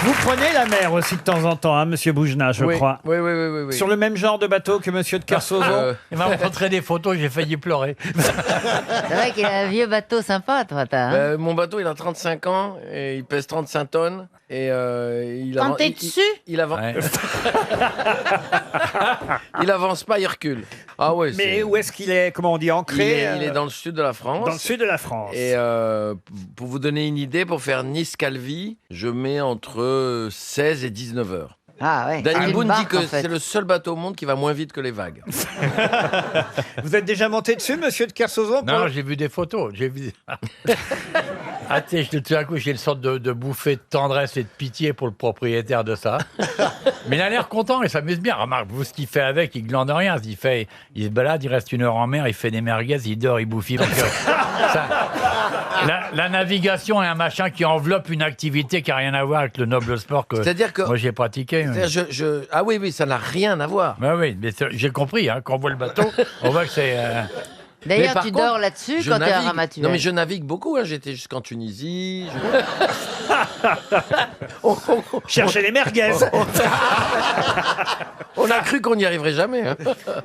Vous prenez la mer aussi de temps en temps, hein, monsieur Boujna, je crois. Oui. Sur le même genre de bateau que monsieur de Kersauzon. Il m'a montré des photos, j'ai failli pleurer. C'est vrai qu'il a un vieux bateau sympa, toi, t'as. Hein. Mon bateau, il a 35 ans et il pèse 35 tonnes. Et il Quand t'es dessus il avance. Ouais. Il avance pas, il recule. Ah ouais. Mais où est-ce qu'il est, comment on dit, ancré il est dans le sud de la France. dans le sud de la France. Et pour vous donner une idée, pour faire Nice-Calvi, je mets entre 16 et 19 heures. Ah ouais. Danny une Boone dit barque, que en fait. c'est le seul bateau au monde qui va moins vite que les vagues. Vous êtes déjà monté dessus, monsieur de Kersauzon Non, j'ai vu des photos. J'ai vu. Ah, tu sais, tout d'un coup, j'ai une sorte de bouffée de tendresse et de pitié pour le propriétaire de ça. Mais il a l'air content, il s'amuse bien. Remarque, vous, ce qu'il fait avec, il glande rien. Il se balade, il reste 1 heure en mer, il fait des merguez, il dort, il bouffe. La navigation est un machin qui enveloppe une activité qui n'a rien à voir avec le noble sport que C'est-à-dire que- moi j'ai pratiqué. C'est-à-dire, Ah oui, ça n'a rien à voir. Bah oui, mais j'ai compris, hein, quand on voit le bateau, on voit que c'est... Mais D'ailleurs, par tu contre, dors là-dessus je quand t'es à navigue. Ramatuelle. Non mais je navigue beaucoup, hein. J'étais jusqu'en Tunisie. Cherchez les merguez. On a cru qu'on n'y arriverait jamais. Hein.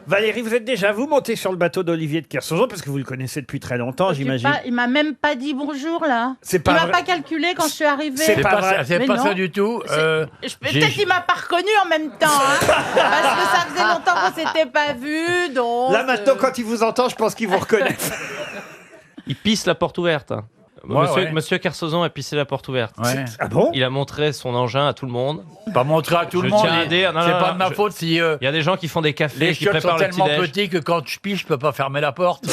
Valérie, vous êtes déjà, vous, monté sur le bateau d'Olivier de Kersauzon, parce que vous le connaissez depuis très longtemps, j'imagine. Il m'a même pas dit bonjour, là. C'est pas Il m'a vrai. pas calculé quand je suis arrivée. C'est C'est pas pas, vrai. ça, c'est Mais pas non. ça du tout. Peut-être qu'il m'a pas reconnu en même temps, hein, parce que ça faisait longtemps qu'on s'était pas vus, donc... Là, maintenant, quand il vous entend, je pense qu'il vous reconnaît. Il pisse la porte ouverte. Monsieur Kersauzon a pissé la porte ouverte. Ouais. Ah bon? Il a montré son engin à tout le monde. Pas montrer à tout le Je monde. tiens à dire- non, C'est non, pas non, de ma je- faute si Il y a des gens qui font des cafés, les qui chiottes sont préparent le tellement petit-déj. petits que quand je pige, je peux pas fermer la porte.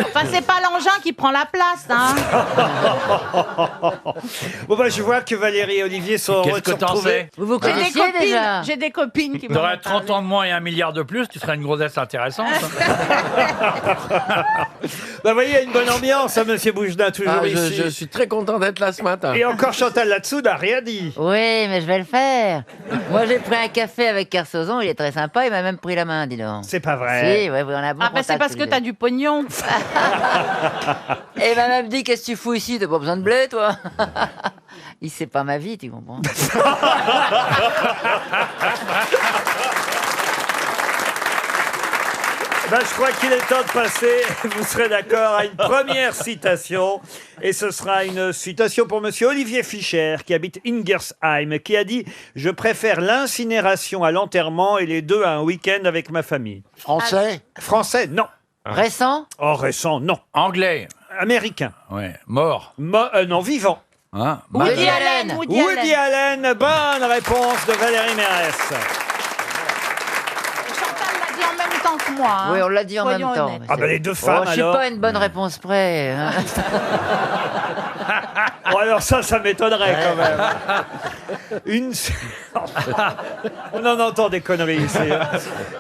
Enfin, c'est pas l'engin qui prend la place, hein. Bon, bah, je vois que Valérie et Olivier sont Qu'est-ce heureux de se que t'en retrouver. sais? Vous vous J'ai des connaissiez déjà. copines, j'ai des copines qui m'en T'aurais ont 30 parlé. ans de moins et 1 milliard de plus, tu serais une grossesse intéressante. Bah, vous voyez, il y a une bonne ambiance, hein, monsieur Boujna, toujours Ah, ici. je suis très content d'être là ce matin. Et encore Chantal là-dessous n'a rien dit. Oui, mais je vais le faire. Moi, j'ai pris un café avec Kersauzon, il est très sympa, il m'a même pris la main, dis donc. C'est pas vrai. Si, ouais, on a bon Ah, bah c'est contact, parce que tous les t'as deux. du pognon. Et il m'a même dit, qu'est-ce que tu fous ici? T'as pas besoin de blé, toi? Il sait pas ma vie, tu comprends? Ben, je crois qu'il est temps de passer, vous serez d'accord, à une première citation. Et ce sera une citation pour monsieur Olivier Fischer, qui habite Ingersheim, qui a dit « Je préfère l'incinération à l'enterrement et les deux à un week-end avec ma famille. Français » Français, non. Récent? Oh, récent, non. Anglais. Américain. Ouais. Mort. Non, vivant. Hein? Woody Mal- Allen. Woody Woody Allen. Allen, bonne réponse de Valérie Mérès. Chantal l'a dit en même temps que moi. hein. Oui, on l'a dit en Soyons même temps. honnêtes. mais Ah c'est- ben les deux femmes, Oh, je suis alors. pas une bonne réponse près. hein. Bon, alors ça m'étonnerait quand même. Une... On en entend des conneries ici. hein.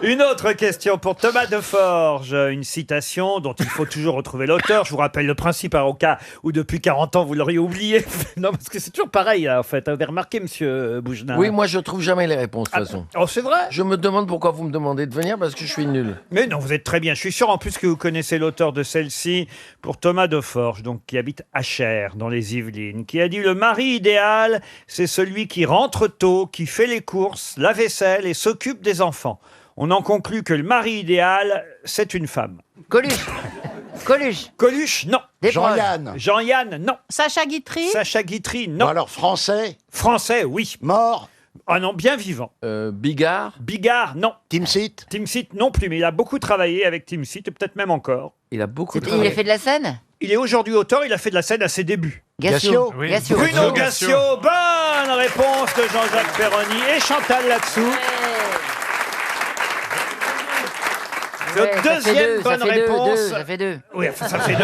Une autre question pour Thomas Deforge. Une citation dont il faut toujours retrouver l'auteur. Je vous rappelle le principe, hein, au cas où depuis 40 ans vous l'auriez oublié. Non, parce que c'est toujours pareil, là, en fait. Vous avez remarqué, monsieur Boujna? Oui, moi je trouve jamais les réponses de toute façon. Oh, c'est vrai? Je me demande pourquoi vous me demandez de venir parce que je suis nul. Mais non, vous êtes très bien. Je suis sûr en plus que vous connaissez l'auteur de celle-ci pour Thomas Deforge, donc qui habite Acher, dans les Yvelines, qui a dit « Le mari idéal, c'est celui qui rentre tôt, qui fait les courses, la vaisselle et s'occupe des enfants. On en conclut que le mari idéal, c'est une femme. Coluche. Coluche. » Coluche, non. Des proches. Jean-Yann. Jean-Yann, non. Sacha Guitry. Sacha Guitry, Bon, non. alors français, Français, oui. mort, Ah non, bien vivant. Bigard, Bigard, non. Timsit, Timsit, non plus, mais il a beaucoup travaillé avec Timsit, et peut-être même encore. il a beaucoup Il a travaillé. fait de la scène? Il est aujourd'hui auteur, il a fait de la scène à ses débuts. Gassio. Oui. Gassio. Bruno Gassio. Gassio, bonne réponse de Jean-Jacques Perroni et Chantal là-dessous. C'est Ouais, votre ça fait deuxième deux, bonne ça fait deux, réponse. ça fait deux. Oui, enfin, ça fait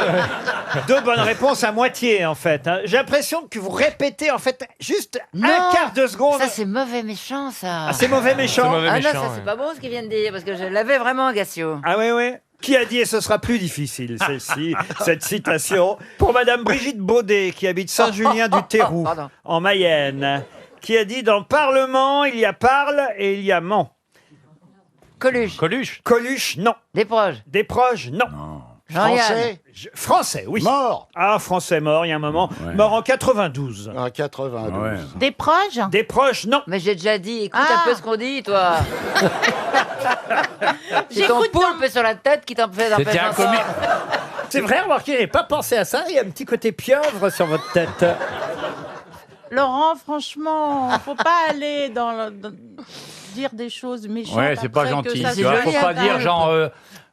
deux bonnes réponses à moitié en fait. hein. J'ai l'impression que vous répétez en fait juste Non, un quart de seconde. Ça, c'est mauvais méchant, ça. Ah, c'est mauvais méchant. mauvais. Ah non, méchant, ça, ouais. c'est pas bon ce qu'ils viennent de dire, parce que je l'avais vraiment, Gassio. Ah oui, oui. Qui a dit, et ce sera plus difficile, celle-ci, cette citation, pour Madame Brigitte Baudet, qui habite Saint-Julien-du-Théroux, Pardon. en Mayenne, qui a dit, dans Parlement, il y a parle et il y a ment. Coluche. Coluche. Coluche, non. Des proches. Des proches, non. Jean-Yann. Français, oui. Mort. Ah, français mort, il y a un moment. Ouais. Mort en 92. En 92. Ouais. Des proches? Des proches, non. Mais j'ai déjà dit, écoute Ah. un peu ce qu'on dit, toi. C'est ton J'écoute poulpe sur la tête qui t'en fait C'était un comique. C'est vrai, remarquez, j'avais pas pensé à ça. Il y a un petit côté pieuvre sur votre tête. Laurent, franchement, faut pas aller dire des choses méchantes. Ouais, c'est pas après, gentil. que ça Tu se vois, faut voit. pas dire genre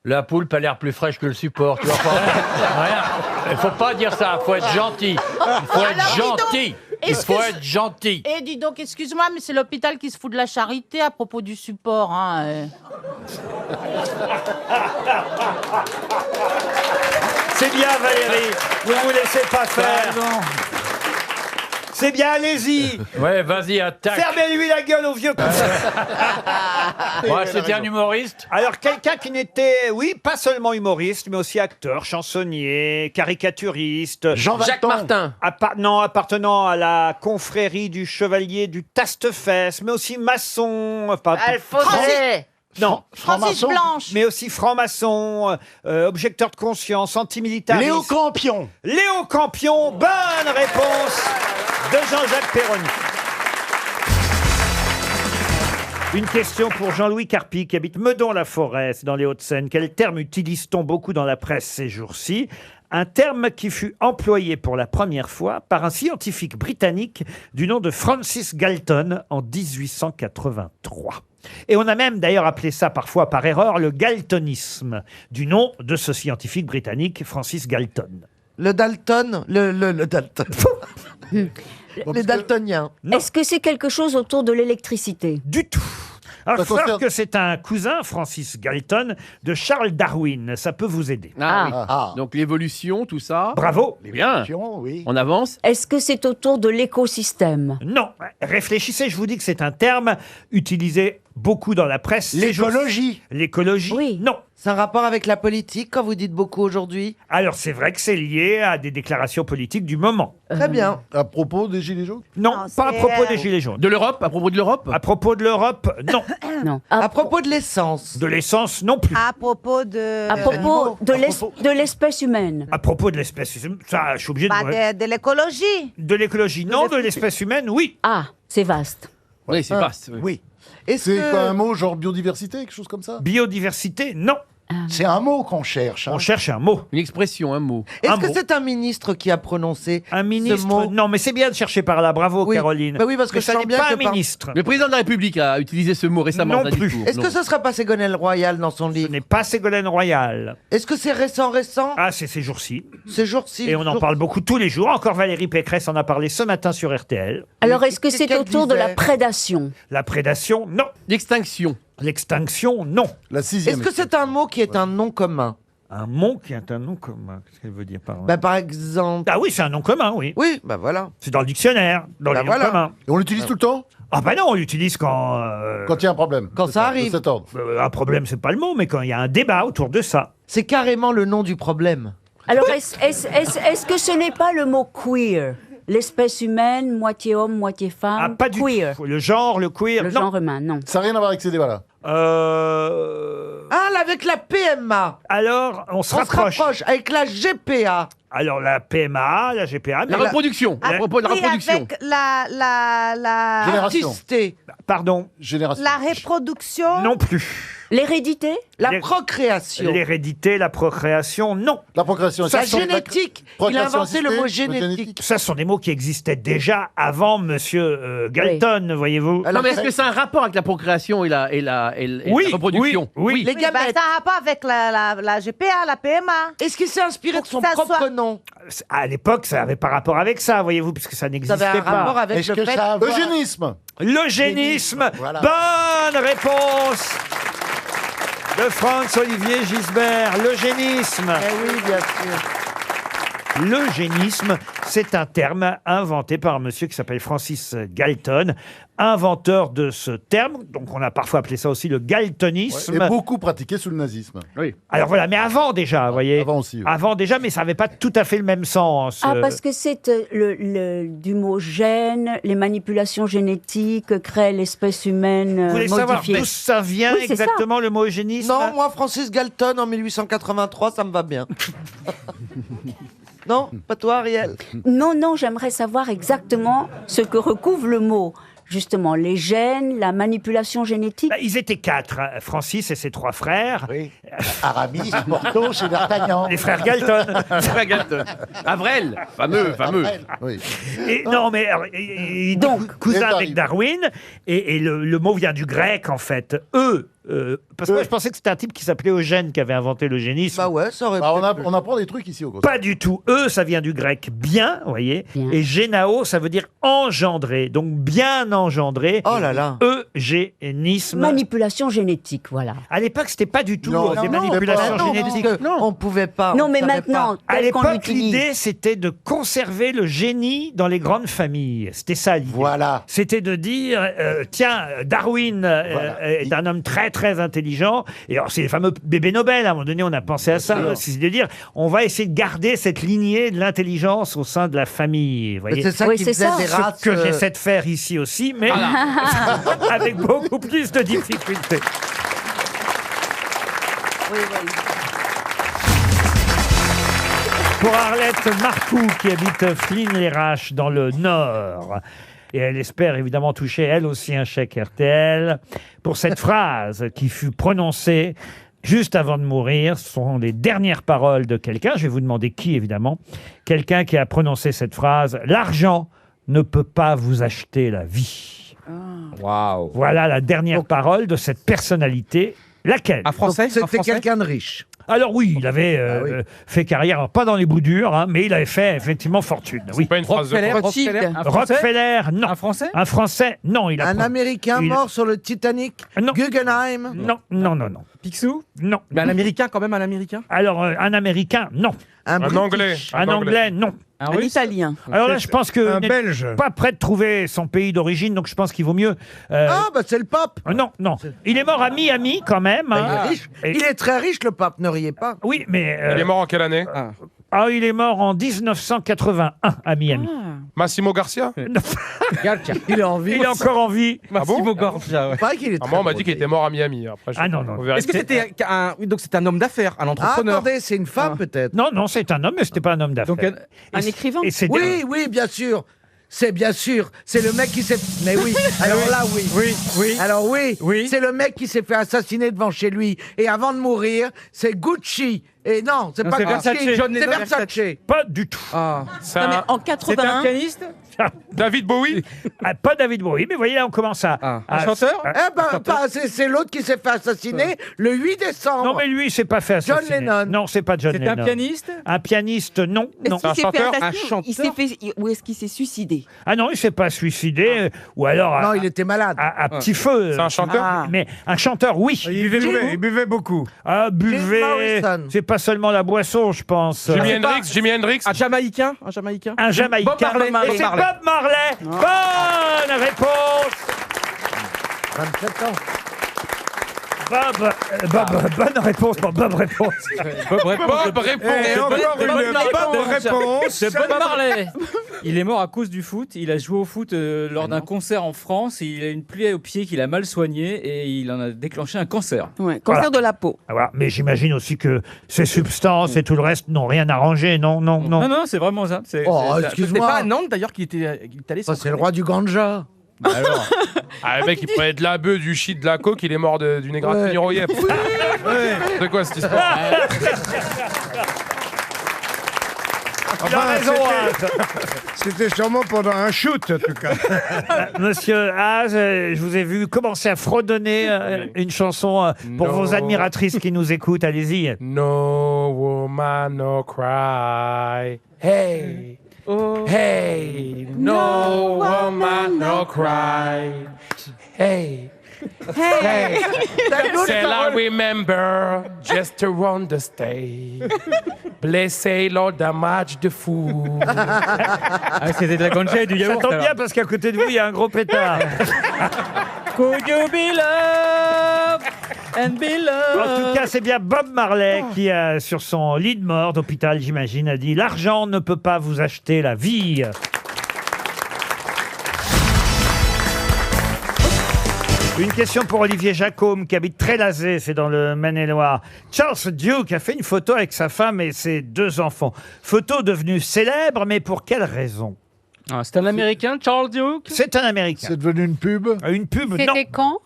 la poulpe a l'air plus fraîche que le support. Tu vois, rien. Il faut pas dire ça. Faut être gentil. Il faut être dis donc, gentil. Il faut être gentil. Eh, dis donc, excuse-moi, mais c'est l'hôpital qui se fout de la charité à propos du support. Hein. C'est bien, Valérie. Ne vous laissez pas faire. C'est bien, allez-y. Ouais, vas-y, attaque. Fermez-lui la gueule au vieux. Ouais, c'était un humoriste. Alors, quelqu'un qui n'était, oui, pas seulement humoriste, mais aussi acteur, chansonnier, caricaturiste. Jean Jacques Valton. Martin. Appartenant à la confrérie du chevalier du Taste-Fesse, mais aussi maçon. Alphonse. Non, Francis Franc-maçon. Blanche. mais aussi franc-maçon, objecteur de conscience, antimilitariste. Léo Campion. Léo Campion, bonne réponse de Jean-Jacques Perroni. Une question pour Jean-Louis Carpi qui habite Meudon-la-Forêt, c'est dans les Hauts-de-Seine. Quel terme utilise-t-on beaucoup dans la presse ces jours-ci ? Un terme qui fut employé pour la première fois par un scientifique britannique du nom de Francis Galton en 1883. Et on a même d'ailleurs appelé ça parfois par erreur le galtonisme, du nom de ce scientifique britannique Francis Galton. Le Dalton, le Dalton. Les Daltoniens. Non. Est-ce que c'est quelque chose autour de l'électricité? Du tout. Alors, Ça il faut savoir concerne- que c'est un cousin, Francis Galton, de Charles Darwin. Ça peut vous aider. Ah. Ah, ah. Donc l'évolution, tout ça. Bravo. Bien. Campion, oui. On avance. Est-ce que c'est autour de l'écosystème? Non, réfléchissez, je vous dis que c'est un terme utilisé beaucoup dans la presse. ces jours-ci. L'écologie. L'écologie, Oui. non. C'est un rapport avec la politique quand vous dites beaucoup aujourd'hui. Alors c'est vrai que c'est lié à des déclarations politiques du moment. Très bien. À propos des Gilets jaunes. Non, Non, pas à c'est, propos des Gilets jaunes. De l'Europe, à propos de l'Europe. À propos de l'Europe, non. Non. À propos de l'essence. De l'essence, non plus. À propos de... À propos de À propos- de l'espèce humaine. À propos de l'espèce humaine, ça, je suis obligé de... Bah, de l'écologie. De l'écologie, non. De l'espèce humaine, oui. Ah, c'est vaste. Oui, c'est vaste. oui. Oui. Est-ce C'est que... quoi un mot genre biodiversité, quelque chose comme ça? Biodiversité, non. C'est un mot qu'on cherche. hein. On cherche un mot. Une expression, un mot. un Est-ce que mot. c'est un ministre qui a prononcé Un ce ministre, mot? non, mais c'est bien de chercher par là. Bravo, Oui. Caroline. Bah oui, parce que Mais je ça sens n'est bien pas que un par- ministre. Le président de la République a utilisé ce mot récemment Non dans un plus. discours. Est-ce Non. que ce serait pas Ségolène Royal dans son Ce livre? n'est pas Ségolène Royal. Est-ce que c'est récent Ah, c'est ces jours-ci. Ces jours-ci. Et on en parle beaucoup tous les jours. Encore Valérie Pécresse en a parlé ce matin sur RTL. Alors, est-ce que c'est qu'elle autour de la disait prédation? La prédation, non. L'extinction. L'extinction, non. La sixième. Est-ce que c'est un mot qui est un nom commun? Un mot qui est un nom commun. Qu'est-ce qu'elle veut dire par là Bah, par exemple... Ah oui, c'est un nom commun, oui. Oui, bah voilà. C'est dans le dictionnaire, dans Bah les noms voilà. communs. Et on l'utilise tout le temps? Ah bah non, on l'utilise quand... Quand il y a un problème. Quand C'est ça de arrive. cet ordre. un problème, c'est pas le mot, mais quand il y a un débat autour de ça. C'est carrément le nom du problème. Alors, est-ce que ce n'est pas le mot queer? L'espèce humaine, moitié homme, moitié femme? Ah, pas du queer. tout. Le genre, le queer, Le non. genre humain, non. Ça n'a rien à voir avec ces débats-là. Ah, là, avec la PMA. Alors, on se On se rapproche. rapproche avec la GPA. Alors, la PMA, la GPA, La mais reproduction. À propos de la Oui, reproduction. avec la... Génération. Artisté. pardon, Génération. La reproduction. non plus. L'hérédité? La Les- procréation. L'hérédité, la procréation, non. La procréation. La ça, sont- génétique. Il a procréation inventé le assistée, mot génétique. Ça sont des mots qui existaient déjà avant Monsieur Galton, voyez-vous. Alors, Non, mais est-ce que c'est un rapport avec la procréation et la Oui, reproduction? oui. Les Oui, bah, gamètes. ça a un rapport avec la GPA, la PMA. Est-ce qu'il s'est inspiré Pour de son que ça propre soit- nom? À l'époque, ça n'avait pas rapport avec ça, voyez-vous, puisque ça Ça avait n'existait un rapport pas. avec Est-ce le que fait... ça a à voir- Eugénisme. L'eugénisme. Voilà. Bonne réponse de Franz-Olivier Gisbert. L'eugénisme. Eh oui, bien sûr. L'eugénisme, c'est un terme inventé par un monsieur qui s'appelle Francis Galton, inventeur de ce terme. Donc on a parfois appelé ça aussi le galtonisme. Et beaucoup pratiqué sous le nazisme. Oui. Alors voilà, mais avant déjà, vous voyez. Avant aussi. Oui. Avant déjà, mais ça n'avait pas tout à fait le même sens. Ah, parce que c'est du mot gène, les manipulations génétiques créent l'espèce humaine Vous voulez savoir modifiée. d'où ça vient Oui, c'est ça. exactement le mot eugénisme? Non, moi, Francis Galton, en 1883, ça me va bien. Non, pas toi, Ariel. Non, non, j'aimerais savoir exactement ce que recouvre le mot. Justement, les gènes, la manipulation génétique. Bah, ils étaient 4, hein, Francis et ses 3 frères. Oui. Aramis, Porthos et D'Artagnan. Les frères Galton. Frère Galton. Avrel, fameux. Oui. Et, non, mais alors, donc, cousin avec Darwin, et le mot vient du grec, en fait. Parce que moi, je pensais que c'était un type qui s'appelait Eugène qui avait inventé l'eugénisme. Bah ouais, ça aurait pu. On apprend des trucs ici au Pas du tout. Ça vient du grec bien, vous voyez. Bien. Et génao, ça veut dire engendré. Donc bien engendré. Oh là là. Eugénisme. Manipulation génétique, voilà. À l'époque, c'était pas du tout Non, des non, manipulations Non, génétiques. parce que on pouvait pas. Non, on mais savait maintenant, À tel qu'on l'époque, l'utilise. l'idée, c'était de conserver le génie dans les grandes familles. C'était ça l'idée. Voilà. C'était de dire, tiens, Darwin est un homme très, très intelligent. Et alors, c'est les fameux bébés Nobel. À un moment donné, on a pensé à ça. C'est de dire, on va essayer de garder cette lignée de l'intelligence au sein de la famille. Vous pas. voyez, C'est ça Oui, qui c'est faisait ça. des races. ce que j'essaie de faire ici aussi, mais avec beaucoup plus de difficultés. Pour Arlette Marcoux, qui habite Flins-les-Raches dans le Nord. Et elle espère évidemment toucher elle aussi un chèque RTL pour cette phrase qui fut prononcée juste avant de mourir. Ce sont les dernières paroles de quelqu'un. Je vais vous demander qui, évidemment. Quelqu'un qui a prononcé cette phrase. L'argent ne peut pas vous acheter la vie. Waouh. Voilà la dernière parole de cette personnalité. Laquelle? Un Français. C'était quelqu'un de riche. Alors oui, il avait fait carrière, alors pas dans les bouts durs, hein, mais il avait fait effectivement fortune. Oui. Pas une phrase de Rockefeller. Un Français. Rockefeller, non. Un Français. Un Français, non. Il a Un pas- Américain il- mort sur le Titanic. Non. Guggenheim. Non, non, non, non. Picsou. Non. Mais un Américain quand même, un Américain. Alors, un Américain, non. Un British. Anglais. Un Anglais, non. Un Russe. Italien. Alors là, je pense que vous n'êtes Belge. pas prêt de trouver son pays d'origine, donc je pense qu'il vaut mieux... Ah, bah c'est le pape. non, non. Il est mort à Miami, quand même. Il hein. est riche. Et- Il est très riche, le pape, ne riez pas. Oui, mais... Il est mort en quelle année? il est mort en 1981 à Miami. Massimo Garcia? Il est en vie. Il est encore en vie. Ah bon? Massimo Gorgia, ouais. Il paraît qu'il est Ah, très moi, on m'a beau, dit qu'il était mort à Miami. Après, Ah, non, non. on verra. Est-ce que c'était un, oui, donc c'est un homme d'affaires, un Ah, entrepreneur? attendez, c'est une femme peut-être. Non, non, c'est un homme, mais c'était pas un homme d'affaires. Donc Un écrivain. Et c'est Oui, oui, bien sûr. C'est bien sûr. C'est le mec qui s'est. Mais oui. Alors là, oui. oui, oui. Alors oui. Oui. C'est le mec qui s'est fait assassiner devant chez lui. Et avant de mourir, c'est Gucci. Et non, c'est Non, pas c'est Gucci. Versace. John C'est Lennon. Versace. pas du tout. Ah. C'est Non, mais un- en C'est un 81. pianiste. David Bowie? Ah, pas David Bowie, mais voyez là, on commence à... Un chanteur. Eh ben, c'est l'autre qui s'est fait assassiner le 8 décembre. Non, mais lui, c'est pas fait John assassiner. Lennon. Non, c'est pas John C'est Lennon. un pianiste. Un pianiste, non. non. Est-ce qu'il s'est fait chanteur. assassiner Un il s'est chanteur. fait ou est-ce qu'il s'est suicidé? Ah non, il s'est pas suicidé, ou alors Non, il était malade. à petit feu. C'est un chanteur? Ah. Mais un chanteur, oui. Il buvait beaucoup. Ah, buvez. Morrison. C'est pas seulement la boisson, je pense. Jimi Hendrix? Un Jamaïcain. Un Jamaïcain. Un Jamaïcain. Bob Marley. Et c'est Bob Marley. Bonne réponse. 27 ans. Bonne réponse. Bob réponse. Bob réponse. Bob réponse. Et encore une bonne réponse. C'est Bob Marley. Il est mort à cause du foot. Il a joué au foot lors d'un concert en France. Et il a une plaie au pied qu'il a mal soignée et il en a déclenché un cancer. Ouais, cancer de la peau. Ah, voilà. Mais j'imagine aussi que ces substances et tout le reste n'ont rien arrangé. Non, non, non. Non, non, c'est vraiment ça. Oh, C'était excuse-moi. pas à Nantes d'ailleurs qu'il était allé. Ça, c'est le roi du ganja. Alors. Ah, le mec, il prenait de la bœuf, du shit, de la coke, il est mort d'une égratignure au yep. C'est quoi cette histoire? Il a raison, Haas. C'était sûrement pendant un shoot, en tout cas. Monsieur Haas, je vous ai vu commencer à fredonner une chanson pour Non. vos admiratrices qui nous écoutent. Allez-y. No woman, no cry. Hey, hey, no woman, no cry. Hey, Hey. Still I remember just around the stage. Blessé lors d'un match de foot. Ah, c'était de la ganja et du Ça yaourt. tombe alors. bien parce qu'à côté de vous, il y a un gros pétard. Could you be loved and be loved? En tout cas, c'est bien Bob Marley qui, sur son lit de mort d'hôpital, j'imagine, a dit « L'argent ne peut pas vous acheter la vie ». Une question pour Olivier Jacôme qui habite Trélazé, c'est dans le Maine-et-Loire. Charles Duke a fait une photo avec sa femme et ses 2 enfants. Photo devenue célèbre, mais pour quelle raison? C'est un Américain, Charles Duke? C'est un Américain. C'est devenu une pub. Une pub, non. C'était quand?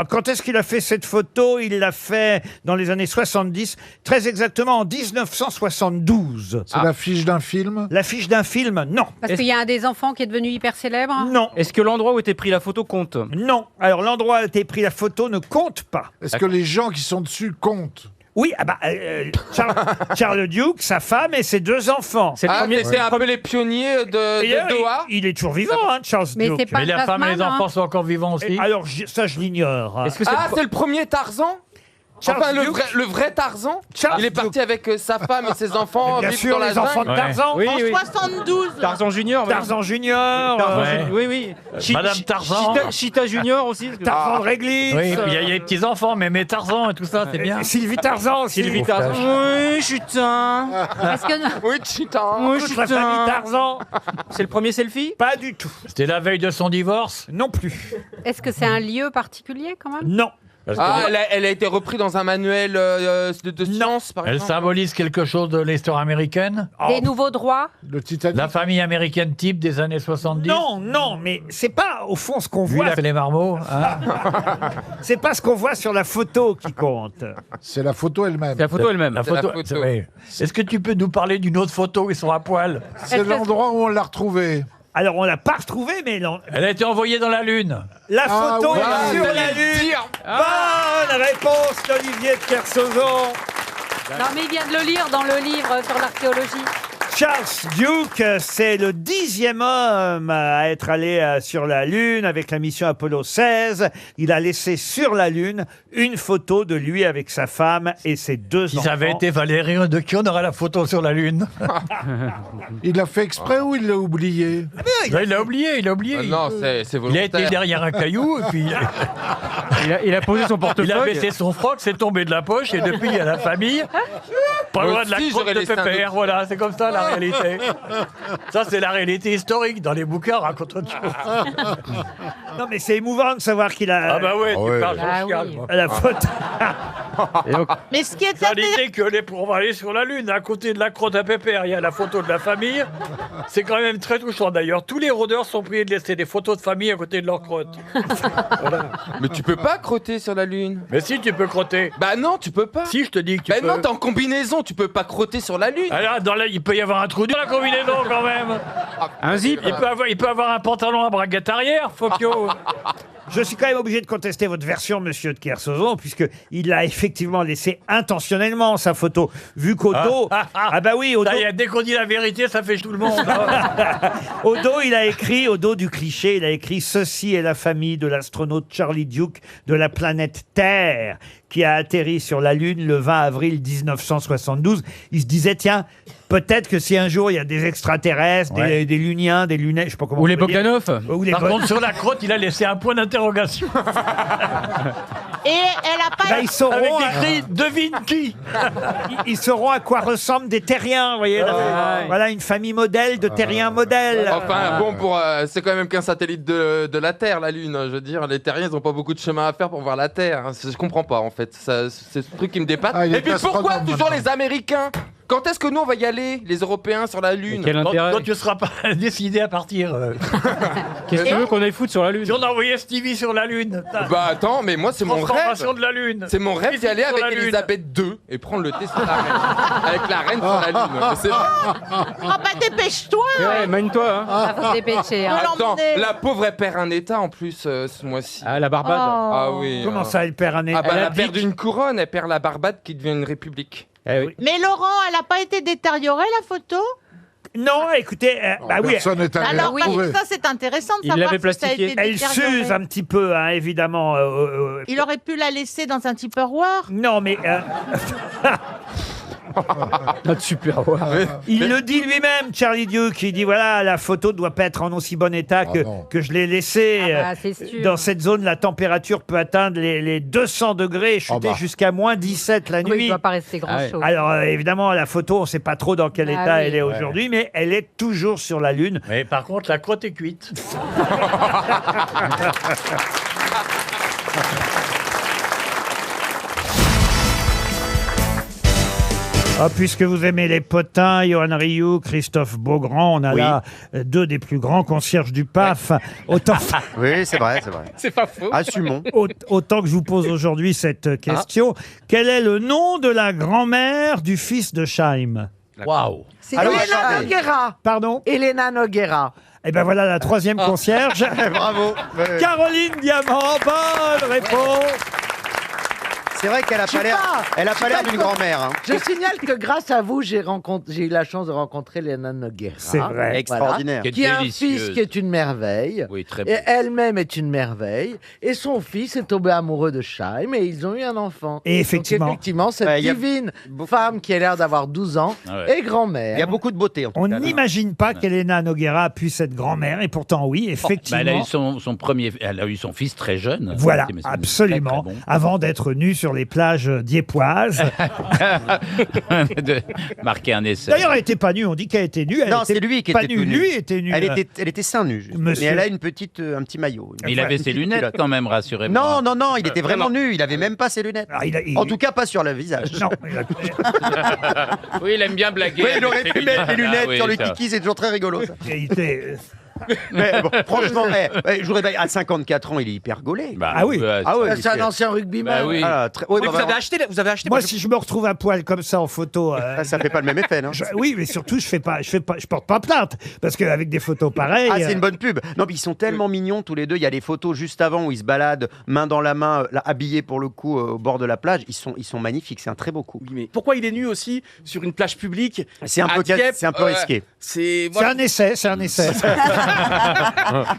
Quand est-ce qu'il a fait cette photo? Il l'a fait dans les années 70, très exactement en 1972. C'est l'affiche d'un film. L'affiche d'un film, non. Parce qu'il y a un des enfants qui est devenu hyper célèbre. Non. Est-ce que l'endroit où était pris la photo compte? Non. Alors l'endroit où a été pris la photo ne compte pas. Est-ce que les gens qui sont dessus comptent? Oui, Charles Duke, sa femme et ses 2 enfants. C'est le premier. C'était un peu les pionniers Et de Doha. il est toujours vivant, hein, Charles Mais Duke. c'est pas Mais la femme et les enfants sont encore vivants aussi. Alors, ça, je l'ignore. Est-ce que c'est Ah, c'est le premier Tarzan. Charles Enfin, Duke. le vrai Tarzan. Charles Il est parti Duke. avec sa femme et ses enfants Bien vivre sûr, dans la les enfants de jungle. Tarzan. Oui, En oui. 72. Tarzan Junior. oui. Tarzan Junior. Ouais. Oui, oui. Madame Tarzan. Chita Junior aussi. parce que- Tarzan de Réglisse. Oui, puis il y a les petits-enfants, mais Tarzan et tout ça, c'est bien. Sylvie Tarzan aussi. Sylvie Tarzan. Oui, Chutin. Est-ce que Oui, Cheetah. Oui, Toute la famille Chutin. Tarzan. C'est le premier selfie? Pas du tout. C'était la veille de son divorce. Non plus. est-ce que c'est un lieu particulier quand même? Non. Parce que Ah, elle a été reprise dans un manuel de science, par elle exemple. symbolise quelque chose de l'histoire américaine. Des nouveaux droits? Le Titanic. La famille américaine type des années 70. Non, non, mais c'est pas au fond ce qu'on Lui, il voit. a fait les marmots. Hein. C'est pas ce qu'on voit sur la photo qui compte. C'est la photo elle-même. C'est la photo elle-même. La C'est la photo. photo. Oui. Est-ce que tu peux nous parler d'une autre photo où ils sont à poil? C'est l'endroit où on l'a retrouvée. Alors on l'a pas retrouvée, mais Elle a été envoyée dans la Lune. la Ah photo ouais, est sur j'allais la le lune. dire. Bonne réponse d'Olivier de Kersauzon. Non, mais il vient de le lire dans le livre sur l'archéologie. Charles Duke, c'est le 10e homme à être allé sur la Lune avec la mission Apollo 16. Il a laissé sur la Lune une photo de lui avec sa femme et ses 2 Si enfants. ça avait été Valérie, de qui on aurait la photo sur la Lune? Il l'a fait exprès ou il l'a oublié? Là, il l'a oublié, il a oublié. Non, c'est Il a volontaire. été derrière un caillou et puis Il a posé son il a portefeuille. baissé son froc, c'est tombé de la poche et depuis il y a la famille. Pas Moi loin de la aussi, crotte j'aurais de laissé un Pépère, autre. voilà, c'est comme ça la réalité. Ça c'est la réalité historique. Dans les bouquins, on raconte autre chose. Non mais c'est émouvant de savoir qu'il a Ah bah ouais, tu parles Ah son chien, oui. moi. la photo. Et donc, Mais ce qui est Ça l'idée que on va aller sur la Lune, à côté de la crotte à Pépère, il y a la photo de la famille. C'est quand même très touchant d'ailleurs. Tous les rôdeurs sont priés de laisser des photos de famille à côté de leur crotte. Voilà. Mais tu peux pas crotter sur la Lune. Mais si, tu peux crotter. Bah non, tu peux pas. Si, je te dis que tu Bah peux. non, t'es en combinaison, tu peux pas crotter sur la Lune. Alors, il peut y avoir un trou dans la combinaison quand même. un zip. Il peut avoir un pantalon à braguette arrière, Fokio. Je suis quand même obligé de contester votre version, monsieur de Kersauzon, puisque il a effectivement laissé intentionnellement sa photo, vu qu'au dos, ah bah oui, au dos, Ça y est, dès qu'on dit la vérité, ça fait tout le monde. hein. au dos, il a écrit, au dos du cliché, il a écrit « Ceci est la famille de l'astronaute Charlie Duke de la planète Terre, qui a atterri sur la Lune le 20 avril 1972. » Il se disait, tiens, peut-être que si un jour il y a des extraterrestres, Ouais. des Luniens, des lunettes, je sais pas comment Ou on les peut dire. Bogdanov. Ou les Par Bo- contre, sur la crotte, il a laissé un point d'interrogation. Et elle a pas. Bah, ils sauront, Avec hein. écrit « Devine qui ?» Ils sauront à quoi ressemblent des terriens, vous voyez. Voilà une famille modèle de terriens modèles. Enfin, bon, c'est quand même qu'un satellite de la Terre, la Lune. Je veux dire, les terriens, ils ont pas beaucoup de chemin à faire pour voir la Terre. hein. Je comprends pas, en fait. C'est ce truc qui me dépasse. Ah, il est Et puis pourquoi astronome, toujours maintenant. les Américains? Quand est-ce que nous, on va y aller, les Européens, sur la Lune? Quel intérêt? Quand tu ne seras pas décidé à partir. Qu'est-ce que tu veux qu'on aille foutre sur la Lune? Si on a envoyé Stevie sur la Lune. Bah attends, mais moi, c'est mon rêve. Transformation de la Lune. C'est mon rêve d'y aller Sur avec la Lune. Elisabeth II et prendre le thé sur la reine. Avec la reine sur la Lune. Mais c'est vrai. Ah bah dépêche-toi. Ouais, mène-toi. Hein. Ah, faut se dépêcher. Hein. Attends, la pauvre, elle perd un état en plus ce mois-ci. Ah, la Barbade. Ah oui. Comment ça, elle perd un Ah bah, état elle a perdu une couronne, elle perd la Barbade qui devient une république. Eh oui. Mais Laurent, elle a pas été détériorée la photo? Non, écoutez, bah oui. Personne n'est allé Alors, la trouver. ça c'est intéressant de Il savoir l'avait si ça a été Elle détérioré. s'use un petit peu, hein, évidemment. Il aurait pu la laisser dans un Tupperware. Non, mais Notre super il le dit lui-même, Charlie Duke. Il dit voilà, la photo ne doit pas être en aussi bon état non. que je l'ai laissée. Ah bah, c'est sûr. Dans cette zone, la température peut atteindre les 200 degrés et chuter bah. jusqu'à moins 17 la Oui, il nuit. ne doit pas rester Ah ouais. grand-chose. Alors évidemment, la photo, on ne sait pas trop dans quel Ah état oui. elle est aujourd'hui, mais elle est toujours sur la Lune. Mais par contre, la crotte est cuite. Ah, puisque vous aimez les potins, Johan Rioux, Christophe Beaugrand, on a là deux des plus grands concierges du PAF. Autant, Oui, c'est vrai, c'est vrai. C'est pas faux. Assumons. autant que je vous pose aujourd'hui cette question. Quel est le nom de la grand-mère du fils de Scheim? Waouh. C'est Alors, Elena attendez. Noguera. Pardon? Elena Noguera. Eh ben voilà la troisième concierge. Bravo. Ouais. Caroline Diamant, bonne réponse. C'est vrai qu'elle a pas l'air, elle a pas l'air d'une grand-mère. Hein. Je signale que grâce à vous, j'ai eu la chance de rencontrer Elena Noguera. C'est vrai. Extraordinaire. Voilà, qui a un fils qui est une merveille. Oui, très Et bien. elle-même est une merveille. Et son fils est tombé amoureux de Scheim et ils ont eu un enfant. Et effectivement. Donc effectivement, cette Ouais, il y a divine femme qui a l'air d'avoir 12 ans Ah ouais. est grand-mère. Il y a beaucoup de beauté en tout On cas. là. n'imagine pas qu'Elena Noguera puisse être grand-mère, et pourtant oui, effectivement. elle a eu elle a eu son fils très jeune. Voilà, Mais c'est absolument. très, très bon. Avant d'être nue sur les plages diepoises. De marquer un essai. D'ailleurs, elle n'était pas nue. On dit qu'elle était nue. Elle Non, était c'est lui qui pas était nue. tout nu. Lui était nu. Elle était seins nus. juste. Monsieur- Mais elle a une petite, un petit maillot. Mais il avait ses lunettes quand même, rassurez-moi. Non, il était vraiment nu. Il avait même pas ses lunettes. Ah, En tout cas, pas sur le visage. Non. Oui, il aime bien blaguer. Oui, il avec aurait ses pu mettre les lunettes oui, sur le ça. kiki, c'est toujours très rigolo. Ça. Il était- Mais bon, franchement, je voudrais à 54 ans, il est hyper gaulé. Bah, Ah oui. Ah ouais, C'est un ancien rugbyman. Bah oui. Ah, ouais, Mais bah, vous avez acheté, Moi, si je me retrouve à poil comme ça en photo, ça fait pas le même effet, non oui, mais surtout, je porte pas plainte parce qu'avec des photos pareilles. Ah, c'est une bonne pub. Non, mais ils sont tellement mignons tous les deux. Il y a les photos juste avant où ils se baladent, main dans la main, là, habillés pour le coup au bord de la plage. Ils sont magnifiques. C'est un très beau coup. Oui, mais pourquoi il est nu aussi sur une plage publique C'est un à peu, Dieppe, c'est un peu risqué. C'est C'est un essai, c'est un essai.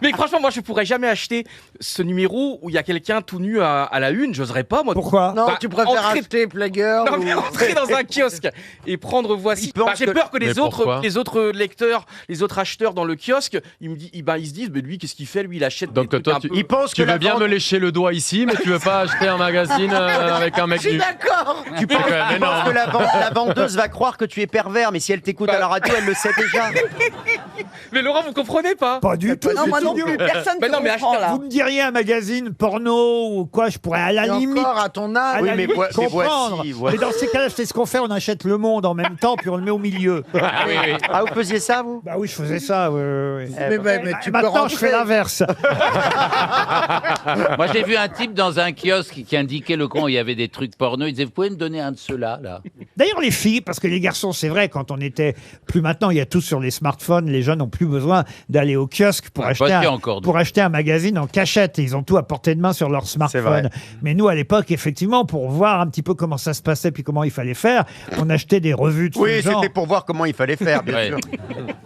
Mais franchement, moi, je pourrais jamais acheter ce numéro où il y a quelqu'un tout nu à la une. J'oserais pas, moi. Pourquoi? Non, Bah, tu préfères entrer- acheter Playgirl Non, mais entrer dans un kiosque et prendre voici. peut en J'ai se- peur que Mais les pourquoi autres lecteurs, les autres acheteurs dans le kiosque, ils se disent, mais lui, qu'est-ce qu'il fait? Lui, il achète. Donc, des trucs toi, un tu- peu- Ils pensent que Tu la veux bien vente- me lécher le doigt ici, mais tu veux pas acheter un magazine avec un mec Je suis nu. d'accord. Tu penses, quand même tu penses énorme. que la vendeuse va croire que tu es pervers, mais si elle t'écoute à la radio, elle le sait déjà. Mais Laurent, vous comprenez pas? Pas du tout. Non, moi non plus, personne Mais ne non, mais comprend là. Vous me diriez un magazine porno ou quoi, je pourrais à la Et limite. encore à ton âge. À Oui, la mais limite comprendre. voici. Mais dans ces cas-là, c'est ce qu'on fait, on achète Le Monde en même temps, puis on le met au milieu. Ah oui, oui. Ah, vous faisiez ça, vous Bah oui, je faisais ça. Oui, oui, oui. Mais tu peux Maintenant, je fais rentrer. l'inverse. Moi, j'ai vu un type dans un kiosque qui indiquait le coin où il y avait des trucs porno. Il disait, vous pouvez me donner un de ceux-là, là? D'ailleurs, les filles, parce que les garçons, c'est vrai, quand on était plus maintenant, il y a tout sur les smartphones, les jeunes n'ont plus besoin d'aller au kiosque pour, Ouais, acheter pas un, si encore, pour acheter un magazine en cachette. Ils ont tout à portée de main sur leur vrai. smartphone. Mais nous, à l'époque, effectivement, pour voir un petit peu comment ça se passait puis comment il fallait faire, on achetait des revues de Oui, ce genre. c'était pour voir comment il fallait faire, bien Ouais. sûr.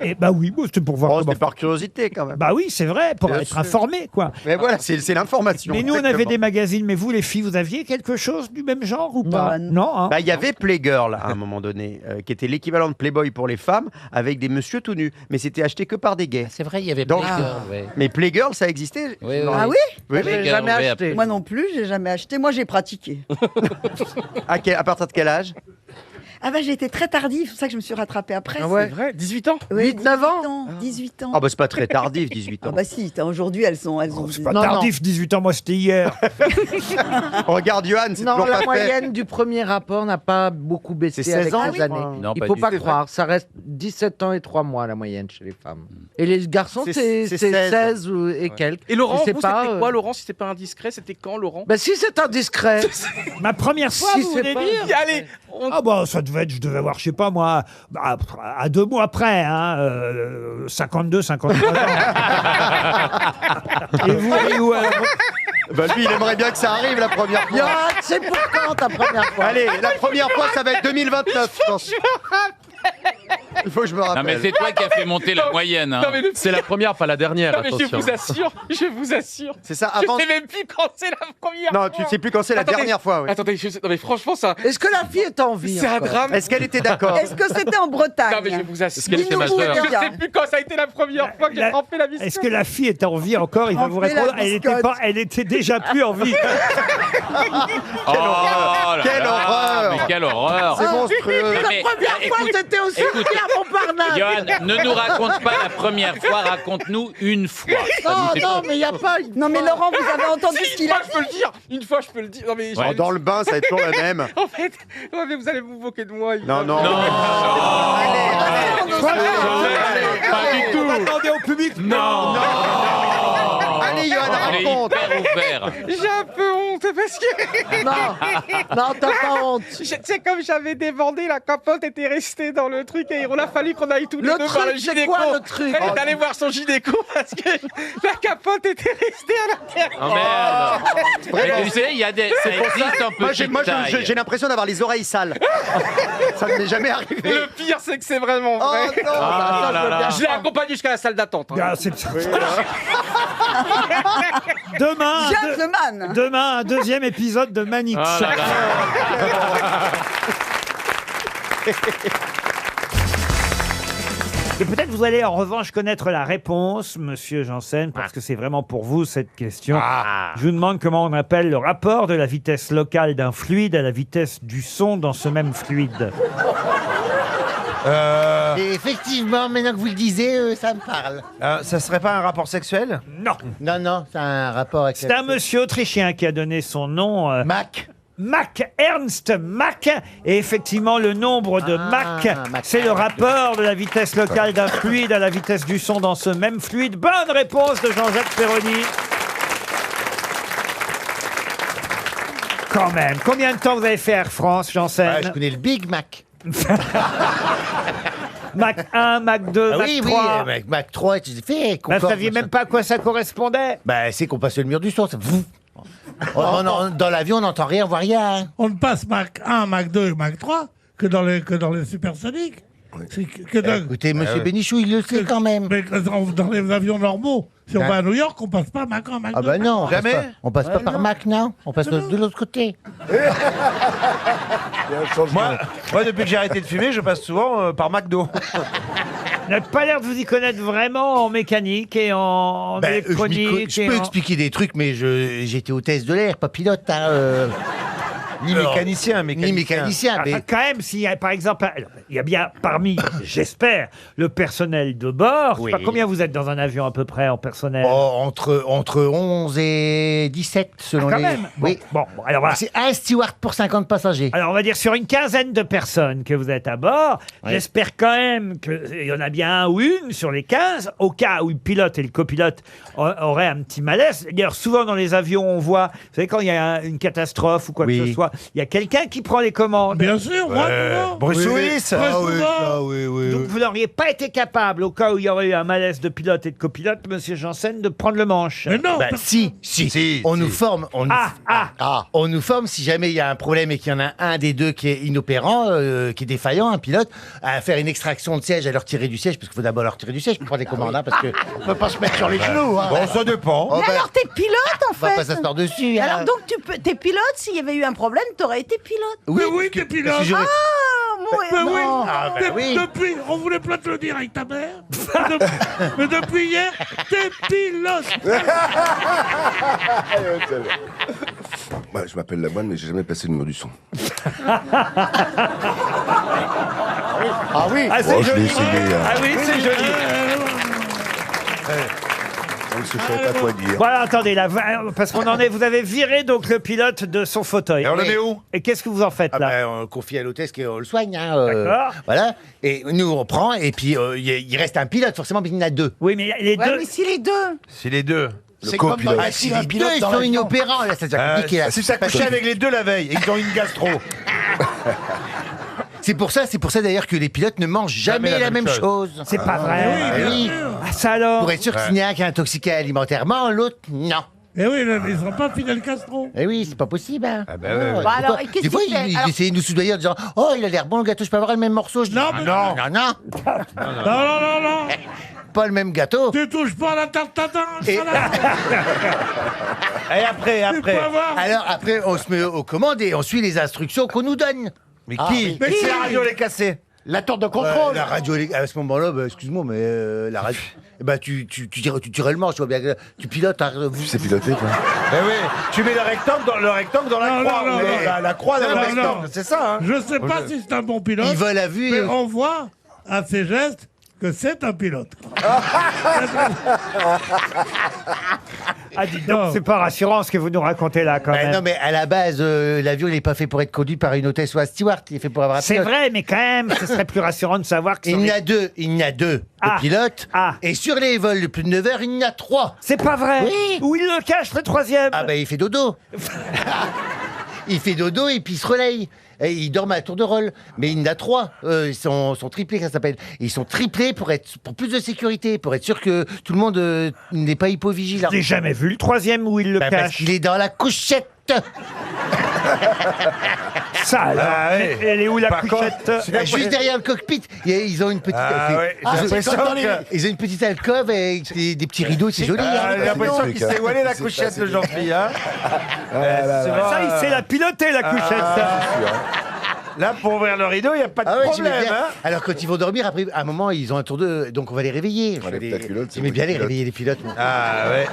Et bah oui, bon, c'était pour voir Oh, comment. c'était par curiosité, quand même. Bah oui, c'est vrai, pour Bien être sûr. informé, quoi. Mais voilà, c'est l'information. Mais nous, on avait exactement. des magazines. Mais vous, les filles, vous aviez quelque chose du même genre ou pas? Non. Non, hein. Bah, il y avait Playgirl à un moment donné, qui était l'équivalent de Playboy pour les femmes, avec des messieurs tout nus. Mais c'était acheté que par des gays. C'est vrai, il y avait Donc- Playgirl, ouais. Mais Playgirl, ça existait. Oui, Ah oui? Oui. J'ai jamais oui, acheté. Moi non plus, j'ai jamais acheté. Moi, j'ai pratiqué. À partir de quel âge? Ah bah j'ai été très tardive, c'est pour ça que je me suis rattrapée après. Ah ouais. C'est vrai, 18 ans? Oui, 8-9 ans 18 ans. Ah bah c'est pas très tardif, 18 ans. Ah bah si, aujourd'hui elles ont... C'est pas Non, tardif, 18 ans, moi c'était hier. Regarde Johan, c'est Non, toujours la pas fait. moyenne du premier rapport n'a pas beaucoup baissé C'est 16 avec ans, les oui. années. Non, Il pas faut du pas tout. croire, ça reste 17 ans et 3 mois la moyenne chez les femmes. Et les garçons, C'est- c'est c'est 16 et quelques. Et Laurent, Je sais vous, pas, c'était quoi, Laurent, si c'était pas indiscret? C'était quand, Laurent? Bah si c'est indiscret. Ma première fois, Si vous c'est voulez pas- dire? Allez, Ah bah ça devait être, je devais avoir, je sais pas moi, bah, à 2 mois près, hein, 52, 53 ans. Et vous, Rioux, alors Bah lui, il aimerait bien que ça arrive la première fois. Johan, c'est pour quand ta première fois? Allez, la première fois, ça va être 2029, je pense. Il faut que je me rappelle. Non, mais c'est toi qui as fait monter la moyenne. Hein. Non, mais C'est la première, pas la dernière. Non, mais attention. je vous assure. C'est ça, avant. Je sais même plus quand c'est la première Non, fois. tu sais plus quand c'est la Attendez, dernière fois. Oui. Attendez, non mais franchement ça. Est-ce que la fille est en vie C'est un encore drame. Est-ce qu'elle était d'accord? Est-ce que c'était en Bretagne? Non mais je vous assure. Est-ce qu'elle était Dis-nous, majeure? Je sais plus quand ça a été la première fois que j'ai fait la mission. Est-ce que la fille est en vie encore? Il va On vous fait la répondre. Elle était déjà plus en vie. Oh là Quelle là, horreur. Mais quelle horreur C'est monstrueux. La Mais, première fois, écoute, c'était aussi écoute, à Montparnasse. Johan, ne nous raconte pas la première fois, raconte-nous une fois. Non, mais il n'y a pas... Non mais Laurent, vous avez entendu Si, ce qu'il a je peux le dire. Une fois, je peux le dire. Non mais. Oh, dans le bain, ça va être toujours la même. En fait, ouais, mais vous allez vous moquer de moi. Non, non. Pas du On va tout. demander au public. Non. Allez, Johan, On est raconte. hyper ouvert. J'ai un peu honte parce que. Non, t'as pas honte. C'est comme j'avais débordé, la capote était restée dans le truc et il a fallu qu'on aille tous les Le deux voir le truc, c'est gynéco. quoi, le truc? Elle est allée voir son gynéco parce que la capote était restée à l'intérieur. Oh merde. Mais tu sais, il y a des. Ça existe en Moi, petite j'ai taille. j'ai l'impression d'avoir les oreilles sales. Ça ne m'est jamais arrivé. Le pire, c'est que c'est vraiment Oh vrai. non, Ah là là. Je l'ai accompagné jusqu'à la salle d'attente. Ah, Demain, Gentleman. demain, un deuxième épisode de Manix. Oh là là. Et peut-être vous allez en revanche connaître la réponse, monsieur Janssen, parce que c'est vraiment pour vous cette question. Je vous demande comment on appelle le rapport de la vitesse locale d'un fluide à la vitesse du son dans ce même fluide. Et effectivement, maintenant que vous le disiez, ça me parle. Ça serait pas un rapport sexuel? Non. Non, c'est un rapport avec... C'est un monsieur autrichien qui a donné son nom. Mach. Mach, Ernst Mach. Et effectivement, le nombre de Mach, c'est le rapport de la vitesse locale d'un fluide à la vitesse du son dans ce même fluide. Bonne réponse de Jean-Jacques Perroni. Quand même. Combien de temps vous avez fait Air France, Janssen? Je connais le Big Mac. Mach 1, Mach 2, Mach oui, 3. Oui, Mach 3, tu fait. Vous ne saviez même pas à quoi ça correspondait? C'est qu'on passe le mur du son. Ça... Dans l'avion, on n'entend rien, on voit rien. Hein. On ne passe Mach 1, Mach 2 et Mach 3 que dans les supersoniques. Écoutez, monsieur Bénichou, il le sait quand même. Mais dans les avions normaux, si on va à New York, on passe pas Mach 1, Mach 2. Ah bah non, Jamais. on passe pas par Mach, non. On passe de l'autre côté. Moi, depuis que j'ai arrêté de fumer, je passe souvent par McDo. Vous n'avez pas l'air de vous y connaître vraiment en mécanique et en électronique. Je peux expliquer des trucs, mais j'étais hôtesse de l'air, pas pilote. Ni mécanicien, Ni mécanicien. Mais... quand même, s'il y a par exemple, il y a bien parmi, j'espère, le personnel de bord. Je sais pas combien vous êtes dans un avion à peu près en personnel. Entre 11 et 17 selon quand les... même. Oui. Bon, alors voilà. C'est un steward pour 50 passagers. Alors on va dire sur une quinzaine de personnes que vous êtes à bord. Oui. J'espère quand même qu'il y en a bien un ou une sur les 15, au cas où le pilote et le copilote auraient un petit malaise. D'ailleurs, souvent dans les avions, on voit, vous savez, quand il y a une catastrophe ou quoi que ce soit, il y a quelqu'un qui prend les commandes. Bien sûr, moi, toujours. Bruce Willis. Donc vous n'auriez pas été capable, au cas où il y aurait eu un malaise de pilote et de copilote, monsieur Janssen, de prendre le manche. Mais non. Si. On nous forme. On nous forme si jamais il y a un problème et qu'il y en a un des deux qui est inopérant, qui est défaillant, un pilote, à faire une extraction de siège, à leur tirer du siège, parce qu'il faut d'abord leur tirer du siège pour prendre les commandes, parce qu'on ne peut pas se mettre sur les genoux. Hein. Bon, ça dépend. Mais alors, t'es pilote, en fait. On va pas s'asseoir dessus. Hein. Alors, donc, t'es pilote, s'il y avait eu un problème, t'aurais été pilote. Oui, t'es pilote. si j'aurais- Ah, oui. Ah, bah oui. Depuis, on voulait pas te le dire avec ta mère. Mais depuis hier, t'es pilote. Je m'appelle Lamoine, mais j'ai jamais passé le mur du son. Ah oui. Ah, c'est Oh, je l'ai joli. essayé, hein. Ah oui, c'est joli. On ne se savait pas quoi dire. Voilà, attendez, là, parce qu'on en est, vous avez viré donc le pilote de son fauteuil. Et on le met où? Et qu'est-ce que vous en faites là? On le confie à l'hôtesse qui le soigne. Hein, D'accord. Voilà. Et nous, on prend, et puis il reste un pilote, forcément, mais il y en a deux. Oui, mais les Ouais, deux. mais si les deux. C'est les deux. C'est comme dans copilote. les films, un pilote ils sont inopérants, là, c'est compliqué. là. Si ça couchait avec les deux la veille et qu'ils ont une gastro. C'est pour ça d'ailleurs que les pilotes ne mangent jamais la même chose. C'est pas vrai. Oui. Ah, ça alors. Pour être sûr que s'il y en a un qui est intoxiqué alimentairement, l'autre, non. Eh oui, ils ne sont pas Fidel Castro. Eh oui, c'est pas possible. Hein. Ah bah ouais, ouais. Bon, alors, qu'est-ce Des fois, qu'il fait ils Alors- essayaient de nous soudoyer en disant « Oh, il a l'air bon le gâteau, je peux avoir le même morceau ?» Je dis, Non, ah, mais- non, non, Non. pas le même gâteau. Tu touches pas à la tarte tatin. Et- Et après. Alors après, on se met aux commandes et on suit les instructions qu'on nous donne. Mais Ah, qui mais Mais qui si la radio elle est cassée. La tour de contrôle. La radio, à ce moment-là, bah, excuse-moi, mais la radio, tu tirais le manche, tu vois bien, tu pilotes. Tu sais piloter, toi. Eh oui, tu mets le rectangle dans la croix. non, ou non. la croix dans le Non, rectangle, non. c'est ça. Hein. Je sais pas si c'est un bon pilote. Il vole à vue. Mais on voit à ses gestes que c'est un pilote. Ah, dites donc, c'est pas rassurant ce que vous nous racontez là, quand même. Non, mais à la base, l'avion, il n'est pas fait pour être conduit par une hôtesse ou un steward, il est fait pour avoir un C'est pilote. vrai, mais quand même, ce serait plus rassurant de savoir que... Il y en a deux, de pilotes. Et sur les vols de plus de 9 heures, il y en a 3. C'est pas vrai. Oui. Où il le cache, le troisième? Ah, il fait dodo. Il fait dodo et puis il se relaye. Et il dort à tour de rôle. Mais il y en a 3. Ils sont triplés, ça s'appelle. Ils sont triplés pour plus de sécurité, pour être sûr que tout le monde n'est pas hypovigilant. Je n'ai jamais vu le troisième où il le Parce cache. qu'il est dans la couchette. Ça alors, elle est où la couchette? Juste derrière le cockpit, ils ont une petite. Ils ont une petite alcôve avec des petits rideaux, c'est joli. J'ai l'impression qu'il sait où aller la couchette, le gentil. Hein. Ça, il sait la piloter, la couchette. Là, pour ouvrir le rideau, il n'y a pas de j'aimais problème. bien. Hein. Alors, quand ils vont dormir, après, à un moment, ils ont un tour de. Donc, on va les réveiller. J'aimais bien les réveiller, les pilotes. Moi. Ah ouais.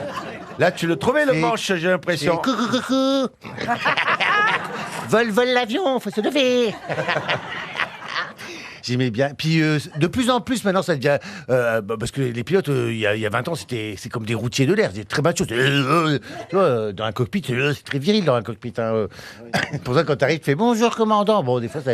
Là, tu le trouvais, le manche, j'ai l'impression. Coucou. Vol l'avion, faut se lever. J'aimais bien. Puis de plus en plus maintenant ça devient parce que les pilotes il y a 20 ans c'est comme des routiers de l'air, c'est très macho. Tu vois, dans un cockpit c'est très viril dans un cockpit. Hein. Pour ça quand t'arrives tu fais bonjour commandant. Bon des fois ça.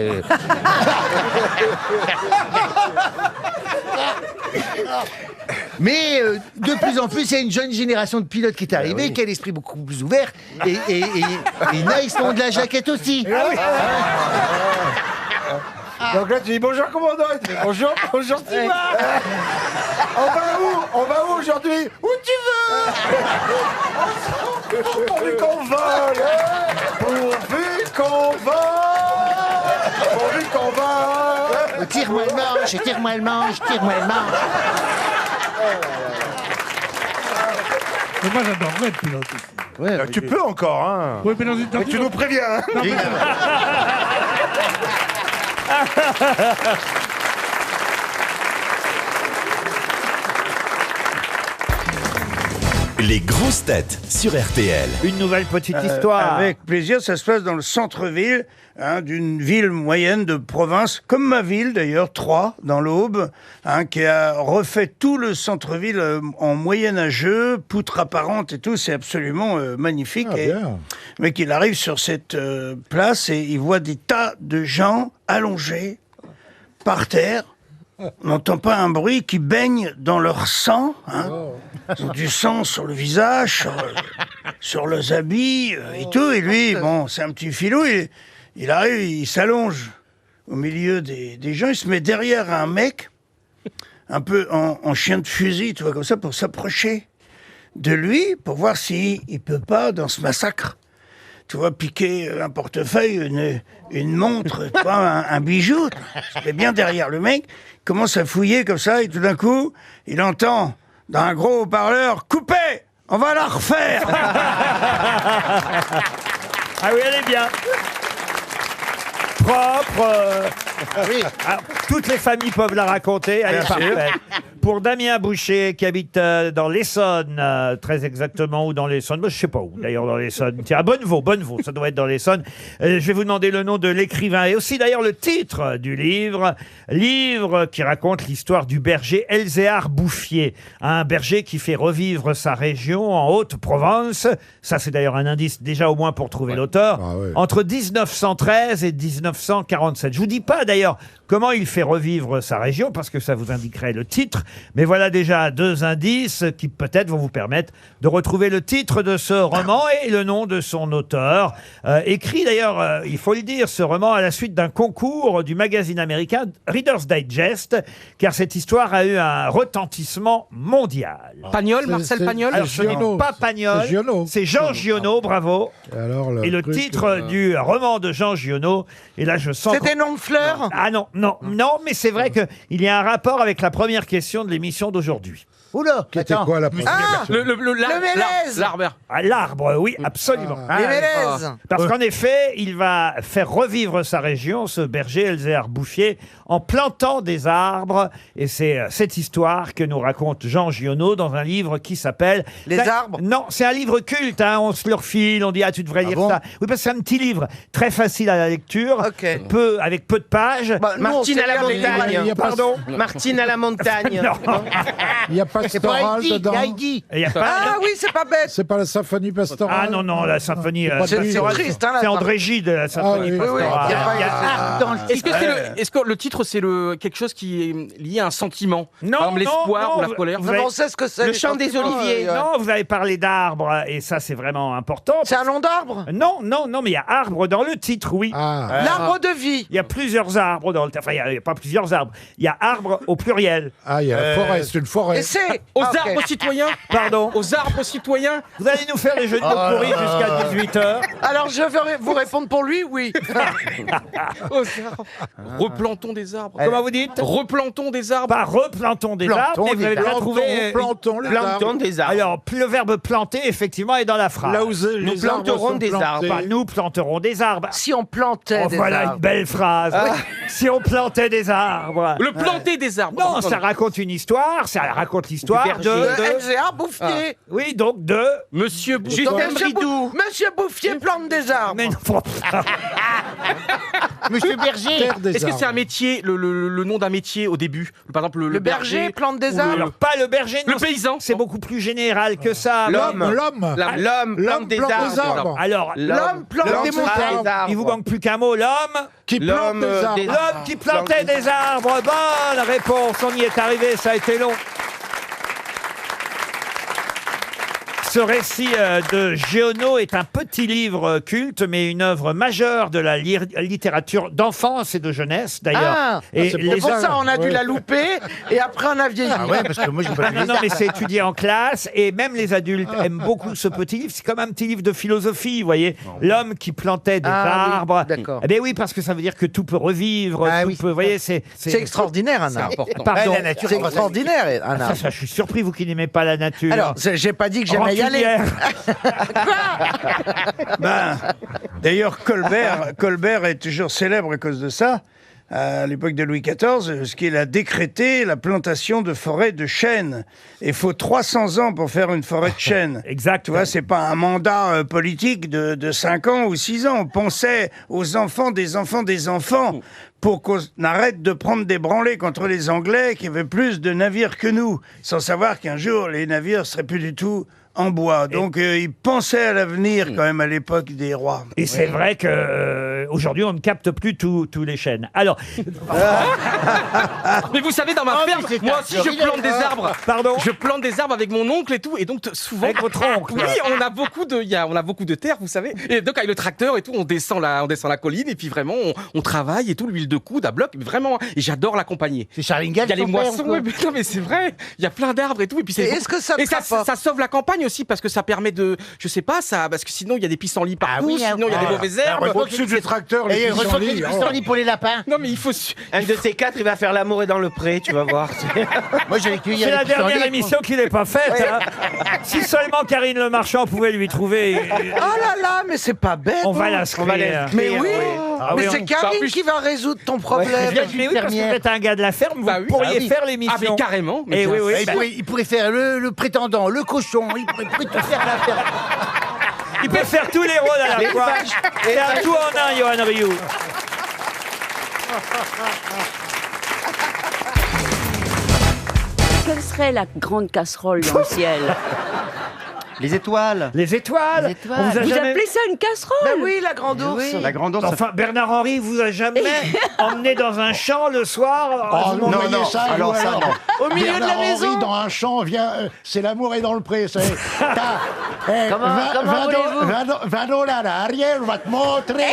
Mais de plus en plus, il y a une jeune génération de pilotes qui est arrivée, qui a l'esprit beaucoup plus ouvert. Et il y en a, ils sont de la jaquette aussi. Donc là, tu dis bonjour commandant. Il te dit bonjour Stewart. On va où aujourd'hui? Où tu veux. Pourvu qu'on vole. Pourvu qu'on vole. Tire-moi le manche. Mais moi, j'adorerais être pilote aussi. Ouais, tu peux encore, hein. Oui, mais dans une Mais tu nous préviens. Hein. Non, mais- Les grosses têtes sur RTL. Une nouvelle petite histoire. Avec plaisir, ça se passe dans le centre-ville d'une ville moyenne de province, comme ma ville d'ailleurs, Troyes, dans l'Aube, qui a refait tout le centre-ville en moyenâgeux, poutres apparentes et tout, c'est absolument magnifique. Mais qu'il arrive sur cette place et il voit des tas de gens allongés par terre. On n'entend pas un bruit, qui baignent dans leur sang. Ils ont du sang sur le visage, sur leurs habits et tout. Et lui, bon, c'est un petit filou, il arrive, il s'allonge au milieu des gens, il se met derrière un mec, un peu en chien de fusil, tu vois, comme ça, pour s'approcher de lui, pour voir s'il peut pas, dans ce massacre, tu vois, piquer un portefeuille, une montre, tu vois, un bijou. Il se met bien derrière le mec, il commence à fouiller comme ça, et tout d'un coup, il entend dans un gros haut-parleur « Coupez, on va la refaire !» Ah oui, elle est bien. Propre. Oui. Alors, toutes les familles peuvent la raconter. Elle est Bien sûr. parfaite. Pour Damien Boucher, qui habite dans l'Essonne, très exactement, ou dans l'Essonne, je ne sais pas où, d'ailleurs, dans l'Essonne. Tiens, à Bonnevaux, ça doit être dans l'Essonne. Je vais vous demander le nom de l'écrivain et aussi, d'ailleurs, le titre du livre. Livre qui raconte l'histoire du berger Elzéar Bouffier. Un berger qui fait revivre sa région en Haute-Provence. Ça, c'est d'ailleurs un indice, déjà au moins, pour trouver l'auteur. Entre 1913 et 1947. Je vous dis pas, d'ailleurs comment il fait revivre sa région, parce que ça vous indiquerait le titre. Mais voilà déjà 2 indices qui peut-être vont vous permettre de retrouver le titre de ce roman et le nom de son auteur. Écrit d'ailleurs, il faut le dire, ce roman à la suite d'un concours du magazine américain Reader's Digest, car cette histoire a eu un retentissement mondial. Pagnol, Marcel Pagnol. Alors ce n'est pas Pagnol, c'est Jean Giono, bravo. Et le titre du roman de Jean Giono, et là je sens... C'était nom de fleur? Ah non, mais c'est vrai qu'il y a un rapport avec la première question de l'émission d'aujourd'hui. Oula, C'était quoi la première question L'arbre. Ah, l'arbre, oui, absolument. Les Mélèzes. Parce qu'en effet, il va faire revivre sa région, ce berger Elzéar Bouffier, en plantant des arbres. Et c'est cette histoire que nous raconte Jean Giono dans un livre qui s'appelle... Les arbres? Non, c'est un livre culte, hein, on se le refile, on dit « Ah, tu devrais lire ça ». Oui, parce que c'est un petit livre, très facile à la lecture, avec peu de pages. Martine à la montagne. Pardon? Martine à la montagne. Non. Il n'y a pas Pastoral dedans. Il y a pas- Ah oui, c'est pas bête. C'est pas la symphonie pastorale. Ah non, la symphonie... C'est triste, hein, la c'est symphonie. André Gide, la symphonie oui. pastorale. Il y a art dans le Est-ce que, est-ce que le titre, c'est quelque chose qui est lié à un sentiment? Non, Par exemple, l'espoir non, ou la vous- colère? vous avez- on sait ce que c'est. Le chant des oliviers. Non, vous avez parlé d'arbres, et ça, c'est vraiment important. C'est un nom d'arbre? Non, mais il y a arbre dans le titre, oui. L'arbre de vie. Il y a plusieurs arbres dans le titre. Enfin, il n'y a pas plusieurs arbres. Il y a arbre au pluriel. Ah, il y a la forêt, c'est une forêt. Et c'est Aux arbres citoyens? Pardon? Aux arbres citoyens? Vous allez nous faire les jeux de mots pourris jusqu'à 18h. Alors je vais vous répondre pour lui, oui. Aux arbres. Replantons des arbres. Comment vous dites? Replantons des arbres. Pas replantons des arbres, mais vous avez déjà trouvé... Plantons les arbres. des arbres. Alors, le verbe planter, effectivement, est dans la phrase. Là où les arbres sont plantés. Bah, nous planterons des arbres. Si on plantait Oh, des voilà arbres. une belle phrase. Si on plantait des arbres. Le planter des arbres. Non, ça raconte une histoire. Ça raconte l'histoire de... LGA Bouffier. Oui, donc de... Monsieur Donc, Monsieur Bouffier plante des arbres. Mais non, Monsieur Berger. Terre des Est-ce que c'est un arbres. métier, le nom d'un métier au début? Par exemple, le berger plante des ou arbres. alors, pas le berger, non, Le paysan? c'est beaucoup plus général que ça. L'homme plante des arbres. Alors, L'homme plante des montagnes. il vous manque plus qu'un mot, l'homme Qui plante des arbres. L'homme qui plantait des arbres. Bonne réponse, on y est arrivé, ça a été long. Ce récit de Giono est un petit livre culte, mais une œuvre majeure de la littérature d'enfance et de jeunesse, d'ailleurs. Ah, et c'est pour ça on a dû la louper et après on a vieilli. Ah ouais, parce que moi, j'ai pas Non, mais c'est étudié en classe et même les adultes aiment beaucoup ce petit livre. C'est comme un petit livre de philosophie, vous voyez. L'homme qui plantait des arbres. d'accord. Eh bien oui, parce que ça veut dire que tout peut revivre. Tout peut, vous voyez, c'est extraordinaire un arbre. Pardon. La nature, c'est extraordinaire un arbre. Ça, je suis surpris, vous qui n'aimez pas la nature. Alors, j'ai pas dit que j'aimais y aller. D'ailleurs, Colbert est toujours célèbre à cause de ça. À l'époque de Louis XIV, parce qu'il a décrété la plantation de forêts de chênes. Il faut 300 ans pour faire une forêt de chênes. Exact. Tu vois, c'est pas un mandat politique de 5 ans ou 6 ans. On pensait aux enfants des enfants des enfants pour qu'on arrête de prendre des branlées contre les Anglais qui avaient plus de navires que nous, sans savoir qu'un jour, les navires seraient plus du tout en bois. Donc, ils pensaient à l'avenir quand même à l'époque des rois. Et c'est vrai que aujourd'hui, on ne capte plus tous les chênes. Alors, Mais vous savez, dans ma ferme, moi aussi je plante des arbres. Pardon. Je plante des arbres avec mon oncle et tout, et donc souvent. Avec votre oncle. Oui, on a beaucoup de terre, vous savez. Et donc avec le tracteur et tout, on descend la colline et puis vraiment on travaille et tout, l'huile de coude à bloc, mais vraiment. Et j'adore l'accompagner. C'est Charlingale. Il y a les moissons, mais c'est vrai. Il y a plein d'arbres et tout, et puis c'est. Est-ce que ça Et ça sauve la campagne aussi parce que ça permet de, je sais pas, ça, parce que sinon il y a des pissenlits partout, sinon il y a des mauvaises herbes. Au-dessus du tracteur, les pissenlits. pour les lapins. Non mais il faut. Un de ces quatre, il va faire l'amour dans le pré, tu vas voir. Moi, j'avais cueilli c'est la avec les dernière pissenlits. émission qu'il n'est pas faite. Hein. Si seulement Karine Le Marchand pouvait lui trouver. Oh là là, mais c'est pas bête. On va l'inscrire. Mais oui, Ah mais oui, c'est Karine qui va résoudre ton problème. Mais oui, parce que vous êtes un gars de la ferme, vous pourriez faire l'émission. Ah mais carrément. Et oui, oui. Il pourrait faire le prétendant, le cochon, il pourrait tout faire à la ferme. Il peut faire tous les rôles à la fois. C'est un tout en un, Johan Rioux. Quelle serait la grande casserole dans le ciel? Les étoiles. Les étoiles. Les étoiles. On vous a Vous jamais... appelez ça une casserole? Ben oui, la grande ours. Oui. La grande ours. Enfin, Bernard-Henri vous a jamais emmené dans un champ le soir Oh, vous non, m'envoyez non, ça, alors vous, ça, alors non. Au milieu de la Bernard maison. Henry, dans un champ, vient, c'est l'amour est dans le pré. C'est, Comment voulez-vous va donc là, Ariel, on va te montrer.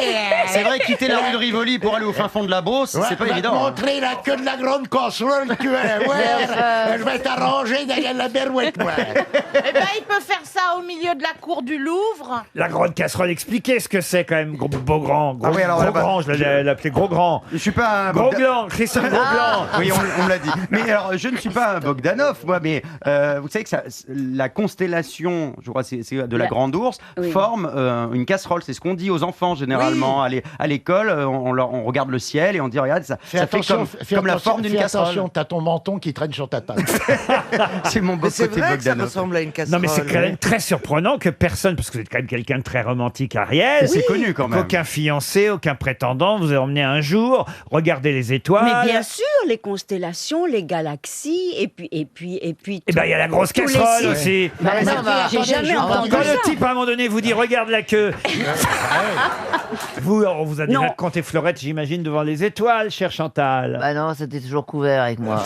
C'est vrai, quitter la rue de Rivoli pour aller au fin fond de la Beauce, Ouais, c'est pas va évident. te hein. montrer la queue de la grande casserole que tu es. Ouais, je vais t'arranger derrière la berouette, moi. Eh ben, il peut faire ça au milieu de la cour du Louvre. La grande casserole, expliquez ce que c'est quand même, Beaugrand. Ah oui, alors, Grosgrand, je l'appelais Grosgrand. Je suis pas un Grosgland, Christophe Grosgland. Oui, on me l'a dit. Mais alors, je ne suis pas un Bogdanov, moi, mais vous savez que la constellation, je crois, c'est de la Grande Ourse, forme une casserole. C'est ce qu'on dit aux enfants généralement à l'école. On regarde le ciel et on dit regarde, ça fait comme la forme d'une casserole. Attention, t'as ton menton qui traîne sur ta table. C'est mon beau Mais c'est côté vrai que ça Bogdanov. ressemble à une casserole. Non, mais c'est quand même très surprenant que personne, parce que vous êtes quand même quelqu'un de très romantique, Ariel. Mais c'est connu quand même. Qu'aucun fiancé, aucun prétendant vous ait emmené un jour regarder les étoiles. Mais bien sûr, les constellations, les galaxies, et puis. Eh ben, il y a la grosse tous les casserole signes. aussi. Bah, non, j'ai jamais entendu Quand ça. le type, à un moment donné, vous dit regarde la queue. Vous, on vous a déjà Non. compté fleurette, j'imagine, devant les étoiles, cher Chantal. Bah non, c'était toujours couvert avec moi.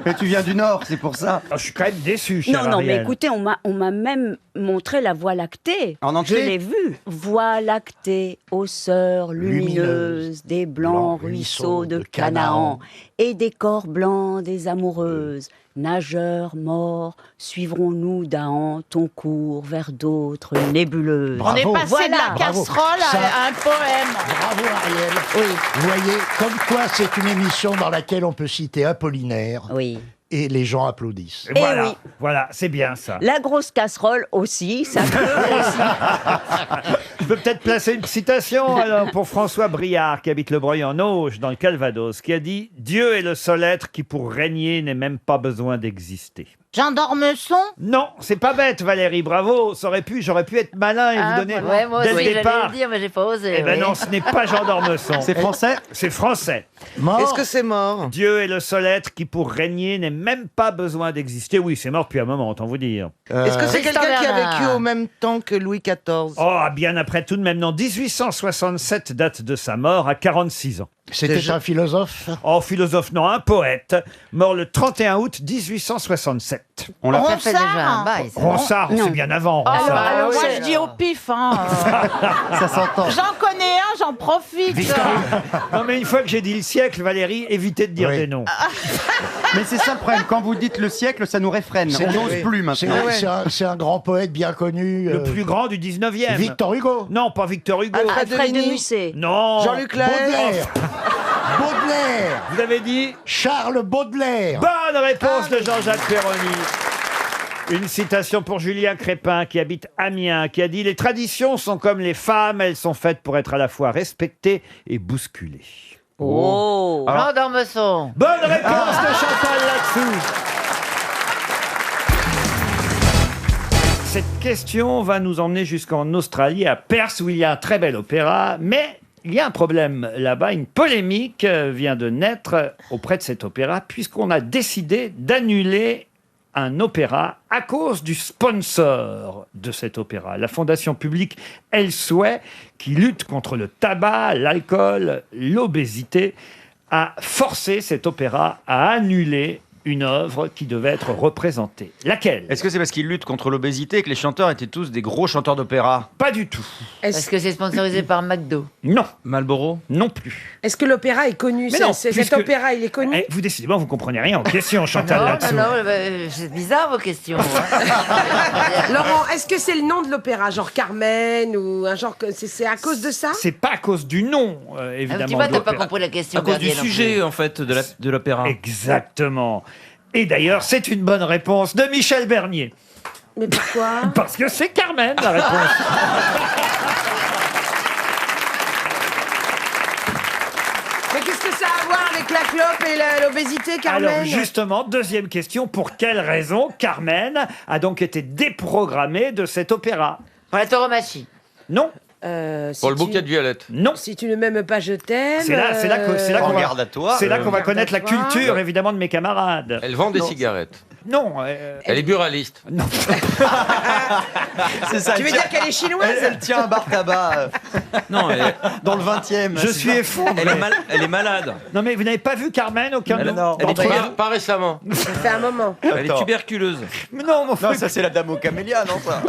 Mais tu viens du Nord, c'est pour ça. Je suis quand même déçu, cher Non, mais Ariel. écoutez, on m'a même montré la Voie lactée. En entier? Je l'ai vue. Voie lactée, aux sœurs lumineuses, des blancs ruisseaux de Canaan, et des corps blancs des amoureuses. Nageurs morts, suivrons-nous d'Ahan ton cours vers d'autres nébuleuses. On est passé de la casserole à un poème. Bravo, Ariel. Oui. Vous voyez, comme quoi c'est une émission dans laquelle on peut citer Apollinaire. Oui. Et les gens applaudissent. Eh Voilà, oui. voilà, c'est bien ça. La grosse casserole aussi, ça peut aussi. Je peux peut-être placer une citation alors, pour François Briard, qui habite le Breuil-en-Auge, dans le Calvados, qui a dit « Dieu est le seul être qui, pour régner, n'ait même pas besoin d'exister ». Jean d'Ormesson. Non, c'est pas bête, Valérie, bravo. J'aurais pu être malin et vous donner Ouais, moi dès aussi, le j'allais départ. le dire, mais j'ai pas osé. Eh ben oui. non, ce n'est pas Jean d'Ormesson. C'est français? C'est français. Mort. Est-ce que c'est mort? Dieu est le seul être qui, pour régner, n'ait même pas besoin d'exister. Oui, c'est mort depuis un moment, autant vous dire. Est-ce que c'est Tristan quelqu'un qui a Bernard. vécu au même temps que Louis XIV? Oh, bien après tout de même, non. 1867 date de sa mort, à 46 ans. C'était un philosophe. Oh, philosophe, non, un poète, mort le 31 août 1867. On l'a Ça fait déjà un bail. ça. Ronsard, c'est bien avant, Ronsard. Alors, moi, je dis au pif. Hein. Ça s'entend. J'en connais un, j'en profite. Non, mais une fois que j'ai dit le siècle, Valérie, évitez de dire Oui. des noms. Mais c'est ça le problème. Quand vous dites le siècle, ça nous réfrène. On n'ose plus C'est maintenant. c'est un grand poète bien connu. Le plus grand du 19e. Victor Hugo. Non, pas Victor Hugo. Alfred de Musset. Non. Jean-Luc Lahaye. Baudelaire. Baudelaire. Vous avez dit Charles Baudelaire. bonne réponse de Jean-Jacques Perroni. Une citation pour Julien Crépin, qui habite Amiens, qui a dit « Les traditions sont comme les femmes, elles sont faites pour être à la fois respectées et bousculées. » Oh, Jean d'Ormesson. Bonne réponse de Chantal là-dessous. Cette question va nous emmener jusqu'en Australie, à Perth, où il y a un très bel opéra, mais il y a un problème là-bas. Une polémique vient de naître auprès de cet opéra, puisqu'on a décidé d'annuler un opéra à cause du sponsor de cet opéra. La fondation publique Elsewhere, qui lutte contre le tabac, l'alcool, l'obésité, a forcé cet opéra à annuler une œuvre qui devait être représentée. Laquelle? Est-ce que c'est parce qu'ils luttent contre l'obésité et que les chanteurs étaient tous des gros chanteurs d'opéra? Pas du tout. Est-ce que c'est sponsorisé par McDo? Non. Marlboro? Non plus. Est-ce que l'opéra est connu? Mais non, Cet puisque- opéra, il est connu? Eh, vous décidément, vous comprenez rien aux questions, Chantal, Non, là-dessous. non, c'est bizarre vos questions. hein. Laurent, est-ce que c'est le nom de l'opéra, genre Carmen ou un genre que c'est à cause de ça? C'est pas à cause du nom, Ah, évidemment. tu vois, de t'as pas l'opéra. compris la question. À cause du Gabriel, non sujet, plus. en fait, de l'opéra. Exactement. Et d'ailleurs, c'est une bonne réponse de Michel Bernier. Mais pourquoi? Parce que c'est Carmen, la réponse. Mais qu'est-ce que ça a à voir avec la clope et l'obésité, Carmen? Alors justement, deuxième question, pour quelle raison Carmen a donc été déprogrammée de cet opéra? Pour la tauromachie. Non. Pour le bouquet de violettes. Non. Si tu ne m'aimes pas, je t'aime. C'est là qu'on va, Regarde à toi. c'est là qu'on va Regarde connaître à la toi. culture, évidemment, de mes camarades. Elle vend des Non. cigarettes. Non. Elle est buraliste. Non. C'est ça. Tu veux dire qu'elle est chinoise? Elle tient un bar tabac. Non, dans le 20e. Je suis effondré. Elle est malade. Non mais vous n'avez pas vu Carmen, aucun de Non. vous d'entre vous Pas récemment. Ça fait un moment. Elle est tuberculeuse. Mais non, mon Non, ça c'est la dame aux camélias, non ça.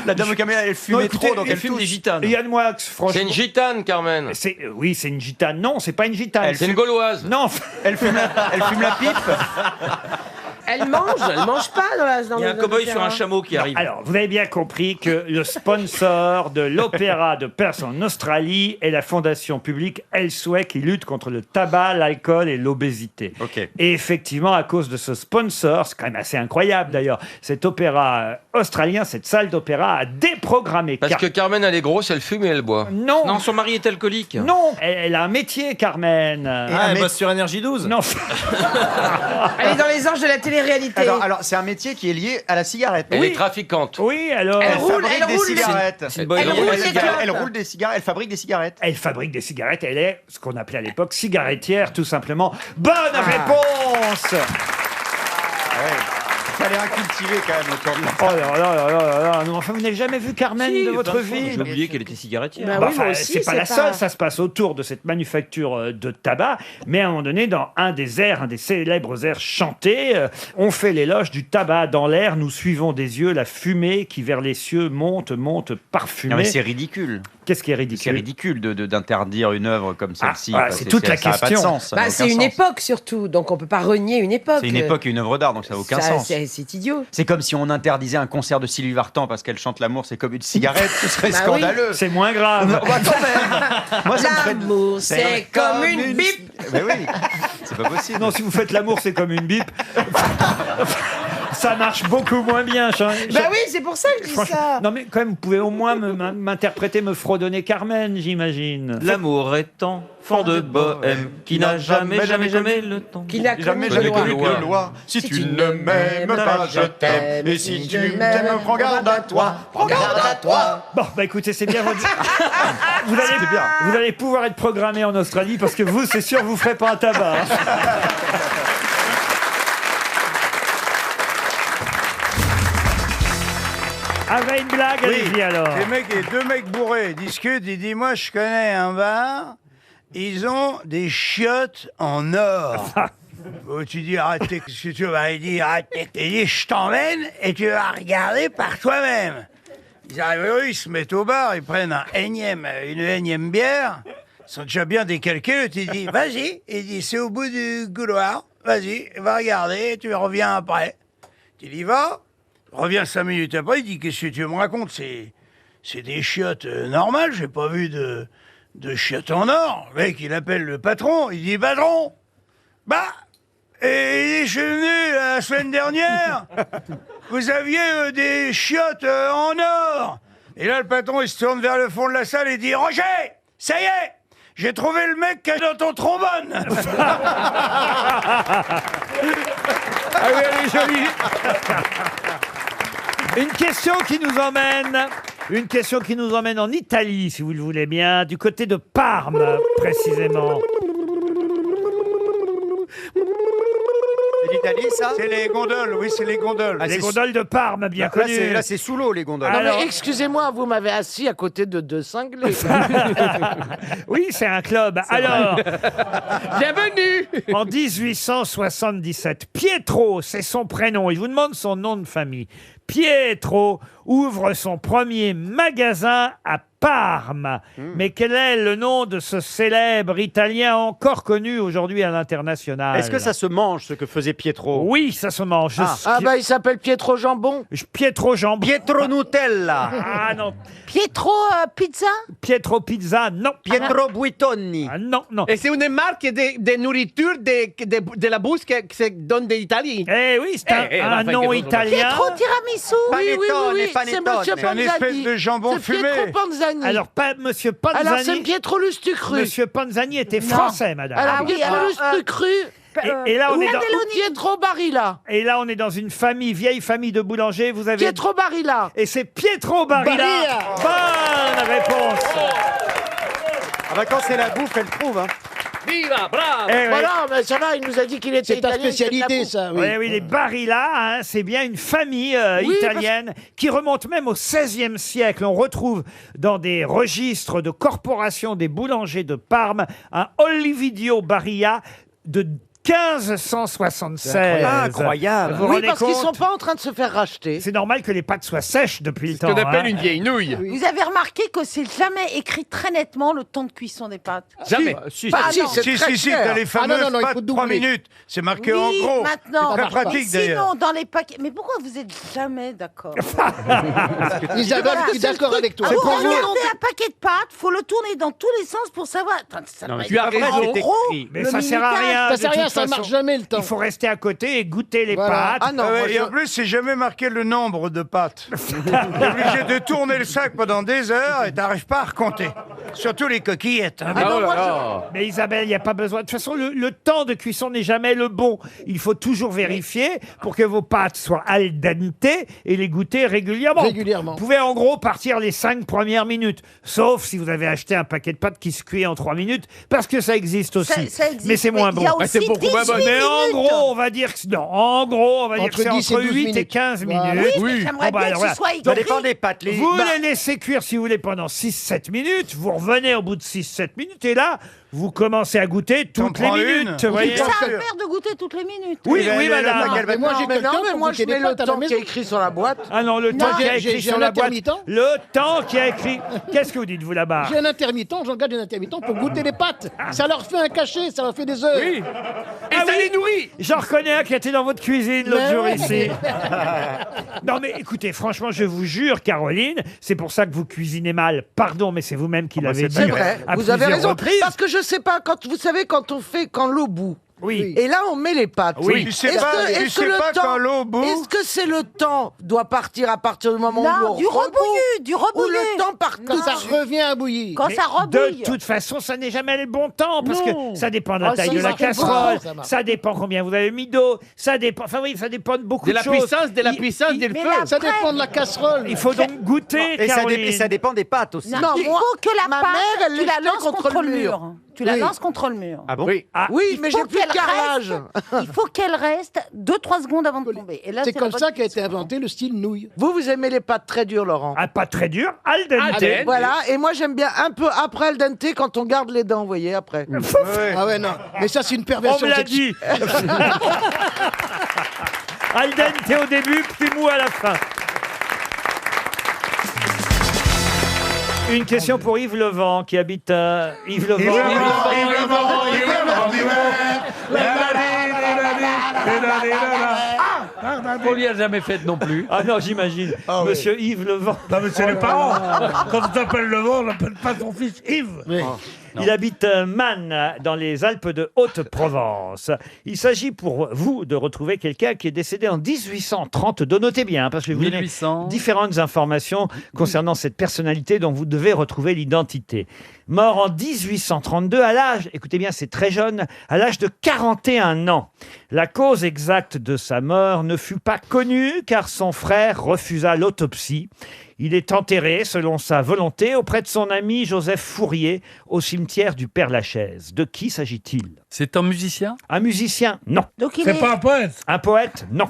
La dame aux camélias, elle fumait trop, donc elle fume des gitanes. Yann Moix, franchement. C'est une gitane, Carmen. Oui, c'est une gitane. Non, c'est pas une gitane. C'est une gauloise. Non. Elle fume la pipe. Elle mange pas dans Il y a un cow-boy sur un chameau. chameau qui arrive. Alors, vous avez bien compris que le sponsor de l'opéra de Perth en Australie est la fondation publique Elsewhere qui lutte contre le tabac, l'alcool et l'obésité. Et effectivement, à cause de ce sponsor, c'est quand même assez incroyable d'ailleurs, cet opéra australien, cette salle d'opéra a déprogrammé. Parce que Carmen, elle est grosse, elle fume et elle boit. Non. Non, son mari est alcoolique. Non, elle a un métier, Carmen. Elle bosse sur Énergie 12. Non. Elle est dans les anges de la télé-réalité. Alors c'est un métier qui est lié à la cigarette. Elle est trafiquante. Oui, alors. Elle roule des cigarettes. Elle roule des clopes. Elle roule des cigarettes. Elle fabrique des cigarettes. Elle fabrique des cigarettes. Elle est ce qu'on appelait à l'époque cigarettière, tout simplement. Bonne réponse. Elle est incultivée quand même autour de Oh là là là là là. Non, enfin, vous n'avez jamais vu Carmen de votre vie? J'ai oublié qu'elle était cigarettière. Bah Bah, oui, moi enfin, aussi, c'est pas c'est la pas- seule, ça se passe autour de cette manufacture de tabac, mais à un moment donné, dans un des célèbres airs chantés, on fait l'éloge du tabac dans l'air, nous suivons des yeux la fumée qui vers les cieux monte parfumée. Non mais c'est ridicule. Qu'est-ce qui est C'est ridicule? ridicule d'interdire une œuvre comme celle-ci. voilà, quoi. c'est toute la ça a pas de question. sens, ça n'a Bah, aucun c'est une sens. époque surtout, donc on peut pas renier une époque. C'est une époque et une œuvre d'art, donc ça n'a aucun Ça, sens. c'est idiot. C'est comme si on interdisait un concert de Sylvie Vartan parce qu'elle chante l'amour, c'est comme une cigarette, ce serait Bah scandaleux. C'est moins grave. Bah, quand même. Moi, ça me ferait- L'amour, c'est comme une bip. Mais oui, c'est pas possible. Non, si vous faites l'amour, c'est comme une bip. Ça marche beaucoup moins bien. Bah oui, c'est pour ça que je dis Franchement, ça. non mais quand même, vous pouvez au moins m'interpréter, me fredonner Carmen, j'imagine. L'amour est enfant de bohème qui n'a jamais le temps. Qui n'a jamais connu connu de de loi. Si tu ne m'aimes pas, je t'aime. Et si tu m'aimes, prends garde à toi. Prends garde à toi. Bon, bah écoutez, c'est bien votre... vous allez pouvoir être programmé en Australie parce que vous, c'est sûr, vous ferez pas un tabac. Hein. Avec une blague, allez-y alors. Deux mecs bourrés discutent, ils disent, moi je connais un bar, ils ont des chiottes en or. Oh, tu dis, arrêtez, qu'est-ce que tu vas? Il dit, arrêtez. Il dit, je t'emmène et tu vas regarder par toi-même. Ils arrivent, oui, ils se mettent au bar, ils prennent une énième bière, ils sont déjà bien décalqués, tu dis, vas-y. Il dit, c'est au bout du couloir, vas-y, va regarder, tu reviens après. Tu y vas, reviens 5 minutes après, il dit, qu'est-ce que tu me racontes? C'est des chiottes normales, j'ai pas vu de chiottes en or. Le mec, il appelle le patron, il dit, patron, bah, et je suis venu la semaine dernière, vous aviez des chiottes en or. Et là, le patron, il se tourne vers le fond de la salle et dit, Roger, ça y est, j'ai trouvé le mec qui est dans ton trombone. Ah oui, elle est jolie. Une question qui nous emmène en Italie, si vous le voulez bien, du côté de Parme, précisément. C'est l'Italie, ça? C'est les gondoles, oui, c'est les gondoles. Les gondoles de Parme, bien connues. Là, c'est sous l'eau, les gondoles. Non, Alors- mais excusez-moi, vous m'avez assis à côté de deux cinglés. Oui, c'est un club. Alors, Bienvenue. en 1877, Pietro, c'est son prénom. Il vous demande son nom de famille. Pietro ouvre son premier magasin à Parme. Mais quel est le nom de ce célèbre Italien encore connu aujourd'hui à l'international? Est-ce que ça se mange, ce que faisait Pietro? Oui, ça se mange. Ah bah il s'appelle Pietro Jambon. Pietro Jambon. Pietro Nutella. Ah non. Pietro Pizza. Pietro Pizza, non. Pietro Buitoni. Ah, non, non. Et c'est une marque de nourriture de la bouche qui se donne d'Italie. Eh oui, c'est un nom italien. Pietro Tiramisu. Oui. C'est Monsieur C'est une espèce Panzani. de jambon C'est fumé. Pietro Panzani. Alors, pas Monsieur Panzani. Alors c'est Pietro Lustucru. Monsieur Panzani était français, madame. Alors Pietro Lustucru. Et là, on est dans... Ou Pietro Barilla. Et là, on est dans une vieille famille de boulangers. Vous avez... Pietro Barilla. Et c'est Pietro Barilla. Bonne réponse. Ah bah quand c'est la bouffe, elle trouve. Hein. Viva, bravo. Eh oui. Voilà, mais ça va, il nous a dit qu'il était C'est ta italien. spécialité, ça, oui. Oui, les Barilla, hein, c'est bien une famille Oui, italienne qui remonte même au XVIe siècle. On retrouve dans des registres de corporation des boulangers de Parme un Olividio Barilla de 1576. Incroyable. Vous vous Oui, rendez parce qu'ils compte sont pas en train de se faire racheter. C'est normal que les pâtes soient sèches depuis le Ce temps. qu'on appelle hein. une vieille nouille. Vous avez remarqué que c'est jamais écrit très nettement le temps de cuisson des pâtes. Jamais. Si, Bah si, non. c'est très clair. t'as les fameuses non, il faut pâtes 3 doubler. minutes. C'est marqué en Oui, gros. maintenant. C'est très pratique d'ailleurs. Sinon, dans les paquets. Mais pourquoi vous êtes jamais d'accord? Isabelle Voilà, qui est c'est le d'accord truc. avec toi. Vous pour vous. regardez un paquet de pâtes, faut le tourner dans tous les sens pour savoir. Attends, ça doit mais être tu as en raison. gros, Mais le ça sert à minutage. rien. Ça sert à de rien, toute ça façon. marche jamais le temps. Il faut rester à côté et goûter les Voilà. pâtes. Ah non, moi, Et en plus, c'est jamais marqué le nombre de pâtes. T'es obligé de tourner le sac pendant des heures et t'arrives pas à recompter. Surtout les coquillettes. hein. Ah, oh là là. Mais Isabelle, il n'y a pas besoin. De toute façon, le temps de cuisson n'est jamais le bon. Il faut toujours vérifier pour que vos pâtes soient al dente et les goûter régulièrement. Régulièrement. Vous pouvez en gros partir les 5 premières minutes. Sauf si vous avez acheté un paquet de pâtes qui se cuit en 3 minutes, parce que ça existe aussi. Ça existe, mais c'est moins il bon. y a Ah, c'est aussi beaucoup moins bon. 18 Mais en minutes. gros, on va dire que non. En gros, on va dire que Entre c'est 10 et entre 12 8 et minutes. 15 Voilà. minutes. Oui, mais j'aimerais bien que ce soit écrit. Ça dépend des pâtes. Vous les laissez cuire si vous voulez pendant 6-7 minutes, vous revenez au bout de 6-7 minutes et là, vous commencez à goûter toutes les prends une. minutes. Vous voyez Ça a l'air de goûter toutes les minutes. Oui, oui, madame. Mais moi, j'ai mais quelqu'un non, mais pour moi, goûter je des mets le pâtes à la temps qui maison. est écrit sur la boîte. Ah non, le temps qui a j'ai écrit sur un la boîte. intermittent. Le temps qui a écrit. Qu'est-ce que vous dites, vous, là-bas J'ai un intermittent, j'engage un intermittent pour goûter les pâtes. Ça leur fait un cachet, ça leur fait des œufs. Oui. Et Ah ça oui. les nourrit. J'en reconnais un qui était dans votre cuisine l'autre Mais jour ouais. ici. Non mais écoutez, franchement, je vous jure, Caroline, c'est pour ça que vous cuisinez mal. Pardon, mais c'est vous-même qui l'avez dit. C'est vrai, à vous avez plusieurs raison. reprises. Parce que je sais pas, vous savez, quand l'eau bout. Oui. Et là, on met les pâtes. Oui. Tu sais pas quand l'eau bout. Est-ce que c'est le temps doit partir à partir du moment où Non, l'eau du rebouillu, du ou rebouillé. le temps part Quand ça revient à bouillir. Quand Mais ça rebouille. de toute façon, ça n'est jamais le bon temps parce Non. que ça dépend de la Ah, taille si, de la ça marche casserole, pas, ça marche. ça dépend combien vous avez mis d'eau, ça dépend. Enfin oui, ça dépend de beaucoup De de la choses. puissance, de la Il- puissance, il- du mais feu. là- Ça dépend de la casserole. Il faut donc goûter, Caroline. dépend des pâtes aussi. Non, Il moi, faut que la ma pâte, mère, elle tu la les lances jetait contre le mur. Tu la Oui. lances contre le mur. Ah bon Oui. Ah, Oui, Il mais faut j'ai plus de qu'elle carrelage. Il faut qu'elle reste 2-3 secondes avant de tomber. Et là, C'est la comme bonne ça qu'a été cuisson. inventé le style nouille. Vous aimez les pâtes très dures, Laurent. ah, pas très dur, al dente. Al dente. Voilà, et moi j'aime bien un peu après al dente quand on garde les dents, vous voyez, après. Ah ouais, non. Mais ça, c'est une On perversion me l'a sexuelle. dit. Al dente au début, puis mou à la fin. Une question pour Yves Levent qui habite Yves Levent. On lui a jamais fait non plus. Ah non, j'imagine. Ah oui. Monsieur Yves Levent. Non, mais c'est les parents. Quand on t'appelle Levent, on n'appelle pas son fils Yves. Il habite Mannes, dans les Alpes de Haute-Provence. Il s'agit pour vous de retrouver quelqu'un qui est décédé en 1832. Notez bien, parce que je vais vous donner 1800. différentes informations concernant cette personnalité dont vous devez retrouver l'identité. Mort en 1832 à l'âge, écoutez bien, c'est très jeune, à l'âge de 41 ans. La cause exacte de sa mort ne fut pas connue car son frère refusa l'autopsie. Il est enterré, selon sa volonté, auprès de son ami Joseph Fourier, au cimetière du Père-Lachaise. De qui s'agit-il? C'est un musicien? Un musicien? Non. Donc C'est pas un poète. Un poète? Non.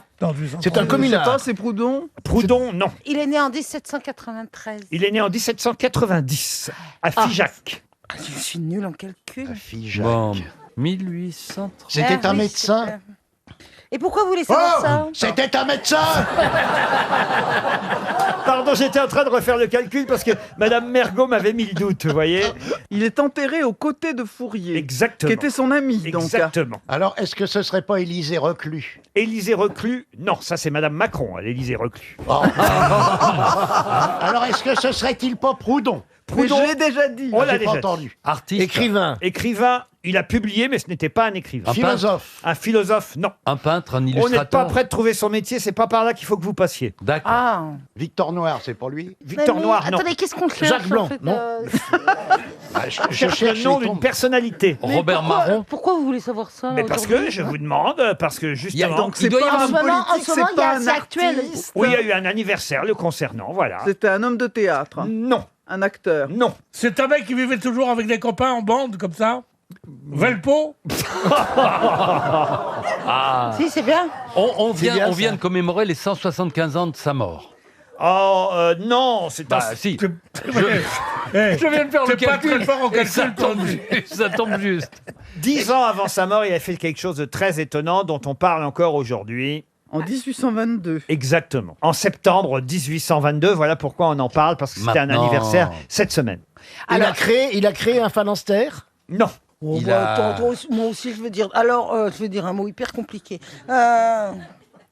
C'est un communard. c'est Proudhon. Proudhon? Non. il est né en 1793. Il est né en 1790, à Figeac. Ah, je suis nulle en calcul. Bon, 1830. C'était un oui, médecin. c'est- Et pourquoi vous voulez savoir ça? C'était un médecin. Pardon, j'étais en train de refaire le calcul parce que Madame Mergot m'avait mis le doute, vous voyez. Il est enterré aux côtés de Fourier, Exactement. qui était son ami. Donc. Exactement. Alors, est-ce que ce serait pas Élisée Reclus? Élisée Reclus? Non, ça c'est Madame Macron, l'Élysée Reclus. Alors, est-ce que ce serait-il pas Proudhon? Mais Proudhon, je l'ai déjà dit. on l'a J'ai déjà pas dit. entendu. Artiste. Écrivain. Écrivain, il a publié, mais ce n'était pas un écrivain. Un Philosophe. Un philosophe, non. Un peintre, un On n'est illustrateur. pas prêt de trouver son métier, c'est pas par là qu'il faut que vous passiez. D'accord. Ah. Victor Noir, c'est pour lui? Victor Mais Noir, non. Attendez, qu'est-ce qu'on cherche Jacques Blanc, en fait, non. Je cherche le nom d'une personnalité. Mais Robert pourquoi- Marron. Pourquoi vous voulez savoir ça? Mais parce que aujourd'hui je vous demande, parce que justement, Donc c'est doit y pas avoir un en ce moment, politique, il c'est y a pas un c'est actuel. artiste. oui, il y a eu un anniversaire le concernant, voilà. C'était un homme de théâtre, Non, un acteur. non. C'est un mec qui vivait toujours avec des copains en bande, comme ça. Velpo. Si, c'est bien. On C'est bien, vient ça. de commémorer les 175 ans de sa mort. Oh, non, c'est Bah, pas... si. Je Je viens de faire le T'es pas calcul. très fort en Et ça calcul, toi. tombe juste. Ça tombe juste. 10 ans avant sa mort, il a fait quelque chose de très étonnant dont on parle encore aujourd'hui. En 1822. Exactement. En septembre 1822, voilà pourquoi on en parle, parce que c'était un Maintenant. anniversaire cette semaine. Il a créé un phalanstère. Non. Oh, Il bah, a- attends, moi aussi, je veux dire. Alors, je veux dire un mot hyper compliqué.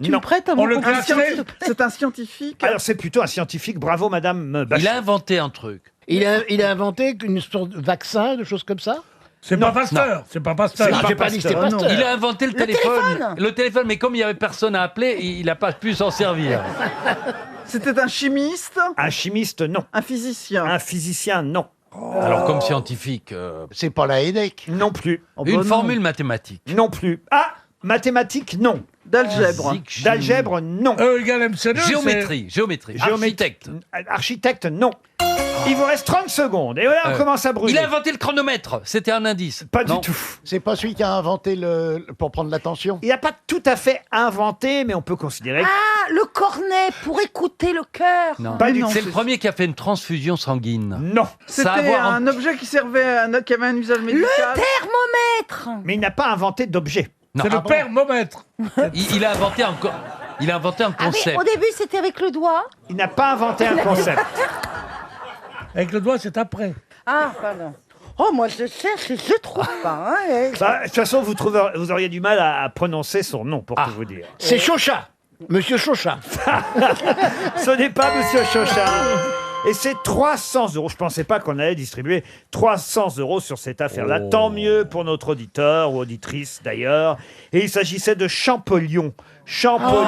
Tu Non. me prêtes un On mot le compliqué, classerait s'il te plaît C'est un scientifique. Alors c'est plutôt un scientifique, bravo Madame Bachelot. Il a inventé un truc. Il a inventé une sorte de vaccin, de choses comme ça. C'est pas Pasteur. C'est pas Pasteur. Non, j'ai pas dit que c'était Pasteur, Pasteur. Il a inventé le téléphone. Le téléphone, mais comme il n'y avait personne à appeler, il n'a pas pu s'en servir. C'était un chimiste. Un chimiste, non. Un physicien. Un physicien, non. Alors, comme scientifique, C'est pas la Hédec. Non plus. Oh, bah une non. formule mathématique. Non plus. Ah, mathématiques, non. D'algèbre. Physique, D'algèbre, non. E égale MC2. Géométrie. Architecte. Architecte, non. Il vous reste 30 secondes. Et voilà, on commence à brûler. Il a inventé le chronomètre. C'était un indice. Pas Non. du tout. C'est pas celui qui a inventé pour prendre l'attention. Il n'a pas tout à fait inventé, mais on peut considérer que... Ah, le cornet pour écouter le cœur. Non. Pas du non, tout. C'est le premier qui a fait une transfusion sanguine. Non. C'était Ça a à voir en- un objet qui servait, qui avait un usage médical. Thermomètre. Mais il n'a pas inventé d'objet. Non. C'est le thermomètre. Il a inventé un Ah, mais concept. au début, c'était avec le doigt. Il n'a pas inventé un concept. Avec le doigt, c'est après. Ah, pardon. Oh, moi, je cherche et je trouve pas. Hein. Bah, de toute façon, vous auriez du mal à prononcer son nom, pour tout vous dire. C'est Chauchat. Monsieur Chauchat. Ce n'est pas Monsieur Chauchat. Et c'est 300 euros. Je ne pensais pas qu'on allait distribuer 300 euros sur cette affaire-là. Oh. Tant mieux pour notre auditeur ou auditrice d'ailleurs. Et il s'agissait de Champollion. Champollion.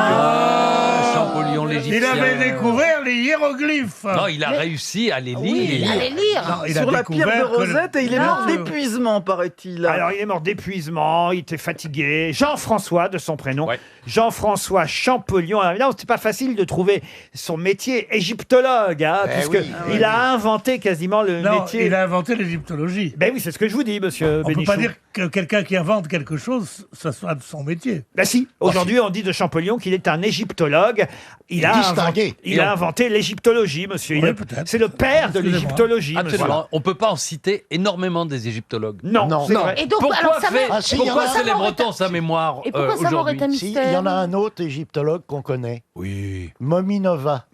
Champollion, Il l'Égyptien. avait découvert les hiéroglyphes. Non, il a réussi à les lire. Il allait lire. Non, il a Sur la pierre de découvert que le- Rosette et il est Non. mort d'épuisement, paraît-il. Alors, il est mort d'épuisement, il était fatigué. Jean-François, de son prénom. Ouais. Jean-François Champollion. Alors, évidemment, c'était pas facile de trouver son métier égyptologue, hein, puisque oui. il a inventé quasiment le Non, métier. il a inventé l'égyptologie. Ben oui, c'est ce que je vous dis, monsieur On peut Bénichou. pas dire que quelqu'un qui invente quelque chose, ça soit de son métier. Ben si, aujourd'hui on dit de Champollion qu'il est un égyptologue. Il a Distingué. inventé l'égyptologie, monsieur. Oui, peut-être. C'est le père de Excusez-moi. l'égyptologie, monsieur. Absolument. On peut pas en citer énormément des égyptologues. Non, Non. c'est vrai. Et donc, Pourquoi, alors, ça fait- m'a- Ah, si, il y en pourquoi a un. célèbre-t-on sa mémoire Et pourquoi sa mort aujourd'hui est un Si, mystère il y en a un autre égyptologue qu'on connaît. Oui. Mominova.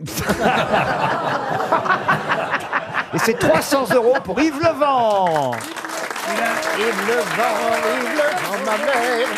Et c'est 300 euros pour Yves Levent. Yves Levent, ma mère.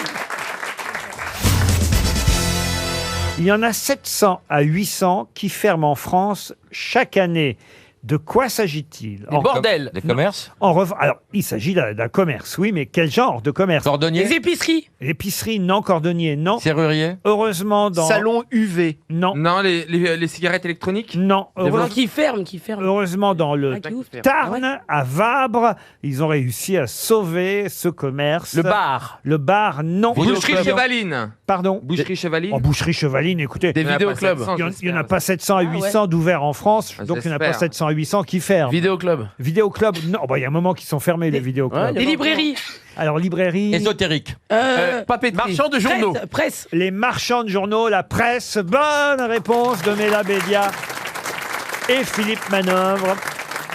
Il y en a 700 à 800 qui ferment en France chaque année. De quoi s'agit-il? Des bordels. Des commerces? Alors, il s'agit d'un commerce, oui, mais quel genre de commerce? Cordonnier. Des épiceries. Épicerie, non. Cordonnier, non. Serrurier. Heureusement, dans... Salon UV. Non. Non, les cigarettes électroniques. Non. Qui ferme. Heureusement, dans le qui ouvre. Tarn, à Vabre, ils ont réussi à sauver ce commerce. Le bar. Le bar, non. Boucherie Chevaline. Pardon. Boucherie Chevaline. Oh, boucherie Chevaline, écoutez. Des vidéoclubs. Il n'y en a pas 700 à 800 d'ouverts en France, donc il n'y en a pas j'espère. 700 à 800 qui ferment. Vidéoclub. Vidéoclub, non. Bah, il y a un moment qui sont fermés, les vidéoclubs. Des librairies. Alors, librairie. Ésotérique. Papeterie. Marchand de journaux. Presse. Les marchands de journaux, la presse. Bonne réponse de Mela Bédia et Philippe Manœuvre.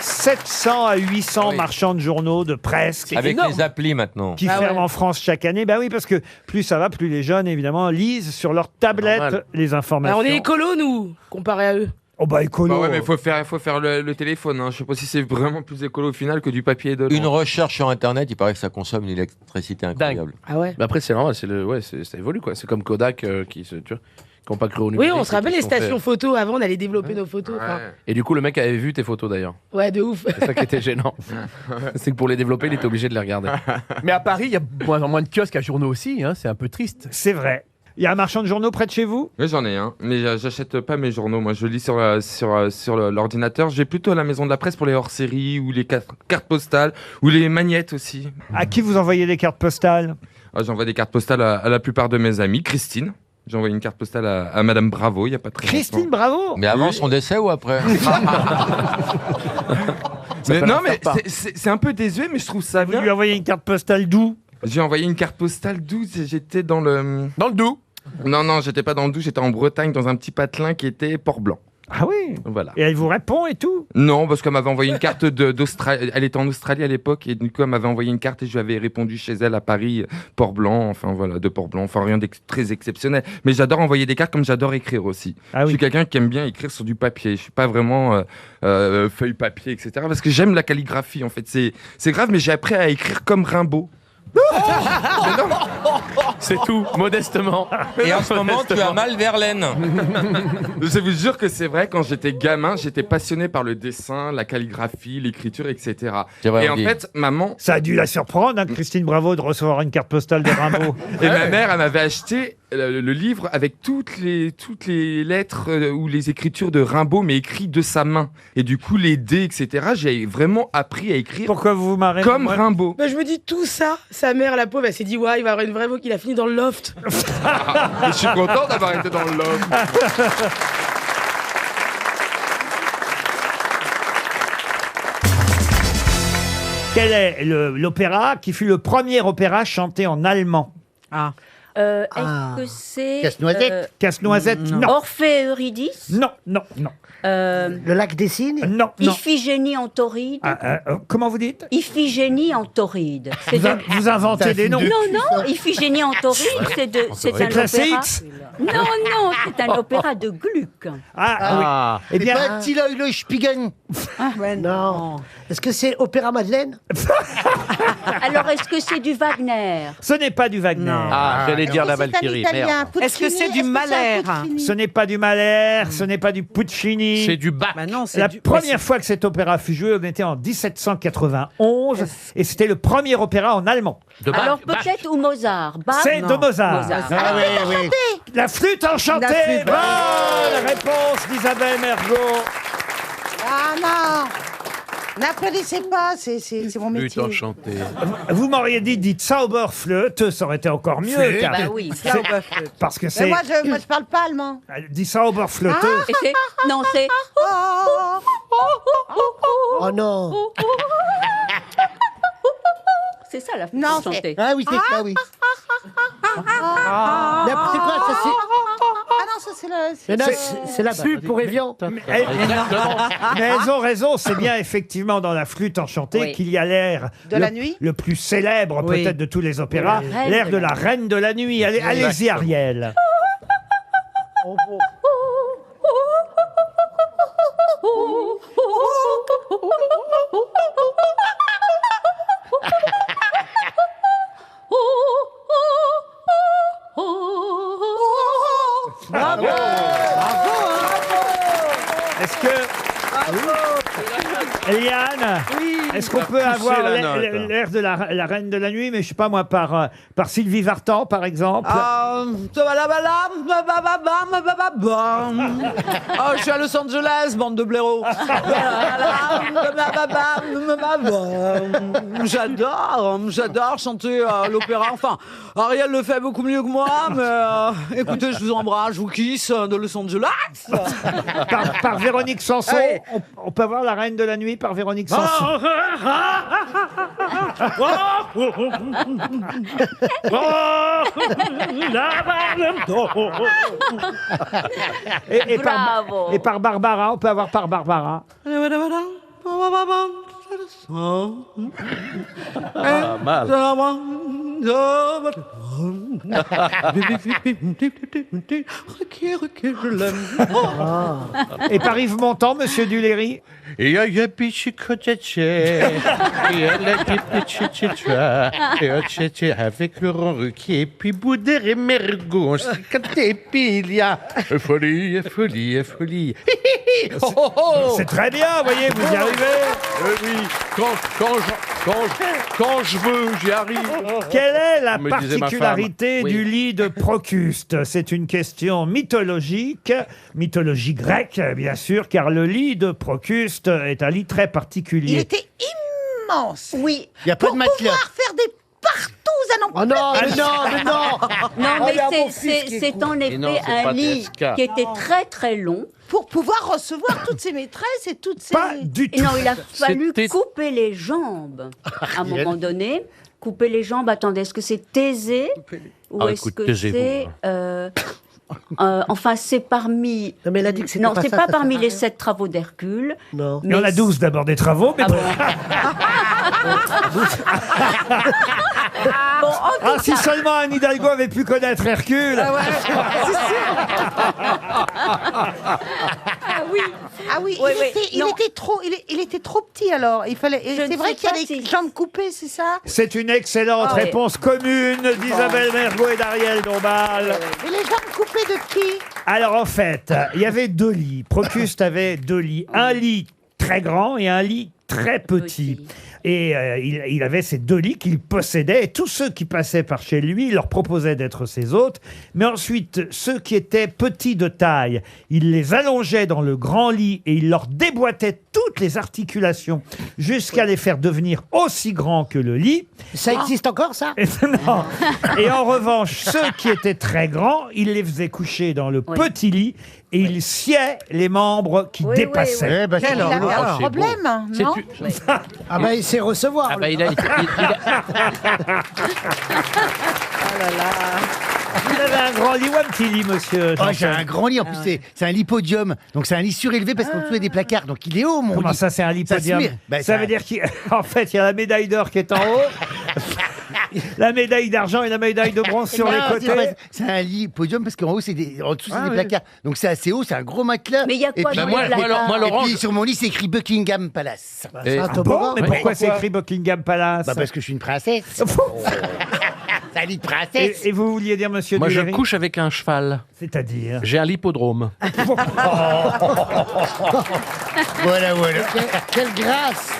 700 à 800 marchands de journaux, de presse. Avec les applis maintenant. Qui ferment en France chaque année. Ben oui, parce que plus ça va, plus les jeunes, évidemment, lisent sur leur tablette Normal. les informations. on est écolo, nous, comparé à eux. Oh bah écolo. Bah ouais, mais faut faire le téléphone. Hein. Je sais pas si c'est vraiment plus écolo au final que du papier et de l'encre. Une recherche sur Internet, il paraît que ça consomme une électricité incroyable. Ah ouais. Mais après, c'est normal, ça évolue quoi. C'est comme Kodak qui n'ont pas cru au Oui, numérique. on se rappelle et les qui sont fait- stations photo. Avant, on allait développer nos photos. enfin. Et du coup, le mec avait vu tes photos d'ailleurs. Ouais, de ouf. C'est ça qui était gênant. C'est que pour les développer, il était obligé de les regarder. Mais à Paris, il y a moins en moins de kiosques à journaux aussi. Hein, c'est un peu triste. C'est vrai. Il y a un marchand de journaux près de chez vous? Oui, j'en ai un, mais j'achète pas mes journaux. Moi, je lis sur l'ordinateur. J'ai plutôt la maison de la presse pour les hors-séries ou les cartes postales ou les magnettes aussi. À qui vous envoyez des cartes postales? J'envoie des cartes postales à la plupart de mes amis. Christine. J'ai envoyé une carte postale à Madame Bravo il n'y a pas très Christine longtemps. Bravo? Mais avant son décès ou après? Mais non, mais c'est un peu désuet, mais je trouve ça bien. Vous lui envoyez une carte postale d'où? J'ai envoyé une carte postale d'où? J'étais dans le... Dans le Doubs? Non, j'étais pas dans le Doubs, j'étais en Bretagne, dans un petit patelin qui était Port-Blanc. Ah oui? Voilà. Et elle vous répond et tout? Non, parce qu'elle m'avait envoyé une carte d'Australie. Elle était en Australie à l'époque, et du coup, elle m'avait envoyé une carte et je lui avais répondu chez elle à Paris, Port-Blanc, enfin voilà, de Port-Blanc. Enfin, rien de très exceptionnel. Mais j'adore envoyer des cartes comme j'adore écrire aussi. Ah oui. Je suis quelqu'un qui aime bien écrire sur du papier. Je suis pas vraiment feuille papier, etc. Parce que j'aime la calligraphie, en fait. C'est grave, mais j'ai appris à écrire comme Rimbaud. C'est tout, modestement. Et en ce moment, tu as mal Verlaine. Je vous jure que c'est vrai, quand j'étais gamin, j'étais passionné par le dessin, la calligraphie, l'écriture, etc. Et en fait, maman... Ça a dû la surprendre, hein, Christine Bravo, de recevoir une carte postale de Rimbaud. Et ma mère, elle m'avait acheté le livre avec toutes les lettres ou les écritures de Rimbaud, mais écrites de sa main. Et du coup, les dés, etc. J'ai vraiment appris à écrire. Pourquoi vous vous marrez comme Rimbaud. Bah, je me dis tout ça, sa mère, la pauvre, elle s'est dit ouais, il va avoir une vraie voix qu'il a fini dans le loft. Je suis content d'avoir été dans le loft. Quel est l'opéra qui fut le premier opéra chanté en allemand? Est-ce que c'est... Casse-noisette? Casse-noisette, non. Orphée et Eurydice? Non. Le lac des cygnes? Non. Iphigénie en tauride? Comment vous dites? Iphigénie en tauride. Vous inventez des noms. Non, Iphigénie en tauride, c'est un classé opéra. X. Non, c'est un opéra de Gluck. Ah oui. Eh bien, Tilo Spigen. Non. Est-ce que c'est Opéra Madeleine? Alors, est-ce que c'est du Wagner? ce n'est pas du Wagner. J'allais dire la Valkyrie. Merde. Est-ce que c'est du Mahler? Ce n'est pas du Mahler, ce n'est pas du Puccini. C'est du Bach. La première fois que cet opéra fut joué, on était en 1791 et c'était le premier opéra en allemand. Alors peut-être ou Mozart. Bach? C'est de Mozart. Ah oui. La flûte enchantée. Bonne réponse d'Isabelle Mergo. Ah non. N'applaudissez pas, c'est mon métier. Flûte enchantée. Vous m'auriez dit Zauberflöte, ça aurait été encore mieux. Flûte. car- Bah oui. c'est- Parce que Mais c'est... moi, je parle pas allemand. Dit Zauberflöte. Et c'est... Non, c'est... Oh non. C'est ça la flûte Non, enchantée. Ah oui, c'est ça, oui. Mais c'est quoi, ça c'est... Ah non, ça c'est le... C'est la pub pour Evian. Mais elles ont raison, c'est bien effectivement dans la flûte enchantée Oui. qu'il y a l'air De la nuit le plus célèbre Oui. peut-être de tous les opéras, La reine l'air de de la la reine de la nuit. Allez-y Ariel. Bravo. Est-ce que... Eliane, est-ce qu'on peut avoir la l'air note. l'air de la reine de la nuit, mais je sais pas moi, par Sylvie Vartan par exemple? Je suis à Los Angeles, bande de blaireaux. J'adore chanter l'opéra. Enfin, Ariel le fait beaucoup mieux que moi, mais écoutez, je vous embrasse, je vous kiss de Los Angeles. Par Véronique Sanson. Ouais. On peut avoir la reine de la nuit par Véronique Sanson. Bravo. Et par Barbara, on peut avoir par Barbara. mal. Et par Yves Montand, monsieur Duléry. Et il y a pichi kotetche, et elle a dit avec Laurent Ruquier, puis Boudère et Mergo, on s'est capté, puis il y a folie. C'est très bien, vous voyez, vous y arrivez. Oui, quand je veux, j'y arrive. Quelle est la Me disait ma particularité femme. Oui. du lit de Procuste? C'est une question mythologique, mythologie grecque, bien sûr, car le lit de Procuste est un lit très particulier. Il était immense. Oui. Il n'y a pas de Pour matelas. pouvoir faire des partous non. Oh non, mais non, mais non. Non, Oh, mais il y a mon c'est fils qui c'est écoute. en Mais effet non, c'est un pas lit TSK. qui était très très long. Pour pouvoir recevoir toutes ces maîtresses et toutes ces... Pas du Et tout. non, il a fallu C'était- couper les jambes à un moment donné. Couper les jambes, attendez, est-ce que c'est Thésée ou Ah, est-ce écoute, que taisez-vous, c'est... enfin, c'est parmi... Non, mais elle a dit que c'était Non, pas c'est ça, pas ça parmi sert à les rien. 7 travaux d'Hercule. Non. Il y en a 12 d'abord des travaux, mais Ah bon. Bon, en tout Ah, si cas- seulement Anne Hidalgo avait pu connaître Hercule. Ah oui, Oui, il, oui, était, non. il était trop petit alors. Il fallait. Je ne C'est vrai sais qu'il y a pas des si- jambes coupées, c'est ça? C'est une excellente Ah ouais. réponse commune d'Isabelle Mergo et d'Ariel Dombal. Et les jambes coupées de qui? Alors en fait, il y avait 2 lits. Procuste avait 2 lits. Un lit très grand et un lit très petit. Et il avait ces 2 lits qu'il possédait. Et tous ceux qui passaient par chez lui, il leur proposait d'être ses hôtes. Mais ensuite, ceux qui étaient petits de taille, il les allongeait dans le grand lit et il leur déboîtait toutes les articulations jusqu'à les faire devenir aussi grands que le lit. Ça existe encore, ça? Et, non. Et en revanche, ceux qui étaient très grands, il les faisait coucher dans le petit lit et il sciait les membres qui dépassaient. Eh ben, Il a un problème, non? Ah bah il sait recevoir. Ah bah, lui. il a... Vous avez un grand lit ou un petit lit, monsieur Oh, j'ai Janssen un grand lit, en plus c'est un lit podium, donc c'est un lit surélevé parce qu'en dessous il y a des placards, donc il est haut mon Comment lit. ça, c'est un lit podium? Ça veut dire qu'en fait, il y a la médaille d'or qui est en haut, la médaille d'argent et la médaille de bronze sur les Non, c'est côtés. pas- c'est un lit podium parce qu'en haut en dessous c'est des placards, donc c'est assez haut, c'est un gros matelas. Mais il y a quoi Et dans puis- les placards et puis sur mon lit c'est écrit Buckingham Palace. C'est un Ah bon? toboggan. Mais pourquoi c'est écrit Buckingham Palace? Bah parce que je suis une princesse. C'est un lit de princesse. Et vous vouliez dire, monsieur Moi, je Duléry? couche avec un cheval. C'est-à-dire? J'ai un hippodrome. Voilà. Quelle grâce.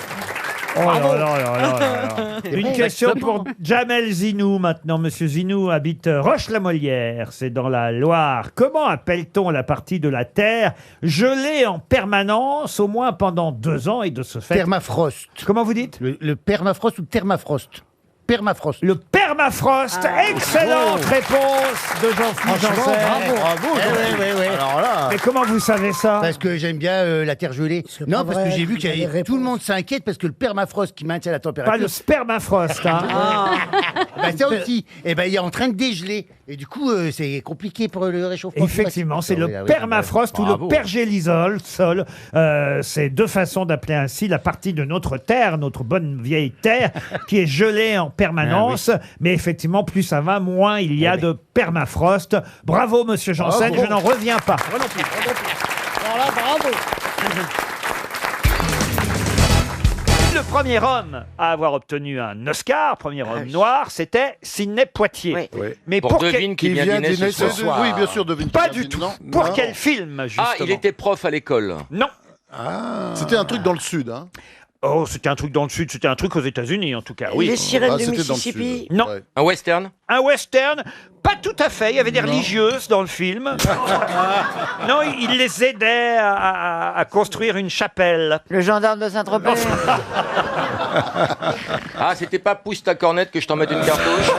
Oh là là là là là là. Une question pour Jamel Zinou maintenant. Monsieur Zinou habite Roche-la-Molière, c'est dans la Loire. Comment appelle-t-on la partie de la Terre gelée en permanence, au moins pendant 2 ans et de ce fait... Permafrost. Comment vous dites? Le permafrost ou thermafrost? Permafrost. Le permafrost. Excellente réponse de Jean-Philippe Janssen. Bravo. Oui. Alors là. Mais comment vous savez ça? Parce que j'aime bien la terre gelée. Non, parce que j'ai vu que tout le monde s'inquiète parce que le permafrost qui maintient la température. Pas le spermafrost, hein. Bah, ça aussi. Et ben il est en train de dégeler. Et du coup, c'est compliqué pour le réchauffement. Effectivement, c'est climatique. le Ah oui, permafrost ou le bravo. pergélisol. C'est 2 façons d'appeler ainsi la partie de notre terre, notre bonne vieille terre, qui est gelée en permanence. Mais effectivement, plus ça va, moins il y a de permafrost. Bravo, monsieur Janssen, Bravo. je n'en reviens pas. Moi non plus. Alors là, bravo. Le premier homme à avoir obtenu un Oscar, premier homme noir, c'était Sidney Poitier. Mais Pour quel- devine qui vient dîner ce soir. Oui, bien sûr, devine. Pas du tout. Pour quel film, justement? Ah, il était prof à l'école. Non. C'était un truc dans le sud, hein. Oh, c'était un truc dans le sud, c'était un truc aux États-Unis en tout cas. Oui. Les sirènes Ah, du c'était dans le Mississippi. sud. Non. Ouais. Un western. Un western, pas tout à fait. Il y avait des religieuses dans le film. Non, il les aidait à construire une chapelle. Le gendarme de Saint-Tropez. Ah, c'était pas pousse ta cornette que je t'en mette une cartouche.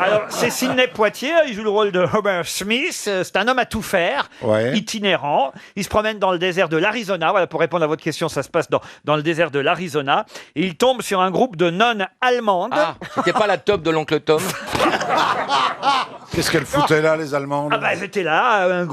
Alors, c'est Sidney Poitier, il joue le rôle de Homer Smith. C'est un homme à tout faire, Ouais. itinérant. Il se promène dans le désert de l'Arizona. Voilà, pour répondre à votre question, ça se passe dans le désert de l'Arizona. Et il tombe sur un groupe de nonnes allemandes. Ah, c'était pas la top de l'oncle Tom. Qu'est-ce qu'elle foutait là, les Allemandes? Ah bah, elles étaient là, un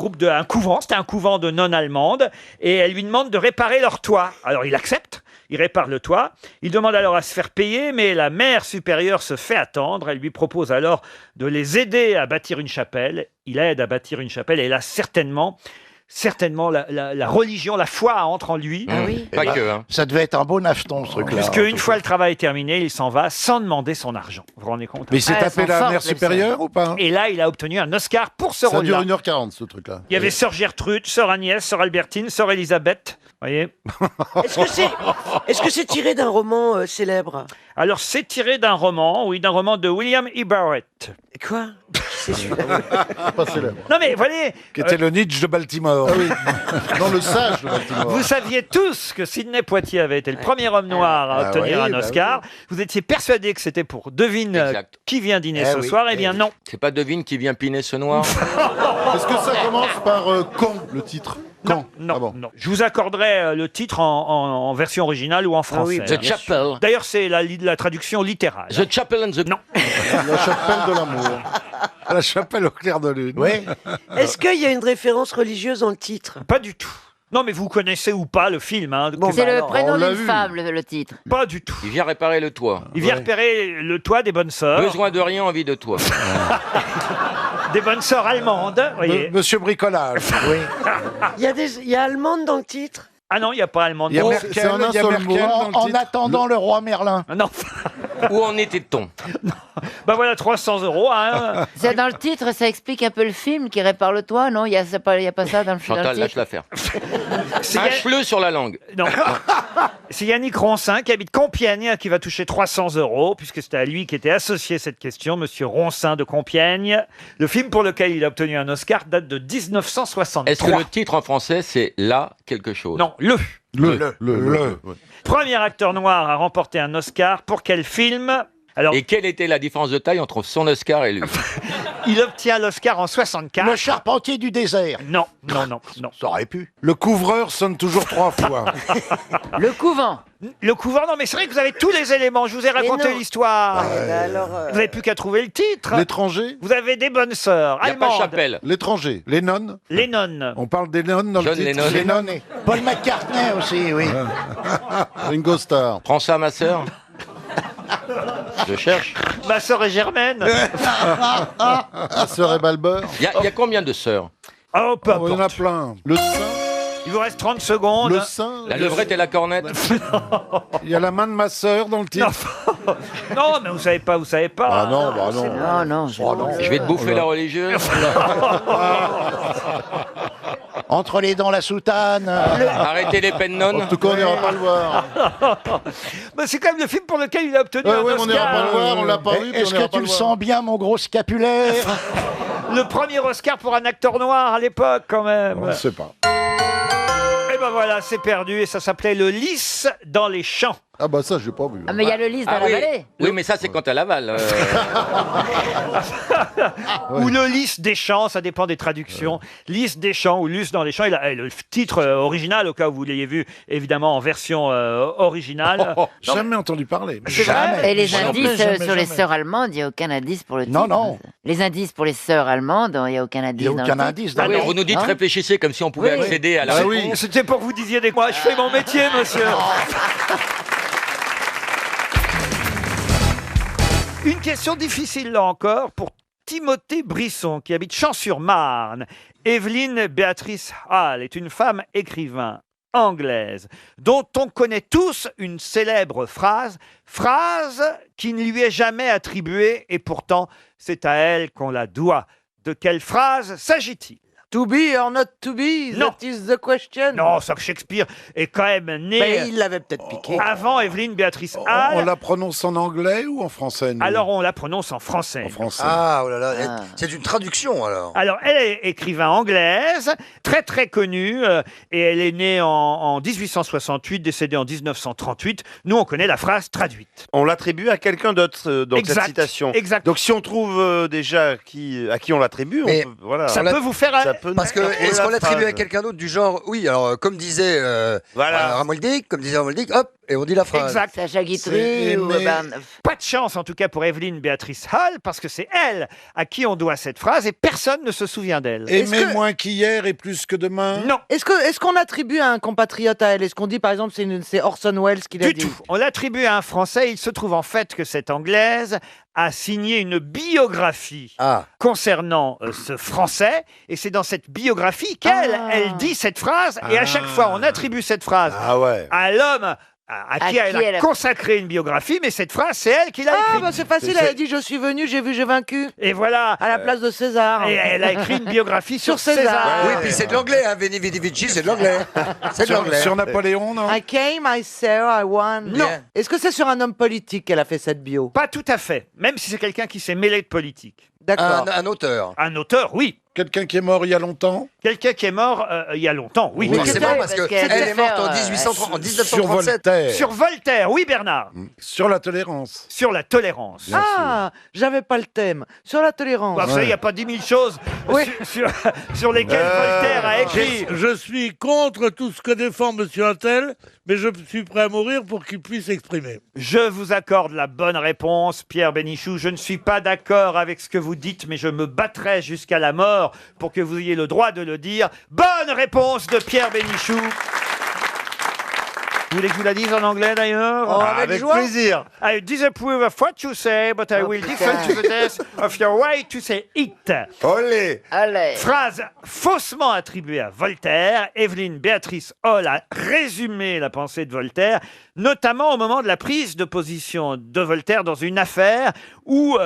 couvent, c'était un couvent de nonnes allemandes, et elles lui demandent de réparer leur toit. Alors il accepte, il répare le toit, il demande alors à se faire payer, mais la mère supérieure se fait attendre, elle lui propose alors de les aider à bâtir une chapelle, il aide à bâtir une chapelle, et là certainement la religion, la foi entre en lui. Ah oui. Pas que, hein. Ça devait être un beau nafton, ce truc-là. Puisque une fois le travail est terminé, il s'en va sans demander son argent. Vous vous rendez compte? Mais il s'est Ah, tapé elles sont la fortes, mère les supérieure ou pas? Et là, il a obtenu un Oscar pour ce Ça dure rôle-là. 1h40, ce truc-là. Il y avait Sœur Gertrude, Sœur Agnès, Sœur Albertine, Sœur Élisabeth. Voyez. Est-ce que c'est tiré d'un roman célèbre? Alors, c'est tiré d'un roman, oui, d'un roman de William E. Barrett. Swift. Quoi? C'est celui-là. Pas célèbre. Non mais, voyez... Qui était le Nietzsche de Baltimore. Ah oui. Non, le sage de Baltimore. Vous saviez tous que Sidney Poitier avait été le premier homme noir à Ah obtenir oui, un bah Oscar. Vous étiez persuadé que c'était pour Devine qui vient dîner ce soir. Eh bien non. C'est pas Devine qui vient piner ce noir. Est-ce que ça commence par quand, le titre? Quand? Non, non. Je vous accorderai le titre en version originale ou en français. The Chapel. D'ailleurs, c'est la traduction littérale. The Chapel and the... Non. La chapelle de l'amour. La chapelle au clair de lune. Oui. Est-ce qu'il y a une référence religieuse dans le titre? Pas du tout. Non, mais vous connaissez ou pas le film hein, C'est le prénom d'une femme, le titre. Pas du tout. Il vient réparer le toit. Il vient repérer le toit des bonnes sœurs. Besoin de rien, envie de toi. Des bonnes sœurs allemandes, voyez. Monsieur Bricolage. Oui. Il y a allemande dans le titre? Ah non, il n'y a pas allemande. Il y a Merkel, C'est un il y a seul Merkel mot. dans le En titre. attendant le roi Merlin. Non. Où en était-on? Bah voilà, 300 €. Hein. C'est dans le titre, ça explique un peu le film qui répare le toit, non? Il y a pas ça dans le film. Chantal, lâche l'affaire. C'est Un cheveu sur la langue. Non. C'est Yannick Ronsin qui habite Compiègne qui va toucher 300 €, puisque c'était à lui qui était associé cette question, Monsieur Ronsin de Compiègne. Le film pour lequel il a obtenu un Oscar date de 1963. Est-ce que le titre en français, c'est là quelque chose? Non, le. Le. Premier acteur noir à remporter un Oscar pour quel film? Alors, Et quelle était la différence de taille entre son Oscar et lui? il obtient l'Oscar en 64. Le charpentier du désert. Non. Ça aurait pu. Le couvreur sonne toujours 3 fois. Le couvent. Le couvent, non, mais c'est vrai que vous avez tous les éléments. Je vous ai raconté non. l'histoire. Alors, Vous n'avez plus qu'à trouver le titre. L'étranger. Vous avez des bonnes sœurs Il n'y a pas allemandes. Chapelle. L'étranger. Les nonnes. Les nonnes. On parle des nonnes dans John le titre. Lennon. Les nonnes. Paul McCartney aussi, oui. Ringo Starr. Prends ça, ma sœur. Je cherche. Ma sœur est Germaine. La sœur et Balbeur. Il y a combien de sœurs? Oh, peu Oh, il y en a importe. plein. Le sein. Il vous reste 30 secondes. Le sein. La levrette et la cornette? Il y a la main de ma sœur dans le titre. Non, mais vous savez pas. Ah non, bah non. Non, non. Je vais te bouffer la religieuse. Entre les dents, la soutane. Arrêtez les peines nonnes. En tout cas, on n'ira pas le voir. Mais c'est quand même le film pour lequel il a obtenu un Ouais, mais on n'ira pas le Oscar. voir, on l'a pas vu. puis Est-ce on ira que pas tu le voir. sens bien, mon gros scapulaire? Le premier Oscar pour un acteur noir à l'époque, quand même. On ne sait pas. Et ben voilà, c'est perdu. Et ça s'appelait Le Lys dans les champs. Ah bah ça, j'ai pas vu. Ah, mais il y a le lys dans Ah la oui. vallée. Oui, mais ça, c'est quand elle avale. Ou Le Lys des champs, ça dépend des traductions. Lys des champs ou Lys dans les champs. Il a le titre original, au cas où vous l'ayez vu, évidemment, en version originale. Jamais entendu parler. C'est vrai. Et les Jamais, indices jamais, sur les jamais. sœurs allemandes, il n'y a aucun indice pour le titre. Non, non. Les indices pour les sœurs allemandes, il n'y a aucun Il indice n'y a dans aucun le titre. indice. Ah dans oui, le- vous nous dites Hein? réfléchissez comme si on pouvait Oui. accéder à la Ah réponse. oui. C'était pour que vous disiez des moi, je fais mon métier, monsieur. Une question difficile, là encore, pour Timothée Brisson, qui habite Champs-sur-Marne. Evelyne Béatrice Hall est une femme écrivain anglaise, dont on connaît tous une célèbre phrase qui ne lui est jamais attribuée, et pourtant c'est à elle qu'on la doit. De quelle phrase s'agit-il? To be or not to be, Non. that is the question. Non, ça que Shakespeare est quand même né Ben, il l'avait peut-être piqué. avant Evelyne Béatrice On Hall. la prononce en anglais ou en français nous Alors on la prononce en français. En français. Ah, oh là là, Ah. c'est une traduction alors. Alors, elle est écrivain anglaise, très très connue, et elle est née en 1868, décédée en 1938. Nous, on connaît la phrase traduite. On l'attribue à quelqu'un d'autre dans Exact, cette citation. exact. Donc si on trouve déjà à qui on l'attribue, on Mais peut, voilà. Ça peut vous faire... Ça peut Parce que contrôler est-ce la qu'on l'attribue phrase. à quelqu'un d'autre du genre, oui, alors comme disait Voilà. Ramoldic, hop, et on dit la phrase. Exact. Sacha Guitry C'est- ou... mais- Pas de chance, en tout cas, pour Evelyne Béatrice Hall, parce que c'est elle à qui on doit cette phrase, et personne ne se souvient d'elle. Aimer moins qu'hier et plus que demain. Non. Est-ce qu'on attribue à un compatriote à elle? Est-ce qu'on dit par exemple c'est Orson Welles qui l'a Du dit? tout. On l'attribue à un Français. Il se trouve en fait que cette Anglaise a signé une biographie concernant ce Français. Et c'est dans cette biographie qu'elle elle dit cette phrase. Et à chaque fois, on attribue cette phrase Ah ouais. à l'homme à qui elle a consacré une biographie, mais cette phrase, c'est elle qui l'a écrite. Ah, bah c'est facile, elle a dit « Je suis venu, j'ai vu, j'ai vaincu ». Et voilà. À la place de César. Et elle a écrit une biographie sur César. Oui, puis c'est de l'anglais, hein. Veni Vidi Vici, c'est de l'anglais. C'est de l'anglais. Sur Napoléon, non? I came, I saw, I won. Non. Est-ce que c'est sur un homme politique qu'elle a fait cette bio? Pas tout à fait, même si c'est quelqu'un qui s'est mêlé de politique. D'accord. Un auteur. Un auteur, oui. Quelqu'un qui est mort il y a longtemps? Quelqu'un qui est mort il y a longtemps, oui. Oui, c'est marrant parce qu'elle est morte en 1937. Sur Voltaire. Sur Voltaire, oui Bernard. Sur la tolérance. Sur la tolérance. Ah, j'avais pas le thème. Sur la tolérance. Bah, vous savez, il n'y a pas 10 000 choses sur lesquelles Voltaire a écrit. Je suis contre tout ce que défend Monsieur Attel, mais je suis prêt à mourir pour qu'il puisse exprimer. Je vous accorde la bonne réponse, Pierre Bénichou. Je ne suis pas d'accord avec ce que vous dites, mais je me battrai jusqu'à la mort pour que vous ayez le droit de le dire. Bonne réponse de Pierre Bénichou. Vous voulez que je vous la dise en anglais d'ailleurs? Oh, avec joie. Plaisir. I disapprove of what you say, but I will defend to the death of your way to say it. Olé. Allez. Phrase faussement attribuée à Voltaire. Evelyne Béatrice Hall a résumé la pensée de Voltaire, notamment au moment de la prise de position de Voltaire dans une affaire où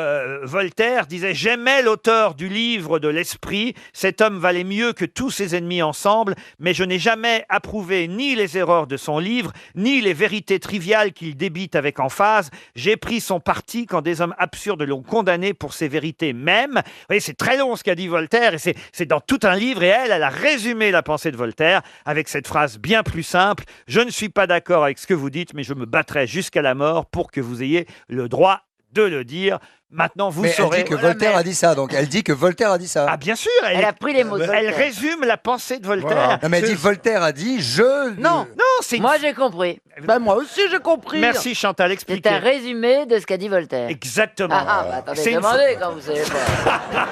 Voltaire disait « J'aimais l'auteur du livre de l'esprit, cet homme valait mieux que tous ses ennemis ensemble, mais je n'ai jamais approuvé ni les erreurs de son livre, ni les vérités triviales qu'il débite avec emphase. J'ai pris son parti quand des hommes absurdes l'ont condamné pour ses vérités mêmes. » Vous voyez, c'est très long ce qu'a dit Voltaire, et c'est dans tout un livre, et elle a résumé la pensée de Voltaire avec cette phrase bien plus simple « Je ne suis pas d'accord avec ce que vous dites, mais je me battrai jusqu'à la mort pour que vous ayez le droit de le dire. » Maintenant, vous saurez. Elle dit que Voltaire a dit ça, donc elle dit que Voltaire a dit ça. Ah, bien sûr. Elle a pris les mots de Voltaire. Elle résume la pensée de Voltaire. Voilà. Non, mais elle dit Voltaire a dit je. Non, c'est. Moi, j'ai compris. Ben, moi aussi, j'ai compris. Merci Chantal, expliquez. C'est un résumé de ce qu'a dit Voltaire. Exactement. Bah, attendez, demandez quand vous savez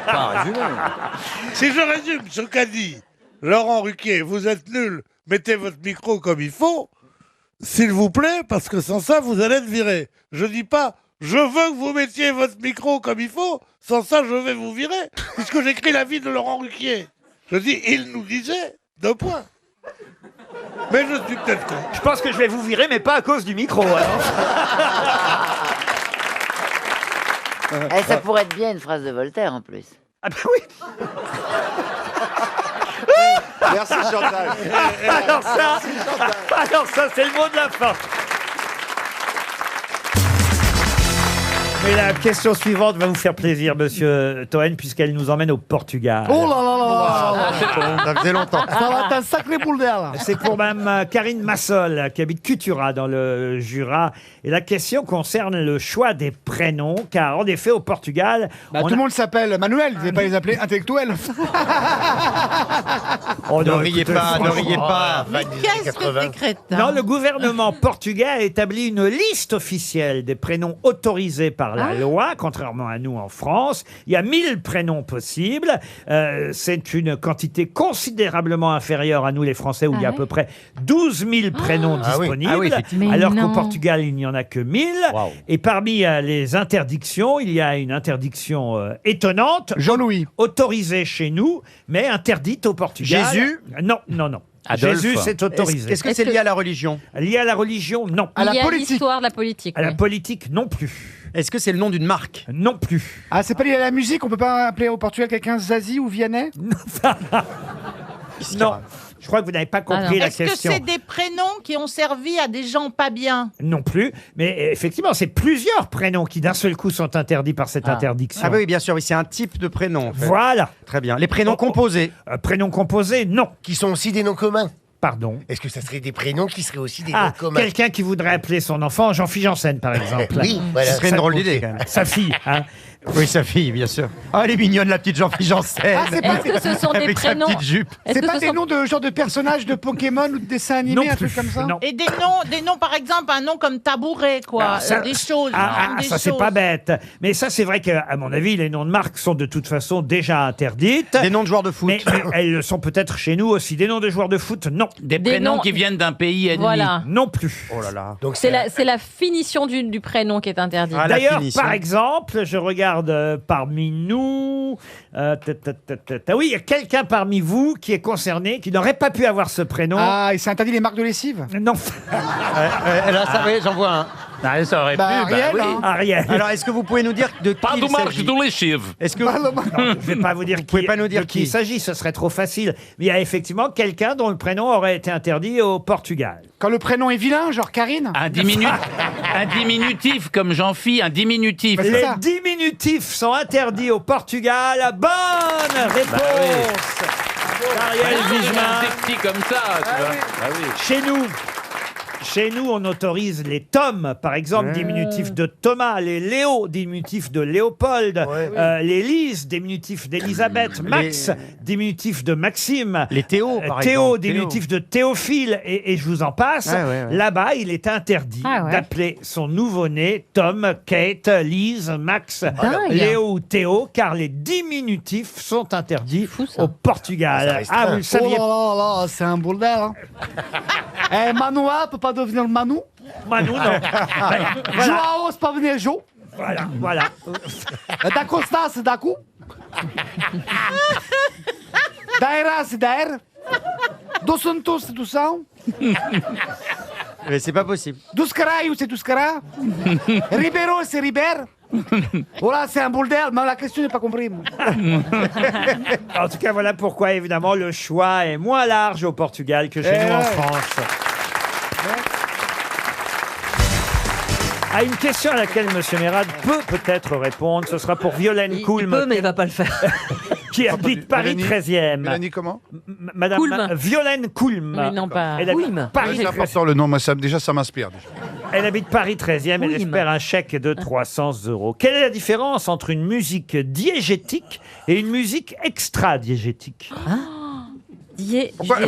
pas. Si je résume ce qu'a dit Laurent Ruquier, vous êtes nul, mettez votre micro comme il faut, s'il vous plaît, parce que sans ça, vous allez être viré. Je dis pas, je veux que vous mettiez votre micro comme il faut, sans ça, je vais vous virer, puisque j'écris l'avis de Laurent Ruquier. Je dis, il nous disait, 2 points. Mais je suis peut-être con. Je pense que je vais vous virer, mais pas à cause du micro, alors. Ça pourrait être bien une phrase de Voltaire, en plus. Ah ben oui. Merci Chantal. Alors ça, c'est le mot de la fin. Mais la question suivante va vous faire plaisir, monsieur Toen, puisqu'elle nous emmène au Portugal. Oh là là là là. Ça faisait longtemps. Ça va être un sacré boule d'air, là. C'est pour Mme Karine Massol, qui habite Cutura, dans le Jura. Et la question concerne le choix des prénoms, car en effet, au Portugal... Tout le monde s'appelle Manuel, vous n'allez pas les appeler intellectuels. Oh, Ne riez pas, ne riez pas. Qu'est-ce que c'est crétin? Non, le gouvernement portugais a établi une liste officielle des prénoms autorisés par la loi, contrairement à nous en France. Il y a 1000 prénoms possibles. C'est une quantité considérablement inférieure à nous les Français, où il y a à peu près 12 000 prénoms disponibles, alors qu'au Portugal, il n'y en a que 1000. Wow. Et parmi les interdictions, il y a une interdiction étonnante. Jean-Louis. Autorisée chez nous, mais interdite au Portugal. Jésus? Non, non, non. Adolphe. Jésus, c'est autorisé. Est-ce que c'est lié à la religion? Lié à la religion, non. À la Il y a politique. l'histoire de la politique. À la oui. politique, non plus. Est-ce que c'est le nom d'une marque? Non plus. Ah, c'est pas lié à la musique, on peut pas appeler au Portugal quelqu'un Zazie ou Vianney? Non. Je crois que vous n'avez pas compris la Est-ce que question. c'est des prénoms qui ont servi à des gens pas bien? Non plus. Mais effectivement, c'est plusieurs prénoms qui d'un seul coup sont interdits par cette interdiction. Ah oui, bien sûr, oui, c'est un type de prénom. En fait. Voilà. Très bien. Les prénoms composés. Prénoms composés, non. Qui sont aussi des noms communs. Pardon. Est-ce que ça serait des prénoms qui seraient aussi des Ah, noms communs? quelqu'un qui voudrait appeler son enfant Jean-Philippe Janssen, par exemple. Oui, voilà. Ce serait une drôle d'idée, quand même. Sa fille, hein. Oui, sa fille, bien sûr. Ah, elle est mignonne, la petite Jean-Philippe Janssen. Ah, c'est pas- Est-ce que ce sont des Avec sa prénoms petite jupe. C'est pas des noms de genre de personnages de Pokémon ou de dessins animés, Non un plus, truc comme ça? non. Et des noms, par exemple, un nom comme tabouret, quoi. Ah, ça- des choses. des ça c'est choses. pas bête. Mais ça, c'est vrai qu'à mon avis, les noms de marques sont de toute façon déjà interdites. Des noms de joueurs de foot. Mais elles le sont peut-être chez nous aussi. Des noms de joueurs de foot, non. Des Des prénoms noms- qui viennent d'un pays ennemi. Voilà. Non plus. Oh là là. Donc C'est la finition du prénom qui est interdite. Ah, la D'ailleurs, finition. par exemple, je regarde regarde parmi nous. Oui, il y a quelqu'un parmi vous qui est concerné, qui n'aurait pas pu avoir ce prénom. Ah, il s'est interdit les marques de lessive? Non. Là, ça va, j'en vois un. Ah, ça aurait pu, Ariel, oui. hein. Ariel. Alors, est-ce que vous pouvez nous dire de qui il s'agit? Est-ce que Non, je ne vais pas vous dire de qui il s'agit, ce serait trop facile. Mais il y a effectivement quelqu'un dont le prénom aurait été interdit au Portugal. Quand le prénom est vilain, genre Karine? Un diminutif comme Jean-Phi, un diminutif. Les diminutifs sont interdits au Portugal. Bonne réponse d'Ariel Wiesmann. C'est petit comme ça, tu vois. Ah oui. Chez nous, on autorise les Tom, par exemple, diminutif de Thomas, les Léo, diminutif de Léopold, les Lise, diminutif d'Elisabeth, Max, diminutif de Maxime, les Théo, par Théo, exemple. diminutif de Théophile, et je vous en passe. Là-bas, il est interdit d'appeler son nouveau-né Tom, Kate, Lise, Max, Léo ou Théo, car les diminutifs sont interdits au Portugal. Ah, vous le saviez? Oh là là, c'est un bordel. Hein. Manoa peut pas devenir Manu? Manu, non. Voilà. Joao, c'est pas venir Jo? Voilà. Da Costa, c'est Daku? Daira, c'est Daer? Dos Santos, c'est Dousan? Mais c'est pas possible. Douskaraï, c'est Douskara? Ribeiro, c'est Riber? Voilà, c'est un bordel, mais la question n'est pas comprise. En tout cas, voilà pourquoi, évidemment, le choix est moins large au Portugal que chez nous en France. À une question à laquelle M. Mérad peut peut-être répondre, ce sera pour Violaine Coulm. Il peut, mais il va pas le faire. Qui habite Paris 13e. Mélanie comment? Madame Coulm. Violaine Coulm. Oui, non, pas Elle habite Coulm. Paris C'est important le nom, moi ça m'inspire. Déjà. Elle habite Paris 13e, elle espère un chèque de 300 €. Quelle est la différence entre une musique diégétique et une musique extra-diégétique?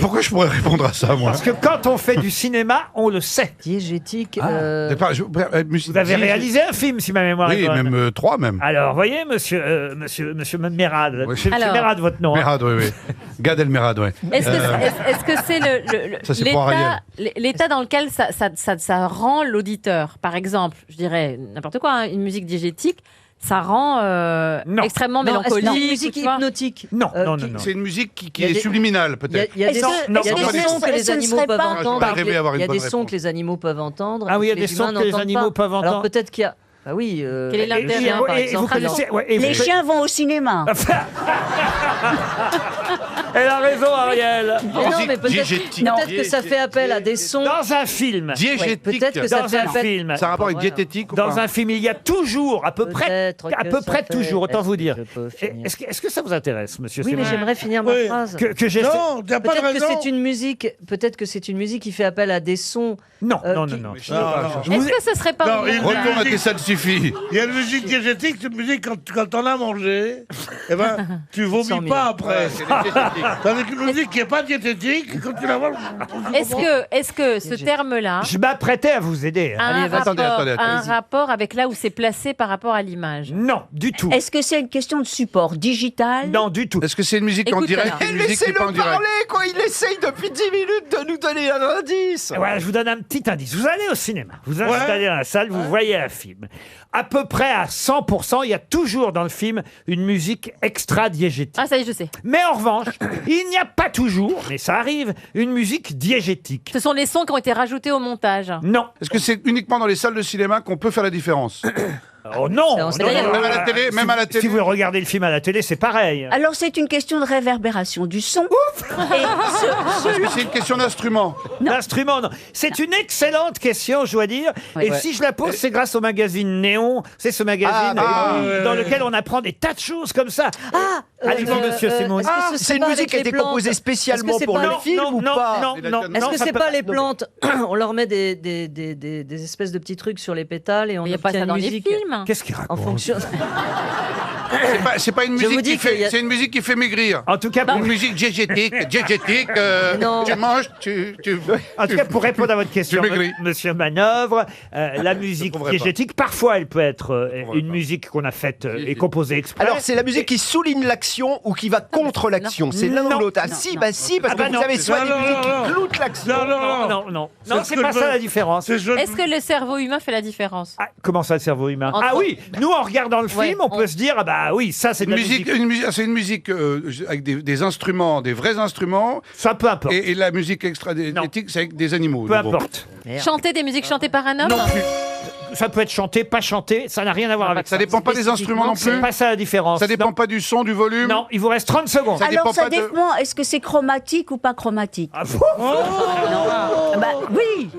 Pourquoi je pourrais répondre à ça, moi? Parce que quand on fait du cinéma, on le sait. Diégétique. Vous avez réalisé un film, si ma mémoire est Oui, bonne. même 3 même. Alors, voyez, monsieur Mérad. C'est Alors- Mérad, votre nom. hein. Mérad, oui. Gad Elmerad, oui. Est-ce que c'est Ça, c'est pour l'état dans lequel ça rend l'auditeur? Par exemple, je dirais n'importe quoi, hein, une musique diégétique, ça rend extrêmement mélancolique. Une musique hypnotique. Non, non. C'est une musique qui est subliminale, peut-être. Il y a des sons que les ce ne animaux serait peuvent pas- entendre. Pas rêver d'avoir Il y a une des bonne sons réponse. que les animaux peuvent entendre. Ah oui, il y a que des les sons humains que les n'entendent animaux pas. peuvent Alors entendre. peut-être qu'il y a. Bah oui. Quel est l'intérêt, par exemple? Les chiens vont au cinéma. Elle a raison, Ariel. Mais non, mais peut-être que ça fait appel à des sons. Dans un film. Diégétique. Ouais, peut-être que ça Dans fait un appel- film. Ça a rapport avec diététique ou Dans pas? un film, il y a toujours, à peu près que ça fait- toujours, autant vous dire. Est-ce que je peux finir Est-ce que ça vous intéresse, monsieur Oui, mais Seymour j'aimerais finir ma phrase. Que j'ai Non, t'as pas de Peut-être que raison. c'est une musique. Peut-être que c'est une musique qui fait appel à des sons. Non, non. Est-ce que ce serait pas Non, une il- musique- Retourne à tes salles suffit. Il y a une musique diégétique, c'est une musique quand on a mangé, eh ben, tu vomis pas après. Tandis qu'une musique qui n'est pas diététique, quand tu la vois... Est-ce que ce terme-là Je m'apprêtais à vous aider. a un, rapport, attendez, a un allez-y. rapport avec là où c'est placé par rapport à l'image? Non, du tout. Est-ce que c'est une question de support digital? Non, du tout. Est-ce que c'est une musique en Écoute, direct alors. ou une musique qui n'est pas en direct? quoi. Il essaye depuis 10 minutes de nous donner un indice. Voilà, je vous donne un petit indice. Vous allez au cinéma, vous installez dans la salle, vous voyez un film. À peu près à 100%, il y a toujours dans le film une musique extra-diégétique. Ah, ça y est, je sais. Mais en revanche, il n'y a pas toujours, mais ça arrive, une musique diégétique. Ce sont les sons qui ont été rajoutés au montage. Non. Est-ce que c'est uniquement dans les salles de cinéma qu'on peut faire la différence? Oh non, C'est d'ailleurs- Même à la télé, même à la télé. Si vous regardez le film à la télé, c'est pareil. Alors c'est une question de réverbération du son. Est-ce que c'est une question d'instrument? L'instrument, non. C'est une excellente question, je dois dire. Et si je la pose, c'est grâce au magazine Néon. C'est ce magazine dans lequel on apprend des tas de choses comme ça. Allez-y, monsieur Simon. est-ce que ce C'est une serait pas musique avec qui a les été plantes composée spécialement Est-ce que pour c'est le pas- film ou pas? Non. Est-ce que ça c'est peut- pas les plantes? On leur met des espèces de petits trucs sur les pétales et on Il n'y a pas obtient ça une dans les musique films. Qu'est-ce qu'il En raconte fonction. C'est pas une Je vous musique dis qui fait. qu'il y a- C'est une musique qui fait maigrir. En tout cas, Une musique diégétique. Non. Tu manges, tu. En tout cas, pour répondre à votre question, Tu maigris. Monsieur Manœuvre, la musique trouverai pas. diégétique, parfois, elle peut être une musique qu'on a faite et composée exprès. Alors, c'est la musique qui souligne l'action ou qui va contre l'action. C'est l'un Non. ou l'autre. Ah, Non, si, non. bah si, parce Ah bah que non. vous avez soit des Non, musiques non, qui non. cloutent l'action. Non, c'est pas ça la différence. Est-ce que le cerveau humain fait la différence? Comment ça, le cerveau humain? Entre- Ah oui, nous, en regardant le film, Ouais, on peut se dire, ah bah oui, ça, c'est de Une la musique, musique. c'est une musique avec des instruments, des vrais instruments. Ça, peu importe. Et la musique extra-diégétique, c'est avec des animaux. Peu de gros. importe. Chanter des musiques chantées par un homme? Non plus. Ça peut être chanté, pas chanté, ça n'a rien à voir avec ça. Ça dépend pas des instruments non C'est plus. pas ça la différence. Ça dépend Non. pas du son, du volume. Non, il vous reste 30 secondes. Alors ça dépend, est-ce que c'est chromatique ou pas chromatique? Ah bon Bah oui.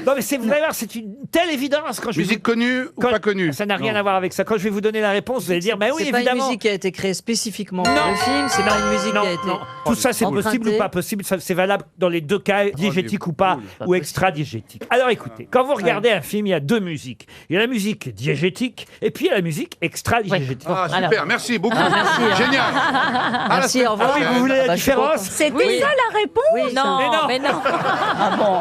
Non mais vous allez voir, c'est une telle évidence quand je vais Musique connue ou pas connue? Ça n'a rien Non. à voir avec ça. Quand je vais vous donner la réponse, vous allez dire, mais oui, C'est pas une évidemment. musique qui a été créée spécifiquement Non. pour le film, c'est pas une musique Non, qui a été... non. Tout ça, c'est empruntée. possible ou pas possible. C'est valable dans les deux cas, diégétique ou pas, ou extra-diégétique. Alors écoutez, quand vous regardez un film, il y a deux musiques. Il y a la musique diégétique et puis il y a la musique extra-diégétique. Ah, super, merci beaucoup. merci, hein. Génial. Merci, au revoir. Ah oui, vous voulez la Bah, je suis différence? contente. C'était Oui. ça la réponse? Non, mais non. Ah bon.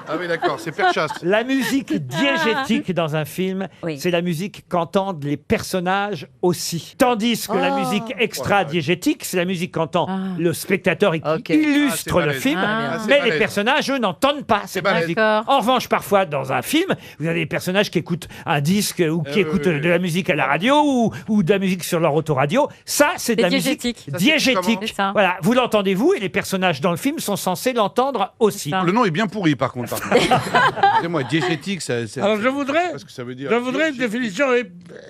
Ah oui, d'accord, c'est Perchasse. La musique diégétique dans un film, Oui. c'est la musique qu'entendent les personnages aussi. Tandis que la musique extra-diégétique, c'est la musique qu'entend le spectateur et qui Ok. illustre Ah, c'est le balèze. film, Ah, c'est mais les balèze. personnages, eux, n'entendent pas cette balèze. musique. D'accord. En revanche, parfois, dans un film, vous avez des personnages qui écoutent un disque ou qui écoutent oui. de la musique à la radio ou de la musique sur leur autoradio. Ça, c'est de C'est la diégétique. musique Ça diégétique. C'est ça. Voilà, vous l'entendez vous et les personnages dans le film sont censés l'entendre aussi. ça. Le nom est bien pourri, par contre. Excusez-moi, diégétique, ça. Alors je voudrais, Qu'est-ce que ça veut dire? une définition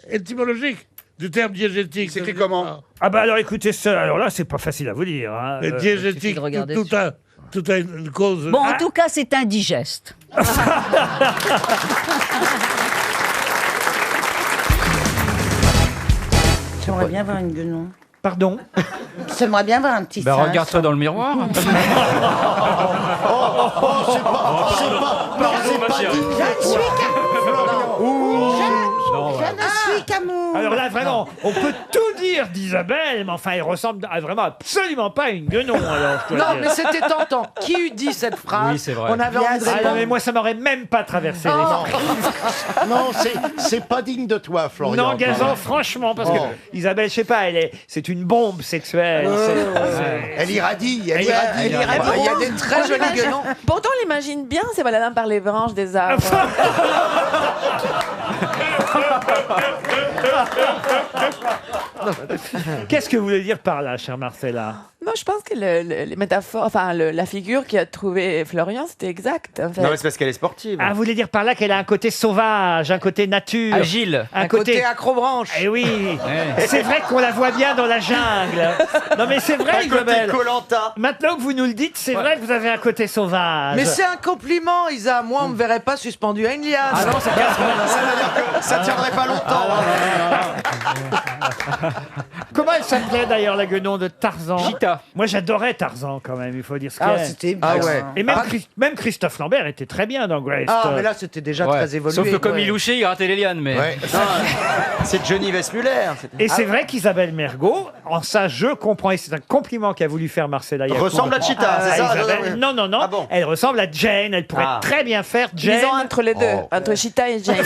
étymologique du terme diégétique. C'est écrit comment? Ah bah alors écoutez, ça, alors là, c'est pas facile à vous dire. Hein. Et suffit diégétique, de regarder tout a une cause. Bon, en tout cas, c'est indigeste. J'aimerais bien voir une guenon. Pardon? J'aimerais bien voir un petit Bah, singe. regarde-toi dans le miroir. Je suis je suis Camus. Alors là, vraiment, on peut tout dire d'Isabelle, mais enfin, elle ressemble vraiment absolument pas à une guenon, alors, je dois Non, dire. mais c'était tentant. Qui eût dit cette phrase? Oui, c'est vrai. On avait envie de Ah non, répondre. mais moi, ça m'aurait même pas traversé l'esprit. Non, c'est pas digne de toi, Florian. Non, Gazan, franchement, parce que Isabelle, je sais pas, c'est une bombe sexuelle. Elle irradie, elle irradie. Il y a des très jolis guenons. Pourtant, on l'imagine bien, c'est baladant par les branches des arbres. Qu'est-ce que vous voulez dire par là, cher Marcella? Non, je pense que les métaphores, enfin, la figure qu'a trouvé Florian, c'était exact, en fait. Non, mais c'est parce qu'elle est sportive. Ah, vous voulez dire par là qu'elle a un côté sauvage, un côté nature, Agile. un Côté accrobranche. Eh oui, c'est vrai qu'on la voit bien dans la jungle. Non mais c'est vrai, Isabelle. Koh-Lanta. Maintenant que vous nous le dites, c'est vrai que vous avez un côté sauvage. Mais c'est un compliment, Isa. Moi, on me verrait pas suspendu à une liane. Ah non, ça casse. Ça tiendrait pas longtemps. Comment elle s'appelait d'ailleurs la guenon de Tarzan? Chita. Moi j'adorais Tarzan quand même, il faut dire ce qu'il Ah, est. c'était bien. Ah ouais. Et même Christophe Lambert était très bien dans Grace. Ah, mais là, c'était déjà Ouais. très évolué. Sauf que comme Ouais. il louchait, il grattait les lianes. Mais... Ouais. C'est Johnny Westmuller. Et c'est vrai qu'Isabelle Mergo, en ça je comprends, et c'est un compliment qu'a voulu faire Marcella Yacoub. Ressemble à Cheetah, c'est ça? Isabelle. Non, non, non, Ah bon. elle ressemble à Jane, elle pourrait Ah. très bien faire Jane. Disons entre les deux, Oh. entre Chita et James.